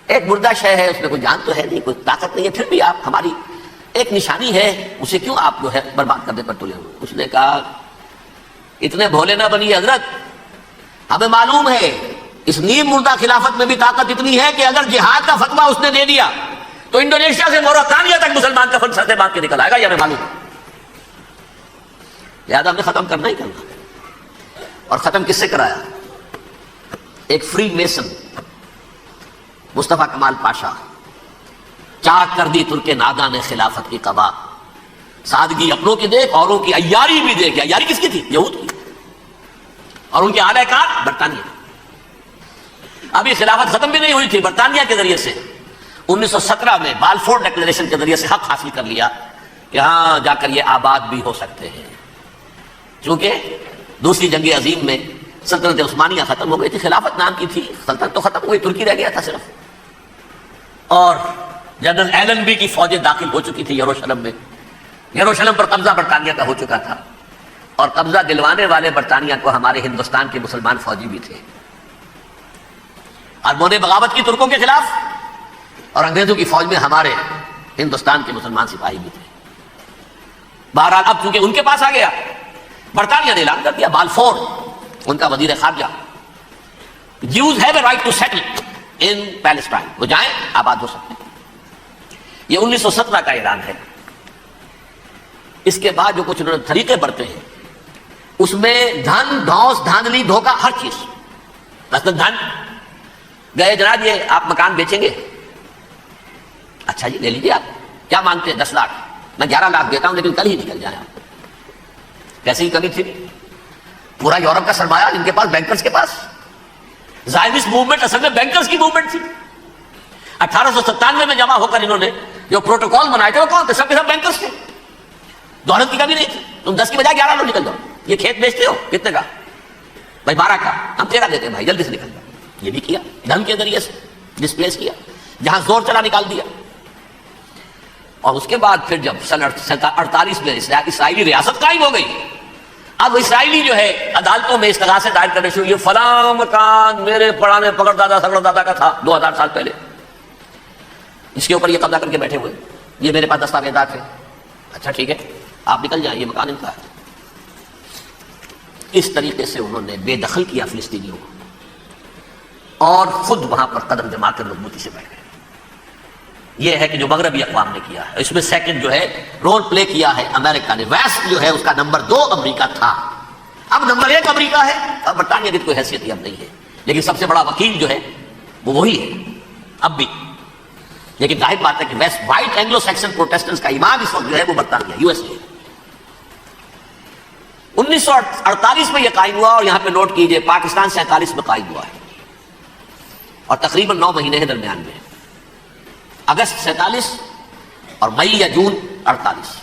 ایک مردہ شے ہے، اس میں کوئی جان تو ہے نہیں، کوئی طاقت نہیں ہے، پھر بھی آپ ہماری ایک نشانی ہے، اسے کیوں آپ جو ہے برباد کرنے پر تلے ہوئے؟ اس نے کہا اتنے بھولے نہ بنیے حضرت، ہمیں معلوم ہے اس نیم مردہ خلافت میں بھی طاقت اتنی ہے کہ اگر جہاد کا فتویٰ اس نے دے دیا تو انڈونیشیا سے موریتانیہ تک مسلمان کفن سر سے باندھ کے نکل آئے گا، یہ ہمیں معلوم ہے، لہٰذا ہم نے ختم کرنا ہی کرنا۔ اور ختم کس سے کرایا؟ ایک فری میسن مصطفیٰ کمال پاشا، چاک کر دی ترک نادا نے خلافت کی قبا، سادگی اپنوں کی دیکھ اوروں کی عیاری بھی دیکھ۔ عیاری کس کی تھی؟ یہود کی، اور ان کے اعلی کار برطانیہ۔ ابھی خلافت ختم بھی نہیں ہوئی تھی، برطانیہ کے ذریعے سے 1917 میں بالفور ڈکلیریشن کے ذریعے سے حق حاصل کر لیا کہ ہاں جا کر یہ آباد بھی ہو سکتے ہیں، چونکہ دوسری جنگ عظیم میں سلطنت عثمانیہ ختم ہو گئی تھی، خلافت نام کی تھی، سلطنت تو ختم ہو گئی، ترکی رہ گیا تھا صرف. اور جنرل ایلنبی کی فوجیں داخل ہو چکی تھی یروشلم میں. یروشلم پر قبضہ برطانیہ کا ہو چکا تھا، اور قبضہ دلوانے والے برطانیہ کو ہمارے ہندوستان کے مسلمان فوجی بھی تھے. اربوں نے بغاوت کی ترکوں کے خلاف، اور انگریزوں کی فوج میں ہمارے ہندوستان کے مسلمان سپاہی بھی تھے. بہرحال اب چونکہ ان کے پاس آ گیا، برطانیہ نے اعلان کر دیا، بالفور ان کا وزیر خارجہ، Jews have a right to settle in Palestine، وہ جائیں آباد ہو سکتے ہیں. یہ 1917 کا اعلان ہے. اس کے بعد جو کچھ انہوں نے طریقے برتے ہیں، اس میں دھن، دھوس، دھاندلی، دھوکہ، ہر چیز. مثلا دھن گئے، جناب یہ آپ مکان بیچیں گے؟ اچھا جی لے لیجیے. آپ کیا مانگتے ہیں؟ 10 لاکھ. میں 11 لاکھ دیتا ہوں لیکن کل ہی نکل جائیں آپ. کیسے ہی کمی تھی؟ پورا یورپ کا سرمایہ ان کے پاس، بینکرز کے پاس. زائنسٹ موومنٹ اصل میں بینکرز کی موومنٹ تھی. 1897 میں جمع ہو کر انہوں نے جو پروٹوکول بنائے تھے وہ کون تھے؟ سب کے سب بینکرز تھے. دولت کی کمی نہیں تھی. تم 10 کی بجائے 11 لوگ نکل جاؤ. یہ کھیت بیچتے ہو کتنے کا؟ بھائی 12 کا. ہم 13 دیتے ہیں بھائی، جلدی سے نکل جاؤ. یہ بھی کیا، دھن کے ذریعے سے ڈسپلیس کیا، جہاں زور چلا نکال دیا. اور اس کے بعد پھر جب سن 48 میں اسرائیلی ریاست قائم ہو گئی، اب اسرائیلی جو ہے عدالتوں میں استغاثے دائر کرنے شروع. یہ فلاں مکان میرے پرانے پکڑ دادا سگڑ دادا کا تھا 2000 سال پہلے، اس کے اوپر یہ قبضہ کر کے بیٹھے ہوئے، یہ میرے پاس دستاویزات ہیں. اچھا ٹھیک ہے آپ نکل جائیں، یہ مکان ان کا ہے. اس طریقے سے انہوں نے بے دخل کیا فلسطینیوں کو، اور خود وہاں پر قدم جما کر مضبوطی سے بیٹھ گئے. یہ ہے کہ جو مغربی اقوام نے کیا ہے. اس میں سیکنڈ جو ہے رول پلے کیا ہے امریکہ نے. ویسٹ جو ہے اس کا نمبر 2 امریکہ تھا، اب نمبر 1 امریکہ ہے. اب برطانیہ کی کوئی حیثیت ہی اب نہیں ہے، لیکن سب سے بڑا وکیل جو ہے وہ وہی ہے اب بھی. لیکن ظاہر بات ہے کہ west white Anglo Saxon Protestants کا امام اس وقت جو ہے وہ برطانیہ، یو ایس اے. 1948 میں یہ قائم ہوا، اور یہاں پہ نوٹ کیجئے پاکستان 47 میں قائم ہوا ہے، اور تقریباً 9 مہینے کے درمیان میں، اگست 47 اور مئی یا جون 48.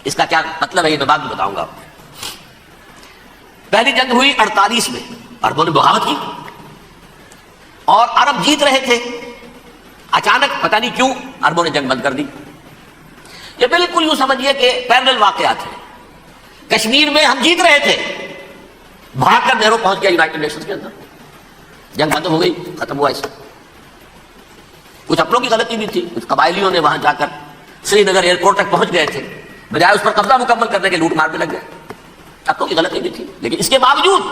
اس کا کیا مطلب ہے یہ میں بعد میں بتاؤں گا. پہلی جنگ ہوئی 48 میں، عربوں نے بغاوت کی اور عرب جیت رہے تھے. اچانک پتہ نہیں کیوں عربوں نے جنگ بند کر دی. یہ بالکل یوں سمجھیے کہ پیرلل واقعات ہیں. کشمیر میں ہم جیت رہے تھے، بھاگ کر نہرو پہنچ گیا یونائٹڈ نیشنز کے اندر، جنگ ختم ہو گئی، ختم ہوا. اس کچھ اپنوں کی غلطی بھی تھی، کچھ قبائلیوں نے وہاں جا کر سری نگر ایئرپورٹ تک پہنچ گئے تھے، بجائے اس پر قبضہ مکمل کرنے کے لوٹ مار میں لگ گئے. اپنوں کی غلطی بھی تھی، لیکن اس کے باوجود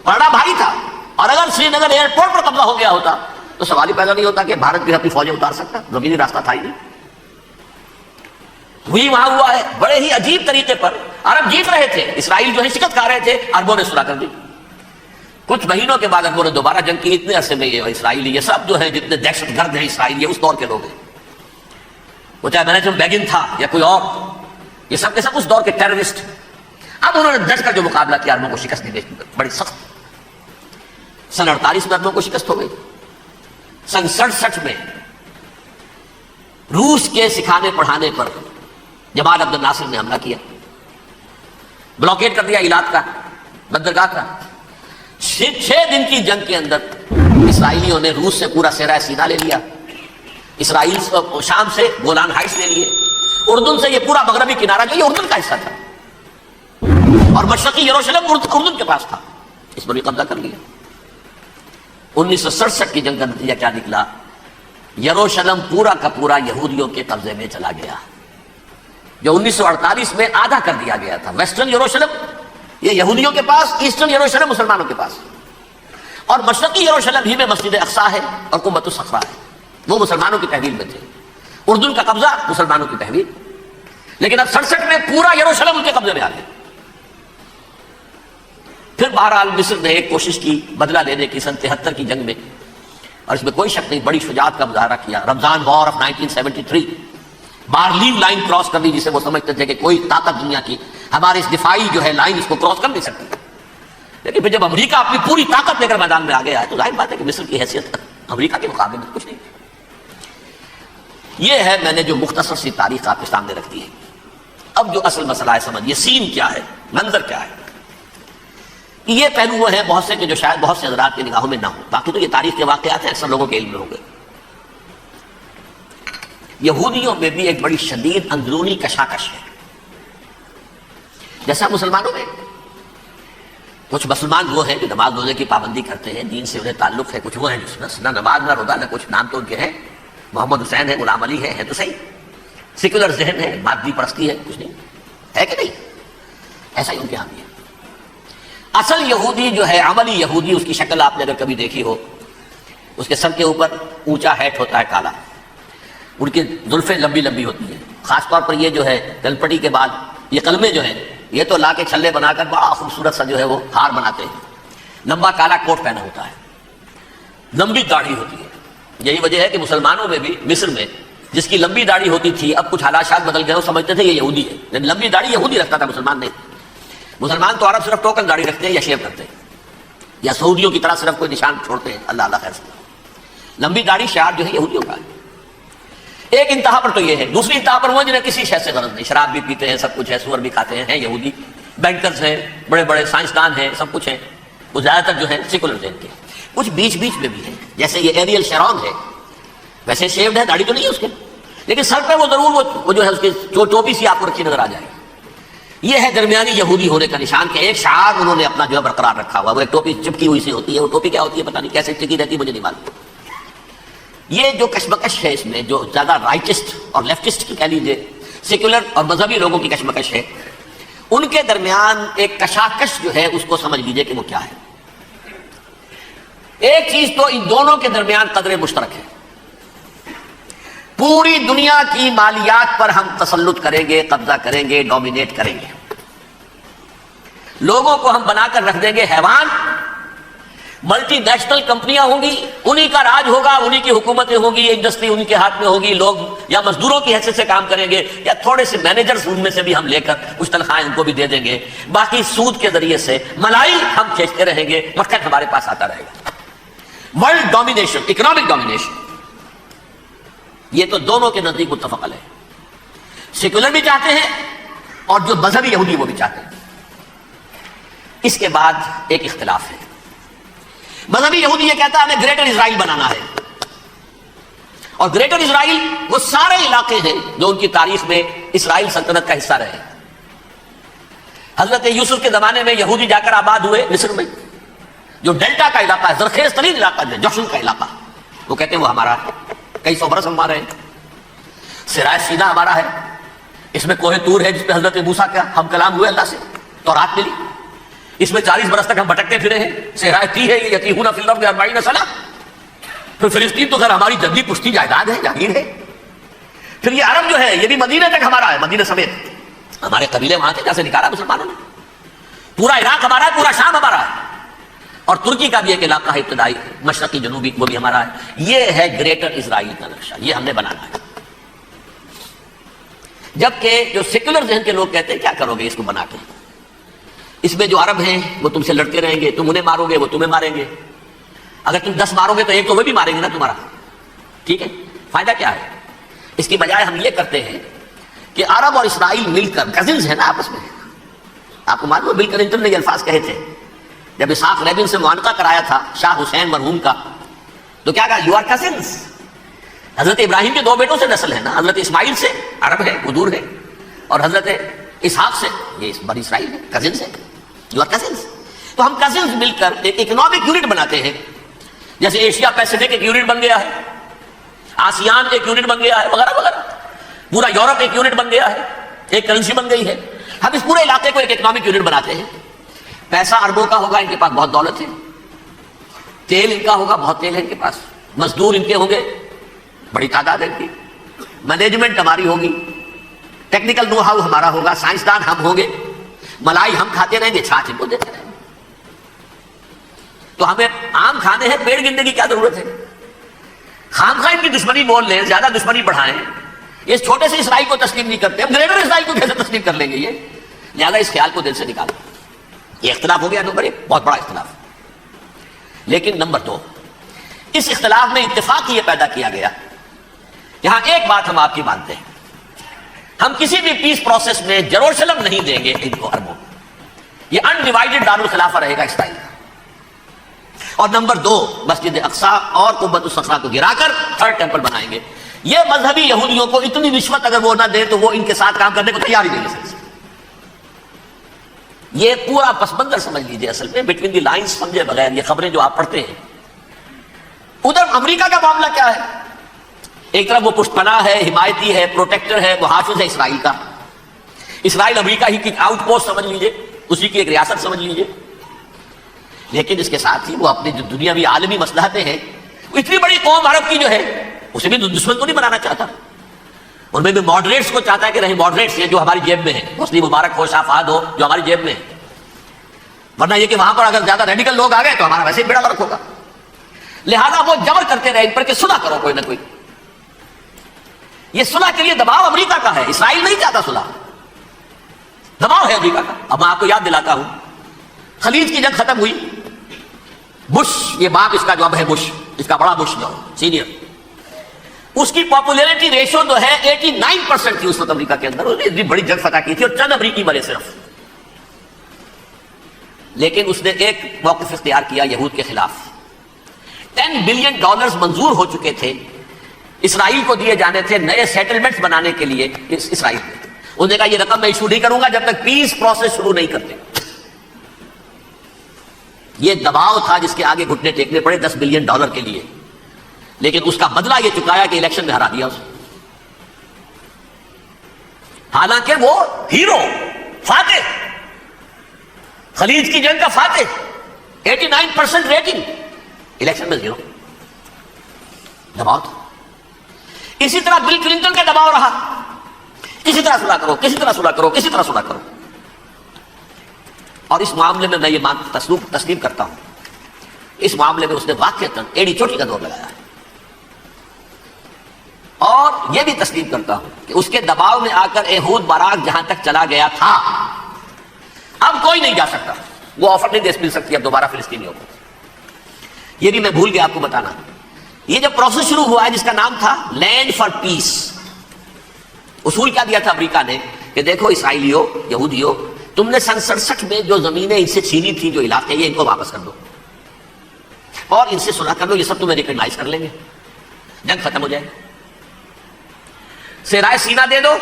پڑا بھاری تھا. اور اگر سری نگر ایئرپورٹ پر قبضہ ہو گیا ہوتا تو سوال ہی پیدا نہیں ہوتا کہ بھارت بھی اپنی فوجیں اتار سکتا. زمینی راستہ تھا ہی نہیں. وہی وہاں ہوا ہے بڑے ہی عجیب طریقے پر. عرب جیت رہے تھے، اسرائیل جو ہے شکست کھا رہے تھے، عربوں نے صلح کر دی. کچھ مہینوں کے بعد عربوں نے دوبارہ جنگ کی. اتنے عرصے میں یہ اسرائیلی، یہ سب جو ہے جتنے دہشت گرد ہیں اسرائیل، یہ اس دور کے لوگ ہیں. وہ چاہے بینجامن بیگن تھا یا کوئی اور، یہ سب کے سب اس دور کے ٹیررسٹ. اب انہوں نے ڈٹ کر جو مقابلہ کیا، عربوں کو شکست دی بڑی سخت. سن 48 میں عربوں کو شکست ہو گئی. سن 67 میں روس کے سکھانے پڑھانے پر جمال عبد الناصر نے حملہ کیا، بلاکیٹ کر دیا ایلات کا، بندرگاہ کا. 6 دن کی جنگ کے اندر اسرائیلیوں نے روس سے پورا صحرائے سینا لے لیا، اسرائیل شام سے گولان ہائٹس لے لیے، اردن سے یہ پورا مغربی کنارہ جو یہ اردن کا حصہ تھا، اور مشرقی یروشلم اردن کے پاس تھا، اس پر بھی قبضہ کر لیا. 1967 کی جنگ کا نتیجہ کیا نکلا؟ یروشلم پورا کا پورا یہودیوں کے قبضے میں چلا گیا. جو 1948 میں آدھا کر دیا گیا تھا، ویسٹرن یروشلم یہ یہودیوں کے پاس، ایسٹرن یروشلم مسلمانوں کے پاس، اور مشرقی یروشلم ہی میں مسجد اقصیٰ ہے اور قبۃ الصخرہ ہے، وہ مسلمانوں کی تحویل میں تھے. اردن کا قبضہ مسلمانوں کی تحویل. لیکن اب 67 میں پورا یروشلم ان کے قبضے میں آ گیا. پھر بہرحال مصر نے ایک کوشش کی بدلہ لینے کی سن 73 کی جنگ میں، اور اس میں کوئی شک نہیں بڑی شجاعت کا مظاہرہ کیا. رمضان وار آف 1973 بارلیو لائن کراس کر دی، جسے وہ سمجھتے تھے کہ کوئی طاقت دنیا کی ہمارے اس دفاعی جو ہے لائن اس کو کراس کر نہیں سکتی. لیکن پھر جب امریکہ اپنی پوری طاقت لے کر میدان میں آ گیا ہے تو ظاہر بات ہے کہ مصر کی حیثیت امریکہ کے مقابلے میں کچھ نہیں. یہ ہے میں نے جو مختصر سی تاریخ آپ کے سامنے رکھ دی ہے. اب جو اصل مسئلہ ہے سمجھیے، سین کیا ہے، منظر کیا ہے. یہ پہلو وہ ہیں بہت سے کہ جو شاید بہت سے حضرات کی نگاہوں میں نہ ہو، باقی تو یہ تاریخ کے واقعات ہیں، اکثر لوگوں کے علم میں ہوں گے۔ یہودیوں میں بھی ایک بڑی شدید اندرونی کشاکش ہے، جیسا مسلمانوں میں۔ کچھ مسلمان وہ ہیں جو نماز روزے کی پابندی کرتے ہیں، دین سے انہیں تعلق ہے، کچھ وہ ہیں جو نہ نماز نہ روزہ نہ کچھ، نام تو ان کے ہیں، محمد حسین ہے، غلام علی ہے تو صحیح، سیکولر ذہن ہے، مادی پرستی ہے، کچھ نہیں ہے کہ نہیں، ایسا ہی ان کے ہاں بھی ہے۔ اصل یہودی جو ہے، عملی یہودی، اس کی شکل آپ نے اگر کبھی دیکھی ہو، اس کے سر کے اوپر اونچا ہیٹ ہوتا ہے کالا، ان کی زلفیں لمبی لمبی ہوتی ہیں، خاص طور پر یہ جو ہے گلپٹی کے بعد یہ قلمے جو ہیں یہ تو لا کے چھلے بنا کر بڑا خوبصورت سا جو ہے وہ ہار بناتے ہیں، لمبا کالا کوٹ پہنا ہوتا ہے، لمبی داڑھی ہوتی ہے۔ یہی وجہ ہے کہ مسلمانوں میں بھی، مصر میں جس کی لمبی داڑھی ہوتی تھی، اب کچھ حالات بدل گئے، وہ سمجھتے تھے یہ یہودی ہے، لیکن لمبی داڑھی یہودی رکھتا تھا، مسلمان نہیں۔ مسلمان تو عرب صرف ٹوکن داڑھی رکھتے ہیں یا شیو کرتے ہیں، یا سعودیوں کی طرح صرف کوئی نشان چھوڑتے ہیں، اللہ اللہ خیر سے۔ لمبی داڑھی شعار جو ہے یہودیوں کا ہے۔ ایک انتہا پر تو یہ ہے، دوسری انتہا پر وہ جنہیں کسی شے سے غرض نہیں، شراب بھی پیتے ہیں، سب کچھ ہے، سور بھی کھاتے ہیں یہودی، بینکرز ہیں، بڑے بڑے سائنسدان ہیں، سب کچھ ہیں، وہ زیادہ تر جو ہے سیکولر ذہن کے۔ کچھ بیچ بیچ میں بھی ہیں، جیسے یہ ایریل شیرون ہے، ویسے شیوڈ ہے، داڑھی تو نہیں ہے اس کے، لیکن سر پہ وہ ضرور وہ جو ہے اس کی ٹوپی سی آپ کو رکھی نظر آ جائے گی۔ یہ ہے درمیانی یہودی ہونے کا نشان، کہ ایک شعار انہوں نے اپنا جو ہے برقرار رکھا ہوا، وہ ایک ٹوپی چپکی ہوئی سی ہوتی ہے، وہ ٹوپی کیا ہوتی ہے پتہ نہیں، کیسے ٹکی رہتی ہے مجھے نہیں معلوم۔ یہ جو کشمکش ہے اس میں، جو زیادہ رائٹسٹ اور لیفٹسٹ کی کہہ لیجیے، سیکولر اور مذہبی لوگوں کی کشمکش ہے، ان کے درمیان ایک کشاکش جو ہے اس کو سمجھ لیجیے کہ وہ کیا ہے۔ ایک چیز تو ان دونوں کے درمیان قدر مشترک ہے، پوری دنیا کی مالیات پر ہم تسلط کریں گے، قبضہ کریں گے، ڈومینیٹ کریں گے، لوگوں کو ہم بنا کر رکھ دیں گے حیوان، ملٹی نیشنل کمپنیاں ہوں گی، انہی کا راج ہوگا، انہی کی حکومتیں ہوں گی، انڈسٹری انہی کے ہاتھ میں ہوگی، لوگ یا مزدوروں کی حیثیت سے کام کریں گے، یا تھوڑے سے مینیجرز ان میں سے بھی ہم لے کر کچھ تنخواہیں ان کو بھی دے دیں گے، باقی سود کے ذریعے سے ملائی ہم کھینچتے رہیں گے، مکھن ہمارے پاس آتا رہے گا۔ ورلڈ ڈومینیشن، اکنامک ڈومینیشن، یہ تو دونوں کے نزدیک متفق علیہ ہے، سیکولر بھی چاہتے ہیں اور جو مذہبی یہودی وہ بھی چاہتے ہیں۔ اس کے بعد ایک اختلاف ہے، مذہبی یہودی یہ کہتا ہے ہمیں گریٹر اسرائیل بنانا ہے، اور گریٹر اسرائیل وہ سارے علاقے ہیں جو ان کی تاریخ میں اسرائیل سلطنت کا حصہ رہے۔ حضرت یوسف کے زمانے میں یہودی جا کر آباد ہوئے مصر میں، جو ڈیلٹا کا علاقہ ہے، زرخیز ترین علاقہ ہے، جوشن کا علاقہ، وہ کہتے ہیں وہ ہمارا ہے، کئی سو برس ہمارے ہیں۔ سرائے سینا ہمارا ہے، اس میں کوہ طور ہے جس پہ حضرت موسیٰ کا ہم کلام ہوئے اللہ سے، تورات ملی، اس میں 40 برس تک ہم بھٹکتے پھرے ہیں۔ صحرائے تی ہے، یہ یتیہون فی الارض 40 سنہ۔ پھر فلسطین تو خیر ہماری جدی پشتی جائیداد ہے، جاگیر ہے۔ پھر یہ عرب جو ہے یہ بھی مدینہ تک ہمارا ہے، مدینہ سمیت ہمارے قبیلے وہاں تھے جہاں سے نکالا مسلمانوں نے، پورا عراق ہمارا ہے، پورا شام ہمارا ہے، اور ترکی کا بھی ایک علاقہ ہے ابتدائی مشرقی جنوبی، وہ بھی ہمارا ہے۔ یہ ہے گریٹر اسرائیل کا نقشہ، یہ ہم نے بنانا ہے۔ جبکہ جو سیکولر ذہن کے لوگ کہتے ہیں کیا کرو گے اس کو بنا کے، اس میں جو عرب ہیں وہ تم سے لڑتے رہیں گے، تم انہیں مارو گے وہ تمہیں ماریں گے، اگر تم 10 مارو گے تو ایک تو وہ بھی ماریں گے نا تمہارا، ٹھیک ہے، فائدہ کیا ہے؟ اس کی بجائے ہم یہ کرتے ہیں کہ عرب اور اسرائیل مل کر، کزنز ہیں نا آپس میں، آپ کو معلوم ہے بل کلنٹن نے یہ الفاظ کہے تھے جب اسحاق ریبن سے معانقہ کرایا تھا شاہ حسین مرحوم کا، تو کیا کہا؟ You are cousins. حضرت ابراہیم کے 2 بیٹوں سے نسل ہے نا، حضرت اسماعیل سے عرب ہے، وہ دور ہے، اور حضرت اسحاق سے یہ بنی اسرائیل ہے، کزنز ہے، یو آر کزنز۔ تو ہم کزنز مل کر ایک اکنامک یونٹ بناتے ہیں، جیسے ایشیا پیسیفک ایک یونٹ بن گیا ہے، آسیان ایک یونٹ بن گیا ہے، وغیرہ وغیرہ، پورا یورپ ایک یونٹ بن گیا ہے، ایک کرنسی بن گئی ہے۔ ہم اس پورے علاقے کو ایک اکنامک یونٹ بناتے ہیں، پیسہ اربوں کا ہوگا، ان کے پاس بہت دولت ہے، تیل ان کا ہوگا، بہت تیل ہے ان کے پاس، مزدور ان کے ہوں گے، بڑی تعداد ہے ان کی، مینجمنٹ ہماری ہوگی، ٹیکنیکل نو ہاؤ ہمارا ہوگا، سائنسدان ہم ہوں گے، ملائی ہم کھاتے رہیں گے، چھاچھ ان کو دیتے رہیں گے۔ تو ہمیں آم کھانے ہیں، پیڑ گننے کی کیا ضرورت ہے؟ خام خواہ ان کی دشمنی بول لیں، زیادہ دشمنی بڑھائیں، یہ چھوٹے سے اسرائیل کو تسلیم نہیں کرتے، ہم گریٹر اسرائیل کو کیسے تسلیم کر لیں گے؟ یہ لہذا اس خیال کو دل سے نکالو۔ یہ اختلاف ہو گیا نمبر 1، بہت بڑا اختلاف۔ لیکن نمبر 2، اس اختلاف میں اتفاق یہ پیدا کیا گیا، یہاں ایک بات ہم آپ کی مانتے ہیں، ہم کسی بھی پیس پروسیس میں جروشلم نہیں دیں گے ان کو عربوں، یہ انڈیوائڈڈ دارالخلافہ رہے گا اسرائیل کا. اور نمبر 2 مسجد اقصی اور قبۃ الصخرہ کو گرا کر تھرڈ ٹیمپل بنائیں گے. یہ مذہبی یہودیوں کو اتنی رشوت اگر وہ نہ دے تو وہ ان کے ساتھ کام کرنے کو تیار ہی نہیں ہے. یہ پورا پس منظر سمجھ لیجیے. اصل میں بٹوین دی لائنز سمجھے بغیر یہ خبریں جو آپ پڑھتے ہیں. ادھر امریکہ کا معاملہ کیا ہے؟ ایک طرف وہ پشت پناہ ہے، حمایتی ہے، پروٹیکٹر ہے، محافظ ہے اسرائیل کا. اسرائیل امریکہ ہی کی آؤٹ پوسٹ سمجھ لیجیے، اسی کی ایک ریاست سمجھ لیجیے. لیکن اس کے ساتھ ہی وہ اپنی جو دنیاوی عالمی مصلحتیں ہیں، اتنی بڑی قوم عرب کی جو ہے اسے بھی دشمن کو نہیں بنانا چاہتا. ان میں بھی ماڈریٹس کو چاہتا ہے کہ نہیں، ماڈریٹس یہ جو ہماری جیب میں ہے، حسنی مبارک ہو، شافعات ہو، جو ہماری جیب میں ہے. ورنہ یہ کہ وہاں پر اگر زیادہ ریڈیکل لوگ آ گئے تو ہمارا ویسے ہی بیڑا غرق ہوگا. لہذا وہ جبر کرتے رہے ان پر کہ صلح کرو کوئی نہ کوئی. یہ صلح کے لیے دباؤ امریکہ کا ہے، اسرائیل نہیں چاہتا صلح، دباؤ ہے امریکہ کا. اب میں آپ کو یاد دلاتا ہوں، خلیج کی جنگ ختم ہوئی. بش، یہ باپ اس کا جو اب ہے بش، اس کا بڑا بش جو سینئر، اس کی پاپولیرٹی ریشو جو ہے 89% تھی اس وقت امریکہ کے اندر. اس نے بڑی جنگ فتح کی تھی اور چند امریکی مرے صرف. لیکن اس نے ایک موقف اختیار کیا یہود کے خلاف. $10 بلین منظور ہو چکے تھے اسرائیل کو دیے جانے تھے نئے سیٹلمنٹس بنانے کے لیے اسرائیل میں. انہوں نے کہا یہ رقم میں ایشو نہیں کروں گا جب تک پیس پروسیس شروع نہیں کرتے. یہ دباؤ تھا جس کے آگے گھٹنے ٹیکنے پڑے $10 بلین کے لیے. لیکن اس کا بدلہ یہ چکایا کہ الیکشن میں ہرا دیا اسے. حالانکہ وہ ہیرو، فاتح، خلیج کی جنگ کا فاتح، 89% ریٹنگ، الیکشن میں 0. دباؤ تھا. اسی طرح بل کلنٹن کا دباؤ رہا، کسی طرح صلح کرو، کسی طرح صلح کرو، کسی طرح صلح کرو. اور اس معاملے میں یہ تسلیم کرتا ہوں، اس معاملے میں اس نے واقعتاً ایڑی چوٹی کا دور لگایا ہے. اور یہ بھی تسلیم کرتا ہوں کہ اس کے دباؤ میں آ کر ایہود باراک جہاں تک چلا گیا تھا اب کوئی نہیں جا سکتا. وہ آفر نہیں دے مل سکتی اب دوبارہ فلسطینیوں کو. یہ بھی میں بھول گیا آپ کو بتانا. یہ جو پروسیس شروع ہوا ہے جس کا نام تھا لینڈ فار پیس، اصول کیا دیا تھا امریکہ نے کہ دیکھو اسرائیلیوں، یہودیوں، تم نے سن 67 میں جو زمینیں ان سے چھینی تھی، جو علاقے، یہ ان کو واپس کر دو اور ان سے صلح کر دو. یہ سب تمہیں ریکگنائز کر لیں گے، جنگ ختم ہو جائے گی. صحرائے سینا دے دو،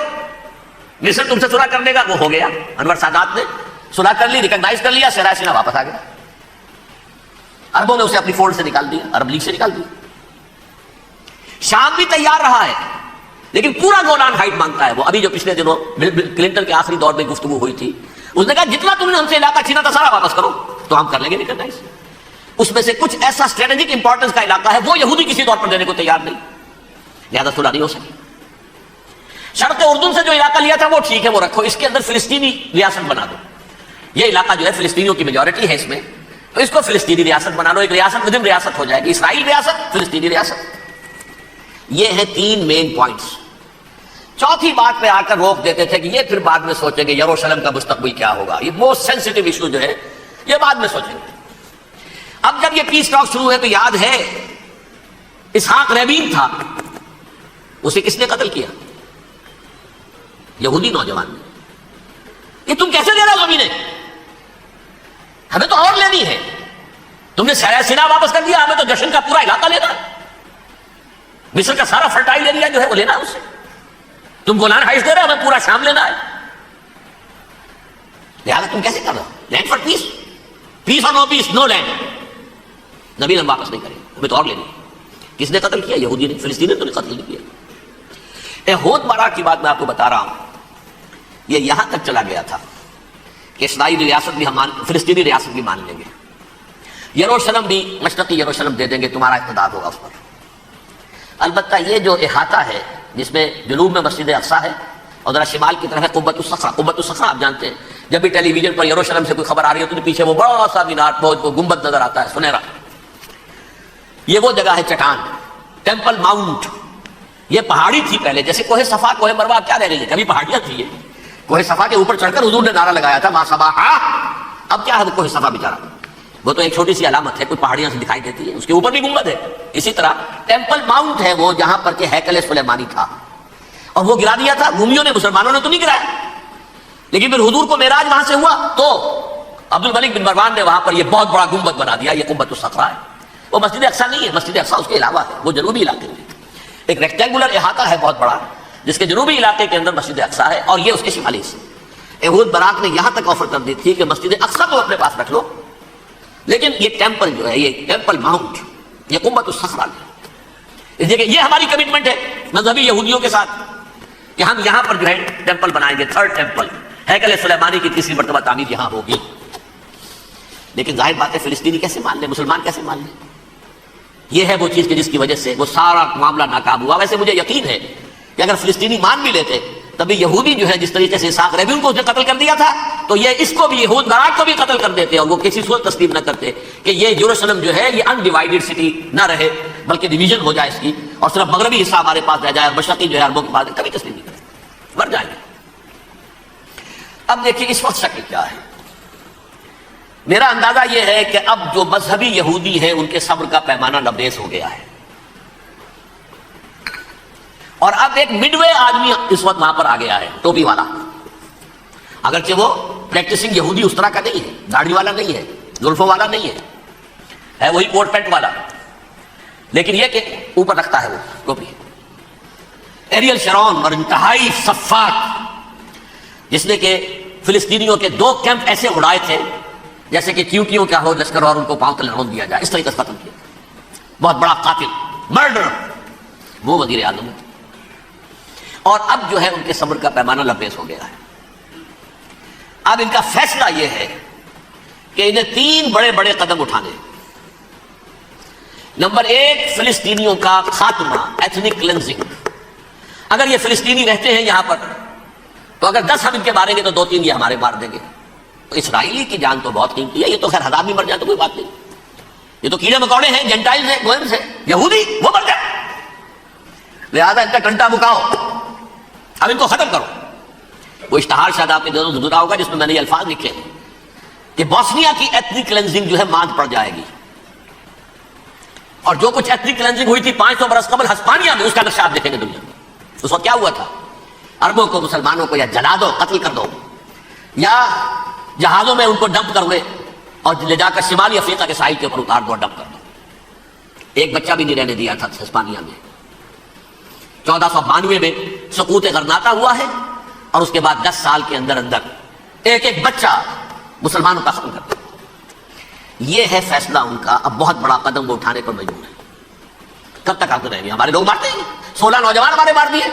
مصر تم سے صلح کر لے گا. وہ ہو گیا. انور سادات نے صلح کر لی، ریکگنائز کر لیا، صحرائے سینا واپس آ گیا. عربوں نے اسے اپنی فولڈ سے نکال دیا، عرب لیگ سے نکال دیا. شام بھی تیار رہا ہے لیکن پورا گولان ہائٹ مانگتا ہے. وہ ابھی جو پچھلے دنوں کلنٹن کے آخری دور میں گفتگو ہوئی تھی، اس نے کہا جتنا تم نے ہم سے علاقہ چھینا تھا سارا واپس کرو تو ہم کر لیں گے ریکگنائز. اس میں سے کچھ ایسا اسٹریٹجک امپورٹنس کا علاقہ ہے وہ یہودی کسی طور پر دینے کو تیار نہیں، لہذا صلح نہیں ہو سکی. شرق اردن سے جو علاقہ لیا تھا وہ ٹھیک ہے، وہ رکھو، اس کے اندر فلسطینی ریاست بنا دو. یہ علاقہ جو ہے فلسطینیوں کی میجورٹی ہے اس میں، تو اس کو فلسطینی ریاست بنا لو. ایک ریاست ودن ریاست ہو جائے گی، اسرائیل ریاست، فلسطینی ریاست. یہ ہیں 3 مین پوائنٹس. چوتھی بات پہ آ کر روک دیتے تھے کہ یہ پھر بعد میں سوچیں گے یروشلم کا مستقبل کیا ہوگا، یہ موسٹ سینسٹیو ایشو جو ہے یہ بعد میں سوچیں گے. اب جب یہ پیس ٹاک شروع ہوئے تو یاد ہے اسحاق رابین تھا، اسے کس نے قتل کیا؟ یہودی نوجوان نے. یہ تم کیسے دے رہے ہو زمینیں؟ ہمیں تو اور لینی ہے. تم نے صحرائے سینا واپس کر دیا، ہمیں تو جشن کا پورا علاقہ لینا ہے. مصر کا سارا فرٹائل ایریا جو ہے وہ لینا ہے اس سے. تم گولان ہائٹس دے رہے ہو، ہمیں پورا شام لینا ہے. لہٰذا تم کیسے کر رہے ہو؟ لینڈ فار پیس، پیس اور نو پیس، نو لینڈ. نبی ہم واپس نہیں کریں، ہمیں تو اور لینی ہے. کس نے قتل کیا؟ یہودی نے. فلسطینی تو نے قتل نہیں کیا. ایہود باراک کی بات میں آپ کو بتا رہا ہوں. یہ یہاں تک چلا گیا تھا کہ اسرائیلی ریاست بھی ہم فلسطینی ریاست بھی مان لیں گے، یروشلم بھی، مشرقی یروشلم دے دیں گے، تمہارا اقتدار ہوگا اس پر. البتہ یہ جو احاطہ ہے جس میں جنوب میں مسجد اقصی ہے اور ذرا شمال کی طرف ہے قبۃ الصخرہ. قبۃ الصخرہ آپ جانتے ہیں، جب بھی ٹیلی ویژن پر یروشلم سے کوئی خبر آ رہی ہوتی ہے تو پیچھے وہ بڑا سا مینار، بہت گنبد نظر آتا ہے سنہرا. یہ وہ جگہ ہے چٹان، ٹیمپل ماؤنٹ. یہ پہاڑی تھی پہلے، جیسے کوہ صفا، کوہ مروہ کیا رہ گئی ہے، کبھی پہاڑیاں تھی. یہ کوہ صفا کے اوپر چڑھ کر حضور نے نعرہ لگایا تھا ما صباحا. اب کیا ہے وہ کوہ صفا بیچارہ، وہ تو ایک چھوٹی سی علامت ہے، کوئی پہاڑیاں سے دکھائی دیتی ہے، اس کے اوپر بھی گنبد ہے. اسی طرح ٹیمپل ماؤنٹ ہے وہ جہاں پر کہ ہیکل سلیمانی تھا، اور وہ گرا دیا تھا. رومیوں نے، مسلمانوں نے تو نہیں گرایا. لیکن پھر حضور کو معراج وہاں سے ہوا تو عبد الملک بن مروان نے وہاں پر یہ بہت بڑا گنبد بنا دیا، یہ قبۃ الصخرہ ہے. وہ مسجد اقصیٰ نہیں ہے، مسجد اقصیٰ اس کے علاوہ ہے، وہ جنوبی علاقے میں ایک ریکٹینگولر احاطہ ہے بہت بڑا، جس کے جنوبی علاقے کے اندر مسجد اقصیٰ ہے، اور یہ اس کے شمالی حصے. یہود براق نے یہاں تک آفر کر دی تھی کہ مسجد اقصیٰ کو اپنے پاس رکھ لو، لیکن یہ ٹیمپل جو ہے، یہ ٹیمپل ماؤنٹ، یہ قبۃ الصخرہ ہے. یہ ہماری کمٹمنٹ ہے مذہبی یہودیوں کے ساتھ کہ ہم یہاں پر جو ہے ٹیمپل بنائیں گے، تھرڈ ٹیمپل، ہیکل سلیمانی کی تیسری مرتبہ تعمیر یہاں ہوگی. لیکن ظاہر بات ہے فلسطینی کیسے مان لیں، مسلمان کیسے مان لیں؟ یہ ہے وہ چیز کہ جس کی وجہ سے وہ سارا معاملہ ناکام ہوا. ویسے مجھے یقین ہے کہ اگر فلسطینی مان بھی لیتے تبھی یہودی جو ہے جس طریقے سے اسحاق ربیون کو اس نے قتل کر دیا تھا، تو یہ اس کو بھی، یہود براق کو بھی قتل کر دیتے، اور وہ کسی صورت تسلیم نہ کرتے کہ یہ یروشلم جو ہے یہ انڈیوائیڈڈ سٹی نہ رہے، بلکہ ڈویژن ہو جائے اس کی، اور صرف مغربی حصہ ہمارے پاس رہ جائے اور مشرقی جو ہے عربوں کے پاس، کبھی تسلیم نہیں کرتے، مر جائیں گے. اب دیکھیے اس وقت شکل کیا ہے. میرا اندازہ یہ ہے کہ اب جو مذہبی یہودی ہیں ان کے صبر کا پیمانہ لبریز ہو گیا ہے، اور اب ایک مڈ وے آدمی اس وقت وہاں پر آ گیا ہے، ٹوپی والا. اگرچہ وہ پریکٹسنگ یہودی اس طرح کا نہیں ہے، داڑھی والا نہیں ہے، زلفوں والا نہیں ہے وہی کوٹ پینٹ والا، لیکن یہ کہ اوپر رکھتا ہے وہ ٹوپی. ایریل شرون اور انتہائی سفاک، جس نے کہ فلسطینیوں کے 2 کیمپ ایسے اڑائے تھے جیسے کہ چیونٹیوں کا ہو لشکر اور ان کو پاؤں تلے رون دیا جائے، اس طریقے سے ختم کیا. بہت بڑا قاتل، مرڈر، وہ وزیر اعظم ہے. اور اب جو ہے ان کے صبر کا پیمانہ لبریز ہو گیا ہے. اب ان کا فیصلہ یہ ہے کہ انہیں 3 بڑے بڑے قدم اٹھانے. نمبر 1، فلسطینیوں کا خاتمہ، ایتھنک کلینزنگ. اگر یہ فلسطینی رہتے ہیں یہاں پر تو اگر 10 ہم ان کے ماریں گے تو 2-3 یہ ہمارے مار دیں گے. تو اسرائیلی کی جان تو بہت قیمتی ہے، یہ تو خیر 1000 بھی مر جائے تو کوئی بات نہیں، یہ تو کیڑے مکوڑے ہیں، جنٹائل ہیں، گوئمز ہیں، یہودی وہ مر جائے. لہذا ان کا ٹنٹا بکاؤ، اب ان کو ختم کرو. وہ اشتہار شاید آپ کے دونوں گزرا ہوگا جس میں نے یہ الفاظ لکھے ہیں کہ بوسنیا کی ایتھنک کلینزنگ جو ہے ماند پڑ جائے گی، اور جو کچھ ایتھنک کلینزنگ ہوئی تھی 500 برس قبل ہسپانیہ میں، اس کا نقشہ آپ دیکھیں گے دنیا میں. اس وقت کیا ہوا تھا؟ عربوں کو، مسلمانوں کو یا جلا دو، قتل کر دو، یا جہازوں میں ان کو ڈمپ کر دے اور لے جا کر شمالی افریقہ کے ساحل کے اوپر اتار دو اور ڈمپ کر دو. ایک بچہ بھی نہیں رہنے دیا تھا ہسپانیہ میں. 1492 میں سقوط غرناطہ ہوا ہے، اور اس کے بعد 10 سال کے اندر اندر ایک بچہ مسلمانوں کا ختم کر دیا. یہ ہے فیصلہ ان کا. اب بہت بڑا قدم وہ اٹھانے پر مجبور ہے. کب تک آتے رہیں گے؟ ہمارے لوگ مارتے ہیں، 16 نوجوان ہمارے مار دیے.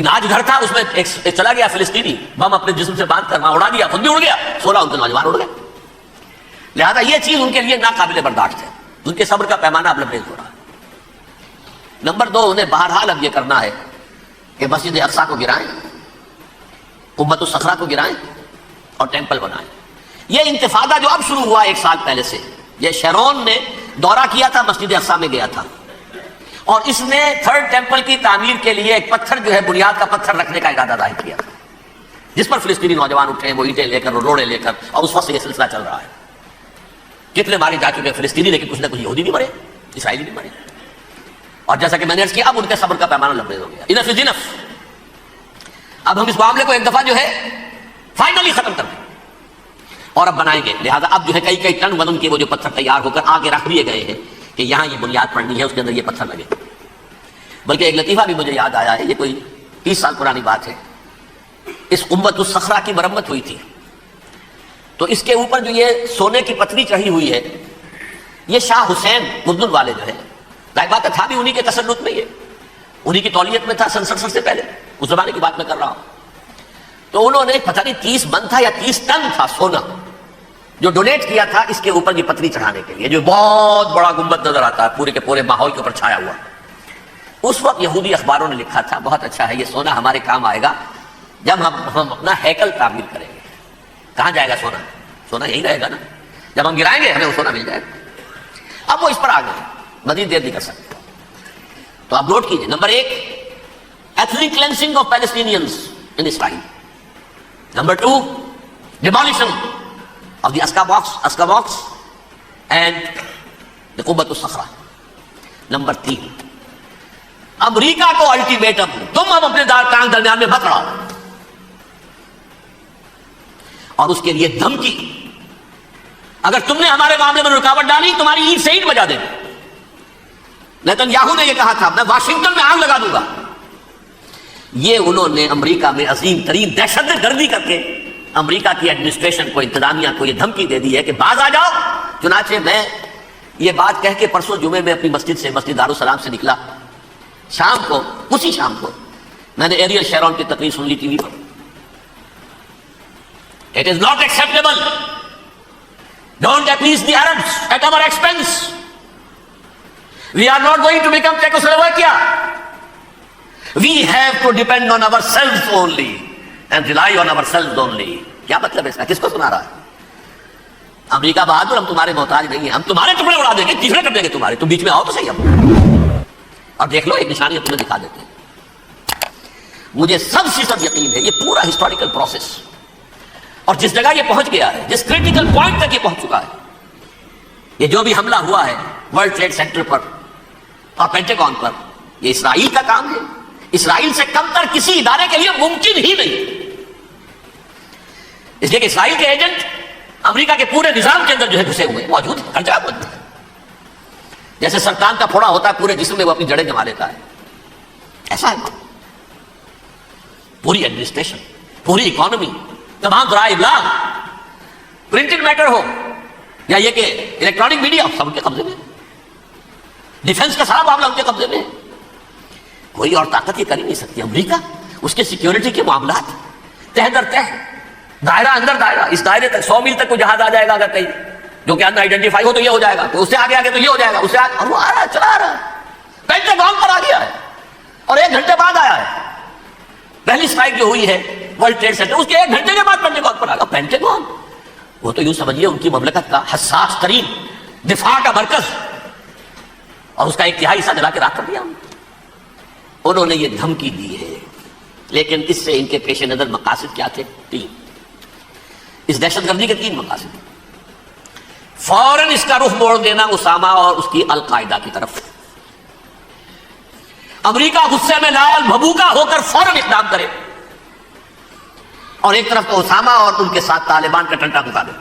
آج گھر تھا، اس میں ایک چلا گیا فلسطینی، بم اپنے جسم سے باندھ کر وہاں اڑا دیا، خود بھی اڑ گیا، 16 ان کے نوجوان اڑ گئے. لہذا یہ چیز ان کے لیے ناقابل برداشت ہے. ان کے صبر کا پیمانہ اب لبریز ہو رہا ہے. نمبر 2، انہیں بہرحال اب یہ کرنا ہے کہ مسجد اقصیٰ کو گرائیں، قبۃ الصخرہ کو گرائیں اور ٹیمپل بنائیں. یہ انتفاضہ جو اب شروع ہوا 1 سال پہلے سے، یہ شیرون نے دورہ کیا تھا، مسجد اقصیٰ میں گیا تھا، اور اس نے 3rd ٹیمپل کی تعمیر کے لیے ایک پتھر جو ہے بنیاد کا پتھر رکھنے کا ارادہ ظاہر کیا تھا، جس پر فلسطینی نوجوان اٹھے ہیں، وہ اینٹیں لے کر، وہ روڑے لے کر، اور اس وقت سے یہ سلسلہ چل رہا ہے. کتنے مارے جا چکے فلسطینی، لیکن کچھ نہ کچھ یہودی بھی مرے، اسرائیلی بھی مرے. اور جیسا کہ میں نے عرض کیا، اب ان کے صبر کا پیمانہ لبریز ہو گیا. انف از انف. اب ہم اس معاملے کو ایک دفعہ جو ہے فائنلی ختم کر دیں اور اب بنائیں گے. لہٰذا اب جو ہے کئی ٹن وزن کے وہ جو پتھر تیار ہو کر آگے رکھ دیے گئے ہیں کہ یہاں یہ بنیاد پڑنی ہے، اس کے اندر یہ پتھر لگے. بلکہ ایک لطیفہ بھی مجھے یاد آیا ہے، یہ کوئی 30 سال پرانی بات ہے. اس قبۃ الصخرہ کی مرمت ہوئی تھی، تو اس کے اوپر جو یہ سونے کی پتھری چڑھی ہوئی ہے، یہ شاہ حسین اردن والے جو ہے، ظاہر بات تھا بھی انہی کے تسلط میں، یہ انہی کی تولیت میں تھا، سن 67 سے پہلے، اس زمانے کی بات میں کر رہا ہوں. تو انہوں نے پتہ نہیں 30 من تھا یا 30 ٹن تھا سونا جو ڈونیٹ کیا تھا اس کے اوپر کی پتھری چڑھانے کے لیے، جو بہت بڑا گنبد نظر آتا ہے پورے کے پورے ماحول کے اوپر چھایا ہوا. اس وقت یہودی اخباروں نے لکھا تھا بہت اچھا ہے، یہ سونا ہمارے کام آئے گا جب ہم اپنا ہیکل تعمیر کریں گے. کہاں جائے گا سونا؟ سونا یہی رہے گا نا، جب ہم گرائیں گے ہمیں وہ سونا مل جائے گا. اب وہ اس پر آ گئے، مزید دیر نہیں کر سکتے. تو آپ نوٹ کیجئے، number 1، ethnic cleansing of Palestinians in Israel. Number 2، demolition of the Aska box and the قبۃ الصخرہ. نمبر 3، امریکہ کو الٹیمیٹم، تم اب اپنے درمیان میں مت لڑاؤ. اور اس کے لیے دھمکی، اگر تم نے ہمارے معاملے میں رکاوٹ ڈالی تمہاری اینٹ سے اینٹ بجا دیں گے۔ نیتن یاہو نے یہ کہا تھا میں واشنگٹن میں آگ لگا دوں گا۔ یہ انہوں نے امریکہ میں عظیم ترین دہشت گردی کر کے امریکہ کی ایڈمنسٹریشن کو، انتظامیہ کو یہ دھمکی دے دی ہے کہ باز آ جاؤ۔ چنانچہ میں یہ بات کہہ کے پرسوں جمعے میں اپنی مسجد سے، مسجد دارالسلام سے نکلا، شام کو، اسی شام کو میں نے ایریل شیرون کی تقریر سن لی T V per. It is not acceptable. Don't appease the Arabs at our expense. We are not going to become Czechoslovakia. We have to depend on ourselves only and rely on ourselves only. کیا مطلب ہے اس کا؟ کس کو سنا رہا ہے؟ امریکہ بہادر، ہم تمہارے محتاج نہیں ہیں، ہم تمہارے ٹکڑے اڑا دیں گے، تیسرے کر دیں گے تمہارے، تم بیچ میں آؤ تو صحیح ہم، اور دیکھ لو ایک نشانی ہم تمہیں دکھا دیتے ہیں۔ مجھے سب سے سب یقین ہے یہ پورا ہسٹوریکل پروسیس، اور جس جگہ یہ پہنچ گیا ہے، جس کریٹیکل پوائنٹ تک یہ پہنچ چکا ہے، یہ جو بھی حملہ ہوا ہے ورلڈ ٹریڈ سینٹر پر اور پینٹاگون پر، یہ اسرائیل کا کام ہے۔ اسرائیل سے کم تر کسی ادارے کے لیے ممکن ہی نہیں، اس لیے کہ اسرائیل کے ایجنٹ امریکہ کے پورے نظام کے اندر جو ہے گھسے ہوئے موجود ہیں، ہر جگہ موجود ہیں۔ جیسے سرطان کا پھوڑا ہوتا ہے پورے جسم میں، وہ اپنی جڑیں جما لیتا ہے، ایسا ہے پوری ایڈمنسٹریشن، پوری اکانومی، تمام ذرائع ابلاغ، پرنٹڈ میٹر ہو یا یہ کہ الیکٹرانک میڈیا، سب ان کے قبضے میں، ڈیفنس کا سارا معاملہ ان کے قبضے میں، کوئی اور طاقت یہ کر ہی نہیں سکتی۔ امریکہ، اس کے سیکیورٹی کے معاملات تہ در تہ، دائرہ اندر دائرہ، اس دائرے تک 100 میل تک کوئی جہاز آ جائے گا اگر کہیں جو کہ ان آئیڈینٹیفائی ہو تو یہ ہو جائے گا، تو اس سے آگے آگے تو یہ ہو جائے گا، اس سے آگے، اور وہ آ رہا ہے، چلا آ رہا ہے، پینٹاگون پر آ گیا ہے، اور 1 گھنٹے بعد آیا ہے۔ پہلی اسٹرائک جو ہوئی ہے ورلڈ ٹریڈ سینٹر، اس کے 1 گھنٹے کے بعد پینٹاگون پر آ گیا۔ پینٹاگون وہ تو یوں سمجھیے ان کی مملکت کا حساس ترین دفاع کا مرکز، اور اس کا ایک تہائی حصہ جلا کے راکھ کر دیا انہوں نے۔ یہ دھمکی دی ہے، لیکن اس سے ان کے پیش نظر مقاصد کیا تھے؟ 3۔ اس دہشت گردی کے 3 مقاصد۔ فوراً اس کا رخ موڑ دینا اسامہ اور اس کی القاعدہ کی طرف، امریکہ غصے میں لال بھبوکا ہو کر فوراً اقدام کرے، اور ایک طرف تو اسامہ اور ان کے ساتھ طالبان کا ٹنٹا بتا دے،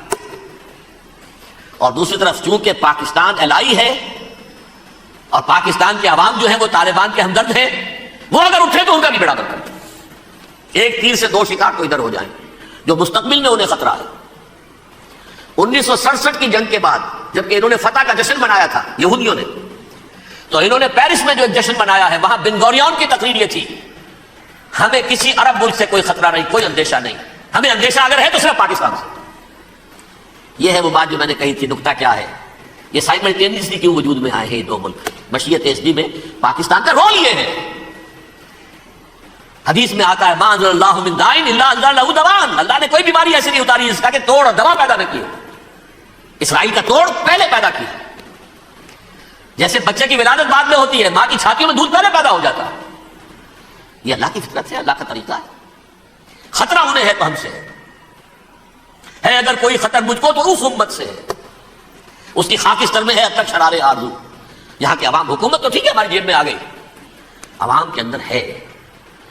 اور دوسری طرف چونکہ پاکستان الائی ہے اور پاکستان کے عوام جو ہیں وہ طالبان کے ہمدرد ہیں، وہ اگر اٹھے تو ان کا بھی بیڑا گرک کرے، ایک تیر سے 2 شکار تو ادھر ہو جائیں، جو مستقبل میں انہیں خطرہ ہے۔ 1967 کی جنگ کے بعد جبکہ انہوں نے فتح کا جشن منایا تھا یہودیوں نے، تو انہوں نے پیرس میں جو ایک جشن منایا ہے، وہاں بن گوریون کی تقریر یہ تھی، ہمیں کسی عرب ملک سے کوئی خطرہ نہیں، کوئی اندیشہ نہیں، ہمیں اندیشہ اگر ہے تو صرف پاکستان سے۔ یہ ہے وہ بات جو میں نے کہی تھی۔ نکتہ کیا ہے؟ یہ سائملٹینیسلی کیوں وجود میں آئے ہیں یہ 2 ملک؟ مشیت اسدی میں پاکستان کا رول یہ ہے، حدیث میں آتا ہے ما انزل اللہ من داء الا انزل له دواء، اللہ نے کوئی بیماری ایسی نہیں اتاری جس کا کہ توڑ اور دوا پیدا نہ کی۔ اسرائیل کا توڑ پہلے پیدا کی، جیسے بچے کی ولادت بعد میں ہوتی ہے، ماں کی چھاتیوں میں دودھ پہلے پیدا ہو جاتا ہے، یہ اللہ کی فطرت ہے، اللہ کا طریقہ ہے۔ خطرہ انہیں ہے تو ہم سے ہے، اگر کوئی خطر مجھ کو تو اس امت سے ہے، اس کی خاکستر میں ہے اب تک شرار آرزو۔ یہاں کے عوام، حکومت تو ٹھیک ہے ہماری جیب میں آ گئی، عوام کے اندر ہے،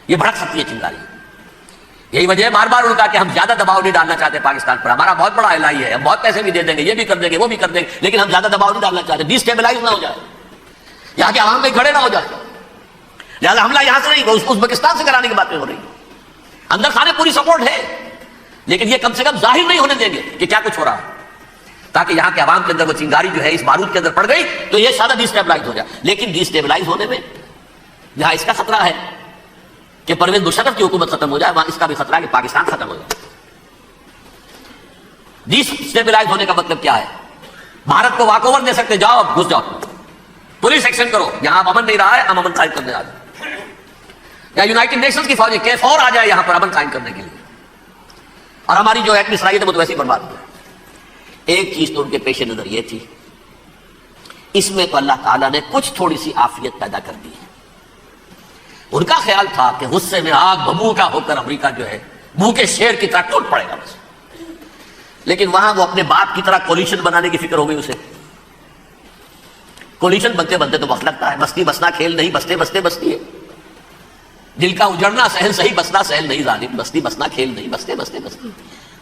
یہ بھڑک سکتی ہے چنگاری۔ یہی وجہ ہے بار بار ان کا کہ ہم زیادہ دباؤ نہیں ڈالنا چاہتے پاکستان پر، ہمارا بہت بڑا الائی ہے، ہم بہت پیسے بھی دے دیں گے، یہ بھی کر دیں گے، وہ بھی کر دیں گے، لیکن ہم زیادہ دباؤ نہیں ڈالنا چاہتے، ڈی اسٹیبلائز نہ ہو جائے، یہاں کے عوام میں کھڑے نہ ہو جائے، لہٰذا حملہ یہاں سے نہیں، ازبکستان سے کرانے کی باتیں ہو رہی ہیں۔ اندر خانے پوری سپورٹ ہے، لیکن یہ کم سے کم ظاہر نہیں ہونے دیں گے کہ کیا کچھ ہو رہا ہے، تاکہ یہاں کے عوام کے اندر وہ چنگاری جو ہے اس بارود کے اندر پڑ گئی تو یہ سادہ ڈی اسٹیبلائز ہو جائے۔ لیکن ڈی اسٹیبلائز ہونے میں جہاں اس کا خطرہ ہے کہ پرویز مشرف کی حکومت ختم ہو جائے، وہاں اس کا بھی خطرہ ہے کہ پاکستان ختم ہو جائے۔ ڈی اسٹیبلائز ہونے کا مطلب کیا ہے؟ بھارت کو واک اوور دے سکتے، جاؤ اب گھس جاؤ، پولیس ایکشن کرو، یہاں اب امن نہیں رہا ہے، ہم امن قائم کرنے آ جائیں، یا یونائٹڈ نیشنز کی فوجی KFOR آ جائے یہاں پر امن قائم کرنے کے لیے، اور ہماری جو ایٹمی صلاحیت ہے وہ تو ویسے ہی برباد ہو جائے۔ ایک چیز تو ان کے پیش نظر یہ تھی، اس میں تو اللہ تعالیٰ نے کچھ تھوڑی سی عافیت پیدا کر دی ہے۔ ان کا خیال تھا کہ غصے میں آگ بھبوکا ہو کر امریکہ جو ہے بھوکے شیر کی طرح ٹوٹ پڑے گا بس، لیکن وہاں وہ اپنے باپ کی طرح کولیشن بنانے کی فکر ہو گئی اسے۔ کولیشن بنتے بنتے تو وقت لگتا ہے، بستی بسنا کھیل نہیں، بستے بستے بستی ہے، دل کا اجڑنا سہل صحیح، بسنا سہل نہیں ظالم، بستی بسنا کھیل نہیں، بستے بستے بستی۔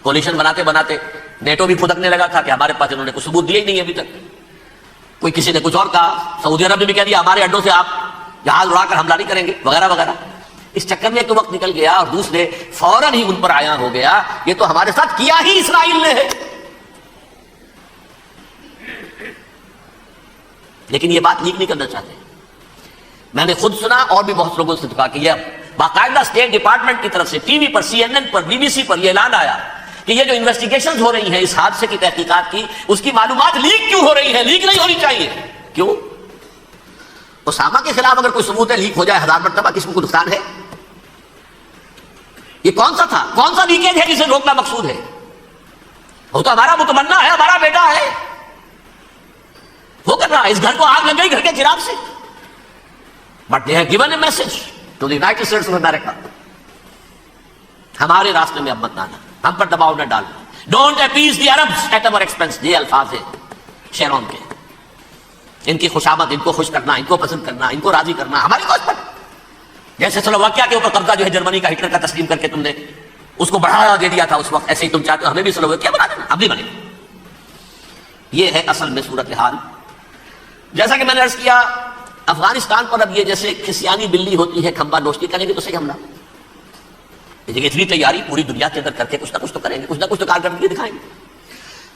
کولیشن بناتے بناتے نیٹو بھی پھدکنے لگا تھا کہ ہمارے پاس انہوں نے کوئی ثبوت دیا ہی نہیں ابھی تک. کوئی کسی نے کچھ اور کہا، سعودی عرب نے بھی کہہ دیا ہمارے اڈوں سے آپ جہاز اڑا کر حملہ نہیں کریں گے وغیرہ وغیرہ. اس چکر میں تو وقت نکل گیا اور دوسرے فوراً ہی ان پر آیا ہو گیا یہ تو ہمارے ساتھ کیا ہی اسرائیل نے ہے. لیکن یہ بات لیک نہیں کرنا چاہتے. میں نے خود سنا اور بھی بہت لوگوں سے کہا کہ یہ باقاعدہ اسٹیٹ ڈپارٹمنٹ کی طرف سے ٹی وی پر، سی این این پر، بی بی سی پر یہ اعلان آیا کہ یہ جو انویسٹیگیشنز ہو رہی ہیں اس حادثے کی تحقیقات کی، اس کی معلومات لیک کیوں ہو رہی ہیں؟ لیک نہیں ہونی چاہیے. کیوں؟ اسامہ کے خلاف اگر کوئی ثبوت ہے لیک ہو جائے 1000 مرتبہ، کس کو نقصان ہے؟ یہ کون سا تھا؟ کون سا لیکیج ہے جسے روکنا مقصود ہے؟ وہ تو ہمارا متمنا ہے، ہمارا بیٹا ہے، وہ کر رہا ہے. اس گھر کو آگ لگ گئی گھر کے چراغ سے. But they have given a message to the United States of America, ہمارے راستے میں اب مت آنا، ہم پر دباؤ نہ ڈالنا. Don't appease the Arabs at our expense. یہ الفاظ ہیں شیرون کے. ان کی خوشامد، ان کو خوش کرنا، ان کو پسند کرنا، ان کو راضی کرنا ہماری کوشش پر. جیسے سلوواکیہ کے اوپر قبضہ جو ہے جرمنی کا ہٹلر کا تسلیم کر کے تم نے اس کو بڑھاوا دے دیا تھا اس وقت، ایسے ہی تم چاہتے ہو ہمیں بھی سلوواکیہ بنا دینا، اب بھی بنے. یہ ہے اصل میں صورتحال. جیسا کہ میں نے عرض کیا افغانستان پر اب یہ جیسے کھسیانی بلی ہوتی ہے کھمبا نوشتی کریں گے تو صحیح حملہ. لیکن اتنی تیاری پوری دنیا کے اندر کر کے کچھ نہ کچھ تو کریں گے، کچھ نہ کچھ تو کارکردگی دکھائیں گے.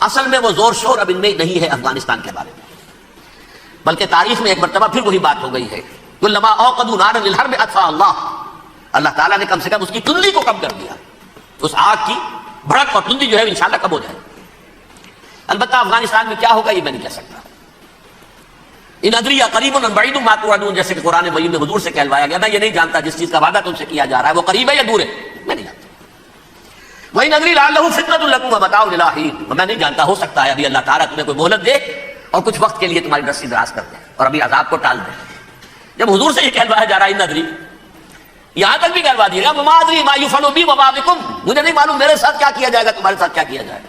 اصل میں وہ زور شور اب ان میں نہیں ہے افغانستان کے بارے میں، بلکہ تاریخ میں ایک مرتبہ پھر وہی بات ہو گئی ہے. کلما اوقدوا نارا للحرب اطفاء اللہ. اللہ تعالیٰ نے کم سے کم اس کی تندی کو کم کر دیا. اس آگ کی بھڑک اور تندی جو ہے انشاءاللہ کم ہو جائے. البتہ افغانستان میں کیا ہوگا یہ میں نہیں کہہ سکتا. ان ادری قریب ام بعید ما توعدون، جیسے کہ قرآن مجید میں حضور سے کہلوایا گیا. میں یہ نہیں جانتا جس چیز کا وعدہ تم سے کیا جا رہا ہے وہ قریب ہے یا دور ہے، میں نہیں جانتا. وَإِنْ أَدْرِي لَعَلَّهُ فِتْنَةٌ لَكُمْ وَمَتَاعٌ إِلَىٰ حِينٍ. میں نہیں جانتا، ہو سکتا ہے ابھی اللہ تعالیٰ تمہیں کوئی مہلت دے اور کچھ وقت کے لیے تمہاری رسی دراز کر دے اور ابھی عذاب کو ٹال دے. جب حضور سے یہ کہلوایا جا رہا ہے ان ادری، یہاں تک بھی کہلوا دیے گا وما ادری ما یفعل بی وما بکم. مجھے نہیں معلوم میرے ساتھ کیا کیا جائے گا، تمہارے ساتھ کیا کیا جائے گا.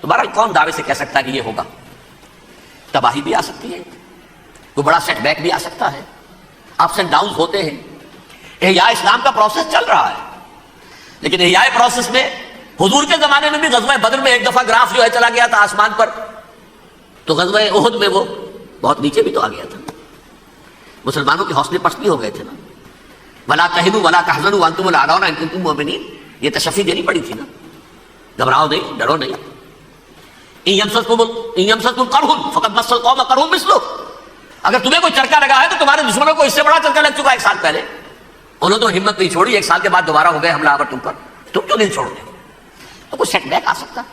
تمہارا کون دعوے سے کہہ سکتا ہے کہ یہ ہوگا؟ تباہی بھی آ سکتی ہے، کوئی بڑا سیٹ بیک بھی آ سکتا ہے، اپس اینڈ ڈاؤنز ہوتے ہیں. احیاء اسلام کا پروسیس چل رہا ہے. لیکن احیاء پروسیس میں حضور کے زمانے میں بھی غزوہ بدر میں ایک دفعہ گراف جو ہے چلا گیا تھا آسمان پر، تو غزوہ احد میں وہ بہت نیچے بھی تو آ گیا تھا. مسلمانوں کے حوصلے پست بھی ہو گئے تھے نا. ولا تہنوا ولا تحزنوا وانتم الاعلون ان کنتم مؤمنین. یہ تشفی دینی پڑی تھی نا، گھبراؤ نہیں، ڈرو نہیں. ان یمسسکم قرح فقد مس القوم قرح مثلہ. اگر تمہیں کوئی چرکا لگا ہے تو تمہارے دشمنوں کو اس سے بڑا چرکا لگ چکا 1 سال پہلے. انہوں تو ہمت نہیں چھوڑی، 1 سال کے بعد دوبارہ ہو گئے حملہ آور تم پر. تم کیوں نہیں چھوڑ گے؟ تو کوئی سیٹ بیک آ سکتا ہے،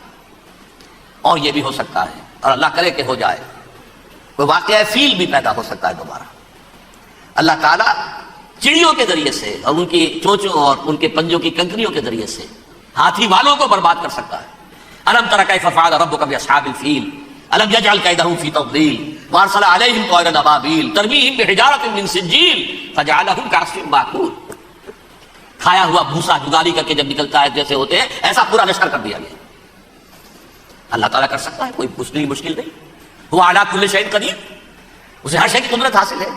اور یہ بھی ہو سکتا ہے، اور اللہ کرے کہ ہو جائے، کوئی واقعہ فیل بھی پیدا ہو سکتا ہے دوبارہ. اللہ تعالیٰ چڑیوں کے ذریعے سے اور ان کی چونچوں اور ان کے پنجوں کی کنکریوں کے ذریعے سے ہاتھی والوں کو برباد کر سکتا ہے. الم تر کیف فعل ربک باصحاب الفیل الم یجعل کیدہم فی تضلیل وارسل علیہم طیرا ابابیل ترمیہم بحجارۃ من سجیل فجعلہم کعصف مأکول. کھایا ہوا بھوسا جگالی کر کے جب نکلتا ہے جیسے ہوتے ہیں، ایسا پورا لشکر کر دیا گیا. اللہ تعالیٰ کر سکتا ہے، کوئی مشکل نہیں. وہ علی کل شیء قدیر، اسے ہر شے کی قدرت حاصل ہے.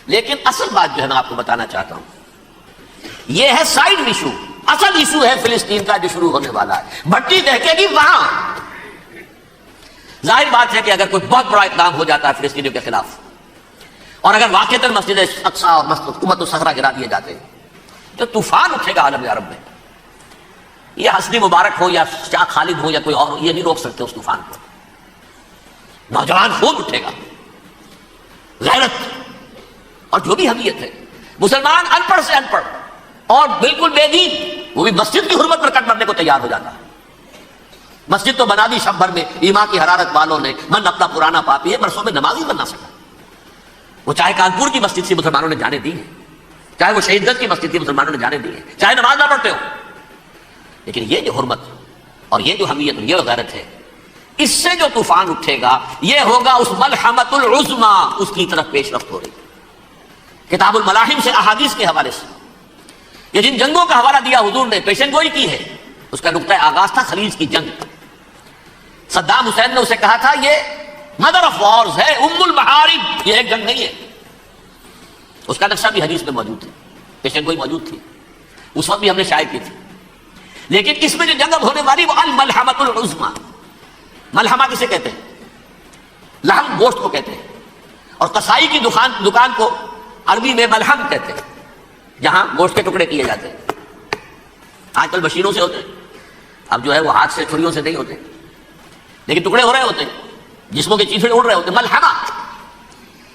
لیکن اصل بات جو ہے میں آپ کو بتانا چاہتا ہوں یہ ہے سائیڈ ایشو. اصل ایشو ہے فلسطین کا جو شروع ہونے والا ہے. بھٹی دہکے گی وہاں. ظاہر بات ہے کہ اگر کوئی بہت بڑا اقدام ہو جاتا ہے فلسطینیوں کے خلاف، اور اگر واقعتاً مسجد اقصی اور حکومت الصحرا گرا دیے جاتے ہیں، تو طوفان اٹھے گا عالم عرب میں. یہ حسنی مبارک ہو یا شاہ خالد ہو یا کوئی اور، یہ نہیں روک سکتے اس طوفان کو. نوجوان خون اٹھے گا، غیرت اور جو بھی حمیت ہے. مسلمان ان پڑھ سے ان پڑھ اور بالکل بے دین، وہ بھی مسجد کی حرمت پر کٹ مرنے کو تیار ہو جاتا ہے. مسجد تو بنا دی شب بھر میں ایمان کی حرارت والوں نے، من اپنا پرانا پاپی ہے، برسوں میں نماز ہی بننا سکا. وہ چاہے کانپور کی مسجد سے مسلمانوں نے جانے دی ہے، چاہے وہ شہید گنج کی مسجد کی مسلمانوں نے جانے دی ہے، چاہے نماز نہ پڑھتے ہو. لیکن یہ جو حرمت اور یہ جو حمیت اور یہ غیرت ہے، اس سے جو طوفان اٹھے گا یہ ہوگا اس ملحمۃ العظمی، اس کی طرف پیش رفت ہو رہی. کتاب الملاحم سے احادیث کے حوالے سے یہ جن جنگوں کا حوالہ دیا حضور نے، پیشن گوئی کی ہے، اس کا نقطہ آغاز تھا خلیج کی جنگ. صدام حسین نے اسے کہا تھا یہ مدر آف وارز ہے، ام المحارب، یہ ایک جنگ نہیں ہے. اس کا نقشہ بھی حدیث میں موجود ہے، پیشن گوئی موجود تھی، اس وقت بھی ہم نے شائع کی تھی. لیکن اس میں جو جنگ اب ہونے والی وہ الملحمۃ العظمی. ملحمہ کسے کہتے ہیں؟ لحم گوشت کو کہتے ہیں. اور قصائی کی دکان کو عربی میں ملحم کہتے ہیں، جہاں گوشت کے ٹکڑے کیے جاتے ہیں. آج کل مشینوں سے ہوتے ہیں، اب جو ہے وہ ہاتھ سے چھریوں سے نہیں ہوتے، لیکن ٹکڑے ہو رہے ہوتے ہیں، جسموں کے چیتھڑے اڑ رہے ہوتے ہیں. ملحمہ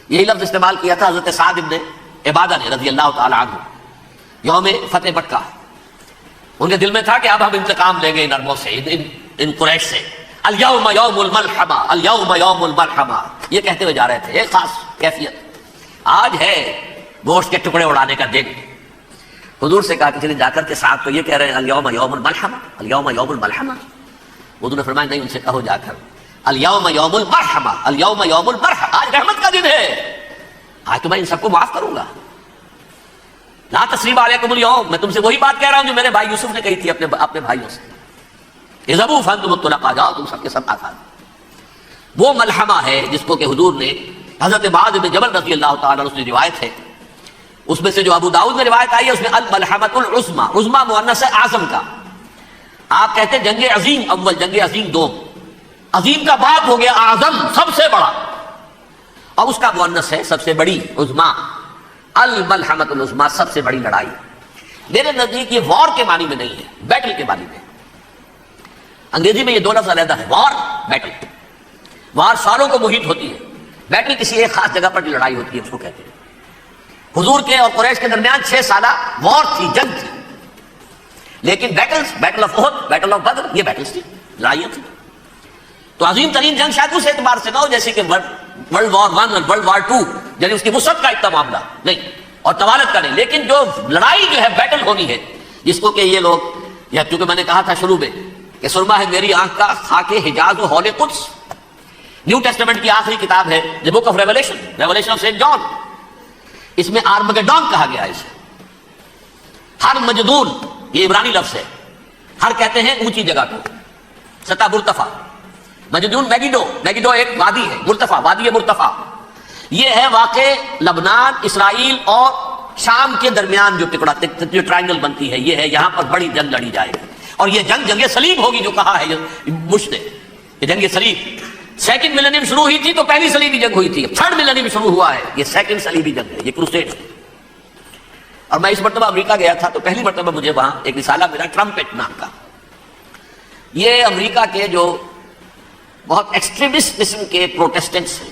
یہی لفظ استعمال کیا تھا حضرت سعد ابن عبادہ نے رضی اللہ تعالی عنہ یوم فتح مکہ. ان کے دل میں تھا کہ اب ہم انتقام لیں گے ان عربوں سے، ان قریش سے. الیوم یوم الملحمہ، الیوم یوم الملحمہ، یہ کہتے ہوئے جا رہے تھے. ایک خاص کیفیت، آج ہے گوشت کے ٹکڑے اڑانے کا دن. حضور سے کہا کہ چلیے جا کر کے ساتھ تو یہ کہہ رہے ہیں الیوم یوم الملحمہ، الیوم یوم الملحمہ. حضور نے فرمایا نہیں، ان سے کہو جا کر الیوم یوم المرحمہ، الیوم یوم المرحمہ، آج رحمت کا دن ہے، آج تو میں ان سب کو معاف کروں گا. لا تثریب علیکم اليوم، میں تم سے وہی بات کہہ رہا ہوں جو میرے بھائی یوسف نے کہی تھی اپنے بھائیوں سے. اذهبوا فانتم الطلقاء، جاؤ تم سب کے سب آزاد. وہ ملحمہ ہے جس کو کہ حضور نے حضرت معاذ بن جبل رضی اللہ تعالیٰ عنہ سے روایت ہے، اس میں سے جو ابو داؤد میں روایت آئی ہے اس میں الملحمۃ العظمی، عظمی مؤنث ہے اعظم کا. آپ کہتے ہیں جنگ عظیم اول، جنگ عظیم دوم. عظیم کا باب ہو گیا اعظم، سب سے بڑا، اور اس کا مؤنث ہے سب سے بڑی، عظمی. الملحمۃ العظمی، سب سے بڑی لڑائی. میرے نزدیک یہ وار کے معنی میں نہیں ہے، بیٹل کے معنی میں. انگریزی میں یہ دو لفظ علیحدہ ہے، وار، بیٹل. وار سالوں کو محیط ہوتی ہے، بیٹل کسی ایک خاص جگہ پر جو لڑائی ہوتی ہے اس کو کہتے ہیں. حضور کے اور قریش کے درمیان 6 سالہ وار تھی، جنگ تھی. لیکن بیٹلز، بیٹل آف احد، بیٹل آف بدر، یہ بیٹلز تھی، لڑائیاں تھیں. تو عظیم ترین جنگ شاید اس اعتبار سے نہ ہو جیسے کہ ورلڈ وار 1 اور ورلڈ وار 2، یعنی اس کی وسعت کا اتنا معاملہ نہیں اور طوالت کا نہیں. لیکن جو لڑائی جو ہے بیٹل ہونی ہے، جس کو کہ یہ لوگ، یا چونکہ میں نے کہا تھا شروع میں کہ سرما ہے میری آنکھ کا خاک حجاز و ہول قدس، نیو ٹیسٹمنٹ کی آخری کتاب ہے the book of revelation, revelation of saint John. اس میں آرمگڈون کہا گیا ہے اسے. ہر مجدون، یہ عبرانی لفظ ہے. ہر کہتے ہیں اونچی جگہ کو، سطح مرتفع. مجدون میگیڈو، میگیڈو ایک وادی ہے، مرتفع، وادی مرتفع. یہ ہے واقع لبنان، اسرائیل اور شام کے درمیان جو ٹکڑا، جو ٹرائنگل بنتی ہے، یہ ہے. یہاں پر بڑی جنگ لڑی جائے گی، اور یہ جنگ جنگ صلیب ہوگی جو کہا ہے بش نے. یہ جنگ صلیب سیکنڈ ملینیم شروع ہوئی تھی تو پہلی صلیبی جنگ ہوئی تھی. تھرڈ ملینیم شروع ہوا ہے، یہ سیکنڈ صلیبی جنگ ہے، یہ کروسیڈ ہے. اور میں اس مرتبہ امریکہ گیا تھا تو پہلی مرتبہ مجھے وہاں ایک رسالہ ملا ٹرمپٹ نام کا. یہ امریکہ کے جو بہت ایکسٹریمسٹ قسم کے پروٹیسٹنٹس ہیں،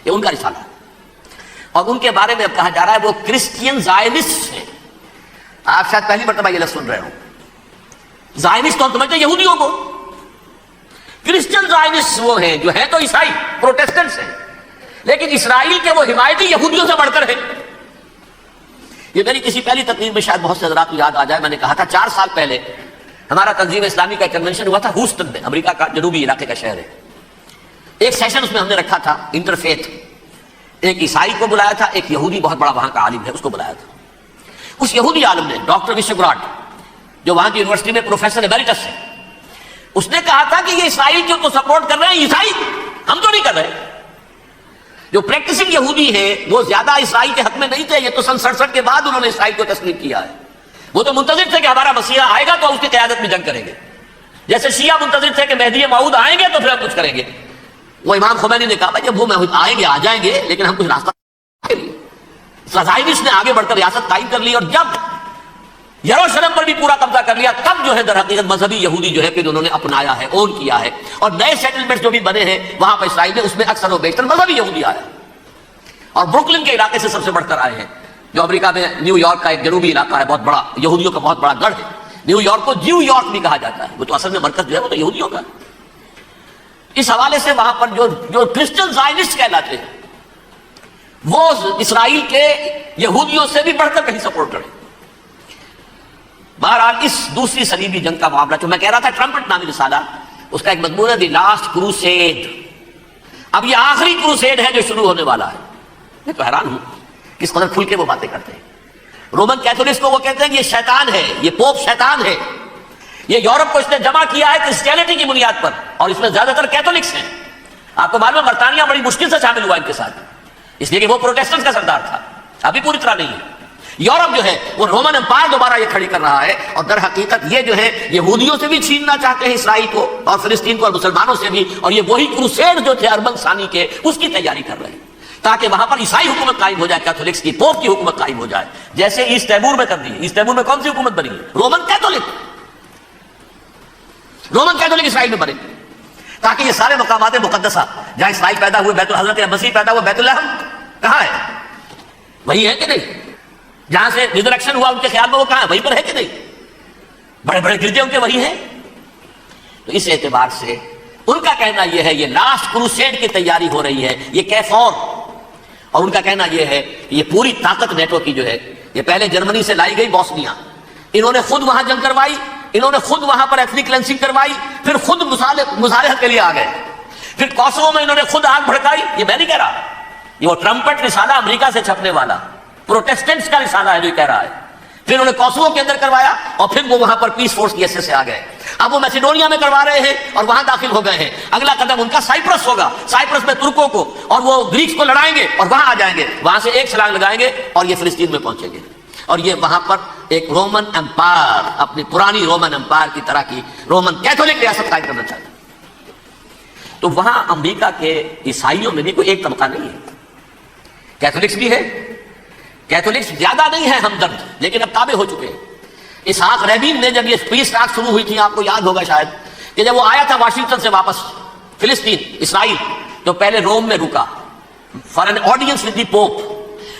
یہ ان کا رسالہ ہے. اور ان کے بارے میں اب کہا جا رہا ہے وہ کرسچین زائنسٹ ہیں. آپ شاید پہلی مرتبہ یہ لفظ سن رہے ہوں. زائنسٹ کون سمجھتے ہیں؟ یہودیوں کو. کرسچین زائنسٹ وہ ہیں جو ہیں تو عیسائی پروٹیسٹنٹس ہیں، لیکن اسرائیل کے وہ حمایتی یہودیوں سے بڑھ کر ہیں. یہ میری کسی پہلی تقریر میں شاید بہت سے حضرات کو یاد آ جائے، میں نے کہا تھا 4 سال پہلے ہمارا تنظیم اسلامی کا کنونشن ہوا تھا ہیوسٹن میں، امریکہ کا جنوبی علاقے کا شہر ہے. ایک سیشن اس میں ہم نے رکھا تھا انٹرفیتھ. ایک عیسائی کو بلایا تھا، ایک یہودی بہت بڑا وہاں کا عالم ہے اس کو بلایا تھا. اس یہودی عالم نے ڈاکٹر وشگراٹ، جو وہاں کی یونیورسٹی میں پروفیسر ایمیریٹس ہے، اس نے کہا تھا کہ یہ اسرائیل کیوں تو سپورٹ کر رہے ہیں، عیسائی ہم تو نہیں کر رہے. جو پریکٹسنگ یہودی ہے وہ زیادہ اسرائیل کے حق میں نہیں تھے. یہ تو سن 67 کے بعد انہوں نے اسرائیل کو تسلیم کیا ہے. وہ تو منتظر تھے کہ ہمارا مسیحا آئے گا تو اس کی قیادت میں جنگ کریں گے، جیسے شیعہ منتظر تھے کہ مہدی موعود آئیں گے تو پھر ہم کچھ کریں گے. وہ امام خمینی نے کہا بھائی جب وہ آئیں گے آ جائیں گے، لیکن ہم کچھ راستہ زائنسٹ نے آگے بڑھ کر ریاست قائم کر لی، اور جب یروشلم پر بھی پورا قبضہ کر لیا تب جو ہے در حقیقت مذہبی یہودی جو ہے کہ انہوں نے اپنایا ہے، اون کیا ہے. اور نئے سیٹلمنٹس جو بھی بنے ہیں وہاں پر اسرائیل میں، اس میں اکثر و بیشتر مذہبی یہودی آیا، اور بروکلن کے علاقے سے سب سے بڑھ کر آئے ہیں، جو امریکہ میں نیو یارک کا ایک جنوبی علاقہ ہے، بہت بڑا یہودیوں کا بہت بڑا گڑھ ہے. نیو یارک کو جیو یارک بھی کہا جاتا ہے، وہ تو اصل میں مرکز جو ہے وہ تو یہودیوں کا. اس حوالے سے وہاں پر جو کرسچن زائنسٹ کہلاتے ہیں وہ اسرائیل کے یہودیوں سے بھی بڑھ کر کہیں سپورٹ کریں. بہرحال اس دوسری صلیبی جنگ کا معاملہ جو میں کہہ رہا تھا، ٹرمپٹ نامی رسالہ، اس کا ایک مضمون ہے دی لاسٹ کروسیڈ. اب یہ آخری کروسیڈ ہے جو شروع ہونے والا ہے. میں تو حیران ہوں کس قدر کھل کے وہ باتیں کرتے ہیں. رومن کیتھولکس کو وہ کہتے ہیں کہ یہ شیطان ہے، یہ پوپ شیطان ہے، یہ یورپ کو اس نے جمع کیا ہے کرسچینٹی کی بنیاد پر، اور اس میں زیادہ تر کیتھولکس ہیں. آپ کو معلوم ہے برطانیہ بڑی مشکل سے شامل ہوا ان کے ساتھ، اس لیے کہ وہ پروٹیسٹنٹ کا سردار تھا، ابھی پوری طرح نہیں ہے. یورپ جو ہے وہ رومن امپائر دوبارہ یہ کھڑی کر رہا ہے، اور در حقیقت یہ جو ہے یہودیوں سے بھی چھیننا چاہتے ہیں اسرائیل کو اور فلسطین کو، اور مسلمانوں سے بھی، اور یہ وہی کروسیڈ جو تھے اربن ثانی کے، اس کی تیاری کر رہے ہیں تاکہ وہاں پر عیسائی حکومت قائم ہو جائے، کیتھولکس کی، پوپ کی حکومت قائم ہو جائے، جیسے ایسٹ تیمور میں کر دی۔ ایسٹ تیمور میں کون سی حکومت بنی؟ رومن کیتھولک اسرائیل میں بنے، تاکہ یہ سارے مقامات مقدسہ جہاں اسرائیل پیدا ہوئے، بیت حضرت مسیح پیدا ہوا، بیت الحم کہاں ہے؟ وہی ہے کہ نہیں؟ جہاں سے ریزریکشن ہوا ان کے خیال میں وہ کہاں ہے؟ وہیں پر ہے کہ نہیں؟ بڑے بڑے گرجے ان کے وہی ہیں۔ تو اس اعتبار سے ان کا کہنا یہ ہے یہ لاسٹ کروسیڈ کی تیاری ہو رہی ہے، یہ کیفور، اور ان کا کہنا یہ ہے کہ یہ پوری طاقت نیٹو کی جو ہے، یہ پہلے جرمنی سے لائی گئی بوسنیا، انہوں نے خود وہاں جنگ کروائی، انہوں نے خود وہاں پر ایتھنک کلینسنگ کروائی، پھر خود مصالحت کے لیے آ گئے، پھر کوسوو میں انہوں نے خود آگ بھڑکائی۔ یہ میں نہیں کہہ رہا، یہ وہ ٹرمپٹ رسالہ امریکہ سے چھپنے والا پروٹیسٹنٹس کا رسالہ ہے جو کہہ رہا ہے۔ پھر انہوں نے کوسوو کے اندر کروایا، اور پھر وہ وہاں پر پیس فورس کی حیثیت سے آ گئے۔ اب وہ میسیڈونیا میں کروا رہے ہیں اور وہاں داخل ہو گئے ہیں۔ اگلا قدم ان کا سائپرس ہوگا، سائپرس میں ترکوں کو اور وہ گریکس کو لڑائیں گے اور وہاں آ جائیں گے، وہاں سے ایک چھلانگ لگائیں گے اور یہ فلسطین میں پہنچیں گے، اور یہ وہاں پر ایک رومن امپائر، اپنی پرانی رومن امپائر کی طرح کی رومن کیتھولک ریاست قائم کرنا چاہتے ہیں۔ تو وہاں امریکہ کے عیسائیوں میں بھی کوئی ایک طبقہ نہیں ہے، کیتھولکس بھی ہے، کیتھولکس زیادہ نہیں ہے ہمدرد، لیکن اب تابع ہو چکے ہیں۔ اسحاق رابین نے جب یہ پیس ٹاک شروع ہوئی تھی، آپ کو یاد ہوگا شاید، کہ جب وہ آیا تھا واشنگٹن سے واپس فلسطین اسرائیل، تو پہلے روم میں رکا for an audience with the pope,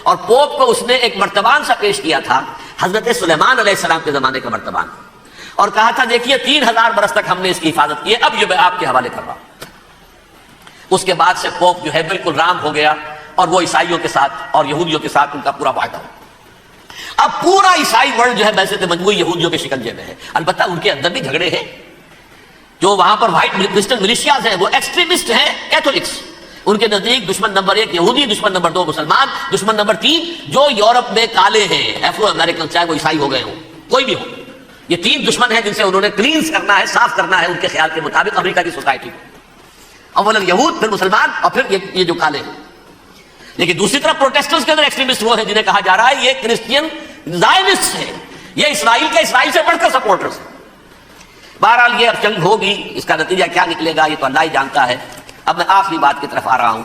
اور پوپ کو اس نے ایک مرتبان سا پیش کیا تھا، حضرت سلیمان علیہ السلام کے زمانے کا مرتبان، اور کہا تھا دیکھیے 3000 برس تک ہم نے اس کی حفاظت کی ہے، اب یہ میں آپ کے حوالے کر رہا ہوں۔ اس کے بعد سے پوپ جو ہے بالکل رام ہو گیا، اور وہ عیسائیوں کے ساتھ اور یہودیوں کے ساتھ ان کا پورا معاہدہ ہو۔ اب پورا عیسائی ورلڈ جو ہے ویسے تو مجموعی یہودیوں کے شکنجے میں ہے، البتہ ان کے اندر بھی جھگڑے ہیں، جو وہاں پر وائٹ کرسچن ملیشیاز ہیں وہ ایکسٹریمسٹ ہیں کیتھولکس، ان کے نزدیک دشمن نمبر 1 یہودی، دشمن نمبر 2 مسلمان، دشمن نمبر 3 جو یورپ میں کالے ہیں، ایفرو امریکن، چاہے وہ عیسائی ہو گئے ہوں، کوئی بھی ہو، یہ 3 دشمن ہیں جن سے انہوں نے کلینز کرنا ہے، صاف کرنا ہے ان کے خیال کے مطابق امریکہ کی سوسائٹی کو، اولا یہود، پھر مسلمان، اور پھر یہ جو کالے ہیں۔ لیکن دوسری طرف پروٹیسٹنٹس کے اندر ایکسٹریمسٹ وہ ہیں جنہیں کہا جا رہا ہے یہ کرسچین زائنسٹ ہیں، یہ اسرائیل کے اسرائیل سے بڑھ کر سپورٹرز ہیں۔ بہرحال یہ اب جنگ ہوگی، اس کا نتیجہ کیا نکلے گا یہ تو اللہ ہی جانتا ہے۔ اب میں آخری بات کی طرف آ رہا ہوں۔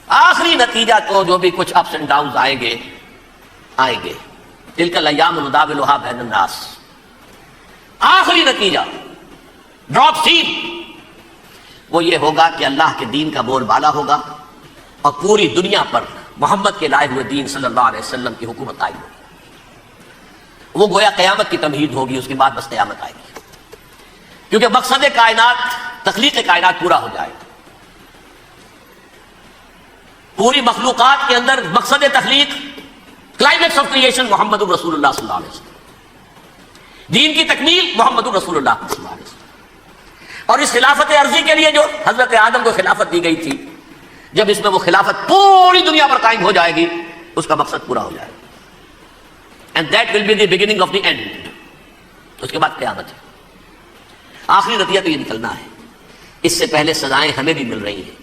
آخری نتیجہ تو جو بھی کچھ اپس اینڈ ڈاؤنز آئیں گے تلک الایام نداولھا بین الناس، آخری نتیجہ ڈراپ سیڈ وہ یہ ہوگا کہ اللہ کے دین کا بول بالا ہوگا، اور پوری دنیا پر محمد کے لائے ہوئے دین صلی اللہ علیہ وسلم کی حکومت قائم ہوگی۔ وہ گویا قیامت کی تمہید ہوگی، اس کے بعد بس قیامت آئے گی، کیونکہ مقصد کائنات، تخلیق کائنات پورا ہو جائے گا۔ پوری مخلوقات کے اندر مقصد تخلیق، کلائمیکس آف کریشن محمد الرسول اللہ صلی اللہ علیہ وسلم، دین کی تکمیل محمد الرسول اللہ صلی اللہ علیہ وسلم، اور اس خلافت عرضی کے لیے جو حضرت آدم کو خلافت دی گئی تھی، جب اس میں وہ خلافت پوری دنیا پر قائم ہو جائے گی، اس کا مقصد پورا ہو جائے گا، and that will be the beginning of the end۔ اس کے بعد قیامت ہے۔ آخری نتیجہ تو یہ نکلنا ہے، اس سے پہلے سزائیں ہمیں بھی مل رہی ہیں،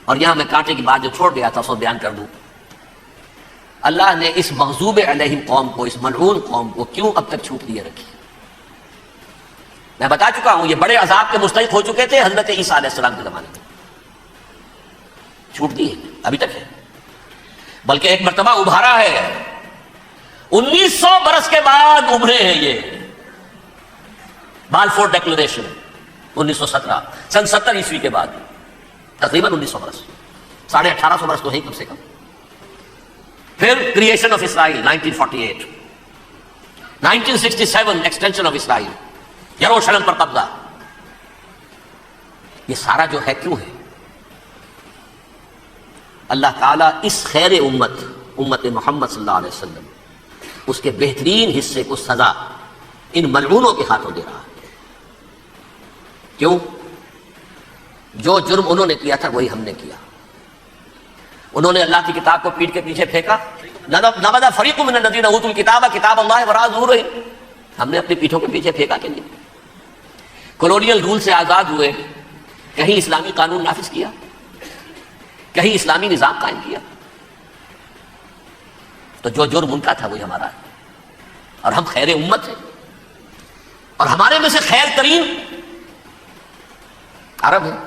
اور یہاں میں کانٹے کی بات جو چھوڑ گیا تھا اس کو بیان کر دوں۔ اللہ نے اس مغضوب علیہم قوم کو، اس ملعون قوم کو کیوں اب تک چھوٹ دیے رکھی؟ میں بتا چکا ہوں یہ بڑے عذاب کے مستحق ہو چکے تھے حضرت عیسیٰ علیہ السلام کے زمانے میں، چھوٹ دی ہے، ابھی تک ہے، بلکہ ایک مرتبہ ابھارا ہے، 1900 برس کے بعد ابھرے ہیں یہ بالفور ڈیکلریشن، 1917 سن 70 عیسوی کے بعد، تقریباً 1900 برس، 1850 برس تو ہے کم سے کم۔ پھر creation of Israel 1948، 1967 extension of Israel, یروشلم پر قبضہ، یہ سارا جو ہے کیوں ہے؟ اللہ تعالیٰ اس خیر امت محمد صلی اللہ علیہ وسلم، اس کے بہترین حصے کو سزا ان ملعونوں کے ہاتھوں دے رہا ہے۔ کیوں؟ جو جرم انہوں نے کیا تھا وہی ہم نے کیا۔ انہوں نے اللہ کی کتاب کو پیٹھ کے پیچھے پھینکا، نبذ فریق من الذین اوتوا الکتاب کتاب اللہ وراء ظہورہم، ہم نے اپنی پیٹھوں کے پیچھے پھینکا کہ نہیں؟ کولونیل رول سے آزاد ہوئے، کہیں اسلامی قانون نافذ کیا؟ کہیں اسلامی نظام قائم کیا؟ تو جو جرم ان کا تھا وہی ہمارا ہے، اور ہم خیر امت ہیں، اور ہمارے میں سے خیر ترین عرب ہیں،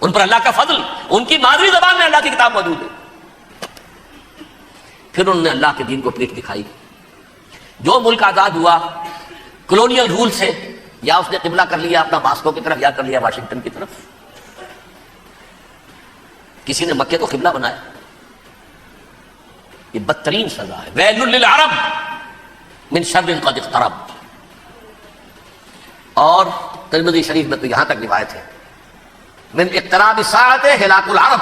ان پر اللہ کا فضل، ان کی مادری زبان میں اللہ کی کتاب موجود ہے۔ پھر انہوں نے اللہ کے دین کو پیٹ دکھائی۔ جو ملک آزاد ہوا کلونیل رول سے، یا اس نے قبلہ کر لیا اپنا ماسکو کی طرف، یا کر لیا واشنگٹن کی طرف، کسی نے مکے کو قبلہ بنایا، یہ بدترین سزا ہے۔ ویل للعرب من شر قد اقترب۔ اور ترمذی شریف میں تو یہاں تک روایت ہے، من اقتراب الساعۃ ہلاک العرب،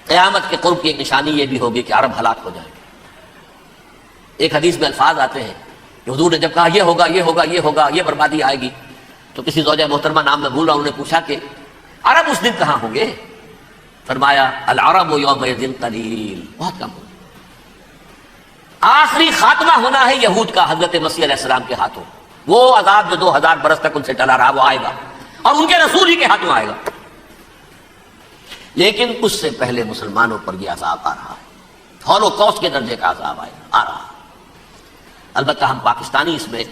قیامت کے قرب کی ایک نشانی یہ بھی ہوگی کہ عرب ہلاک ہو جائیں گے۔ ایک حدیث میں الفاظ آتے ہیں کہ حضور نے جب کہا یہ ہوگا یہ ہوگا یہ ہوگا، یہ بربادی آئے گی، تو کسی زوجہ محترمہ نام میں بھول رہا ہوں، انہوں نے پوچھا کہ عرب اس دن کہاں ہوں گے؟ فرمایا العرب یومئذ قلیل، بہت کم ہوں۔ آخری خاتمہ ہونا ہے یہود کا حضرت مسیح علیہ السلام کے ہاتھوں، وہ عذاب جو 2000 برس تک ان سے چلا رہا وہ آئے گا، اور ان کے رسول ہی کے ہاتھوں آئے گا۔ لیکن اس سے پہلے مسلمانوں پر یہ عذاب آ رہا ہے، ہولوکاسٹ کے درجے کا عذاب آ رہا ہے۔ البتہ ہم پاکستانی اس میں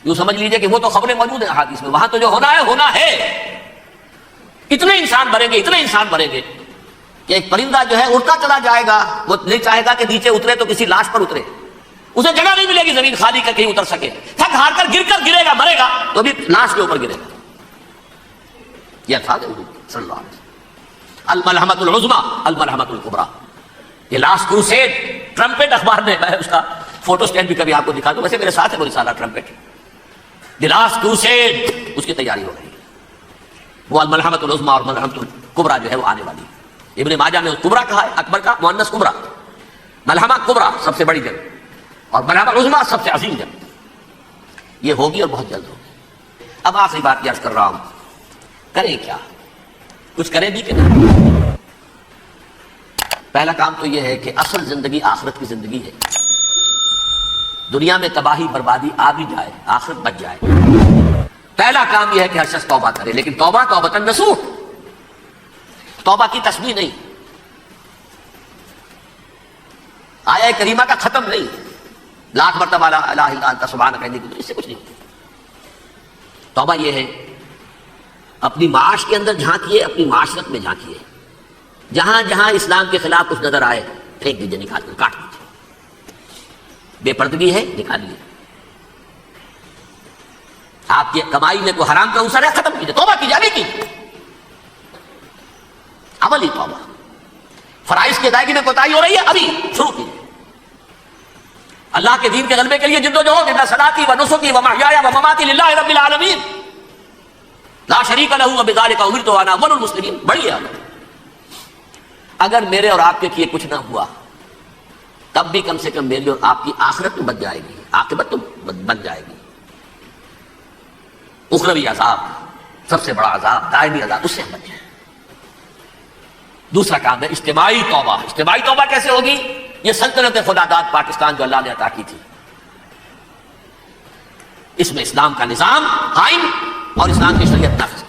یوں سمجھ لیجئے کہ وہ تو خبریں موجود ہیں احادیث میں، وہاں تو جو ہونا ہے، اتنے انسان مریں گے کہ ایک پرندہ جو ہے اڑتا چلا جائے گا، وہ نہیں چاہے گا کہ نیچے اترے تو کسی لاش پر اترے، اسے جگہ نہیں ملے گی زمین خالی کر کہیں اتر سکے، تھک ہار کر گرے گا، مرے گا تو بھی لاش کے اوپر گرے گا۔ یہ الفاظ ہے حضور صلی اللہ علیہ وسلم۔ الملحمۃ العظمیٰ الملحمۃ الکبریٰ، یہ لاسٹ کروسیڈ، ٹرمپٹ اخبار نے، میں اس کا فوٹو سٹیٹ بھی کبھی آپ کو دکھا دوں، ویسے میرے ساتھ ہے وہ رسالہ ٹرمپٹ، دی لاسٹ کروسیڈ، اس کی تیاری ہو رہی ہے۔ وہ الملحمۃ العظمیٰ اور ملحمۃ الکبریٰ جو ہے وہ آنے والی ہے۔ ابن ماجہ میں کبریٰ کہا ہے، اکبر کا مؤنث کبریٰ، ملحمہ کبریٰ سب سے بڑی جنگ، اور ملحمہ العظمیٰ سب سے عظیم جنگ، یہ ہوگی اور بہت جلد ہوگی۔ اب آخری بات یہ عرض کر رہا ہوں، کریں کیا؟ کچھ کریں بھی کہ نہیں؟ پہلا کام تو یہ ہے کہ اصل زندگی آخرت کی زندگی ہے، دنیا میں تباہی بربادی آ بھی جائے، آخرت بچ جائے۔ پہلا کام یہ ہے کہ ہر شخص توبہ کرے، لیکن توبہ توبۃ نصوح، توبہ کی تسبیح نہیں، آیہ کریمہ کا ختم نہیں، لاکھ مرتبہ لا الہ الا انت سبحانک کہنے کی، اس سے کچھ نہیں۔ توبہ یہ ہے اپنی معاش کے اندر جھانکیے، اپنی معاشرت میں جھانکیے، جہاں جہاں اسلام کے خلاف کچھ نظر آئے پھینک دیجیے، نکال کر کاٹ دیجیے، بے پردگی ہے نکالیے، آپ کی کمائی میں کوئی حرام کا عنصر ہے ختم کیجیے، توبہ کیجیے، ابھی کیجیے، عملی توبہ۔ فرائض کی ادائیگی میں کوتاہی ہو رہی ہے، ابھی شروع کیجیے۔ اللہ کے دین کے غلبے کے لیے جدوجہد، ان صلاتی و نسکی و محیای و مماتی للہ رب العالمین لا شریک لہ وبذلک امرت وانا اول المسلمین، بڑی ہے۔ اگر میرے اور آپ کے کیے کچھ نہ ہوا تب بھی کم سے کم میری اور آپ کی آخرت تو بچ جائے گی، عاقبت تو بن جائے گی۔ اخروی عذاب، سب سے بڑا عذاب، دائمی عذاب، اس سے ہم بچ جائیں۔ دوسرا کام ہے اجتماعی توبہ۔ اجتماعی توبہ کیسے ہوگی؟ یہ سلطنت خدا داد پاکستان جو اللہ نے عطا کی تھی، اس میں اسلام کا نظام قائم اور اسلام کی شریعت نافذ،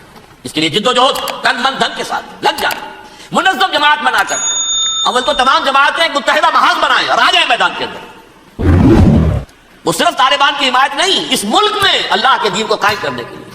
اس کے لیے جدوجہد تن من دھن کے ساتھ لگ جائیں، منظم جماعت بنا کر، اول تو تمام جماعتیں ایک متحدہ محاذ بنائیں اور آ جائیں میدان کے اندر۔ وہ صرف طالبان کی حمایت نہیں، اس ملک میں اللہ کے دین کو قائم کرنے کے لیے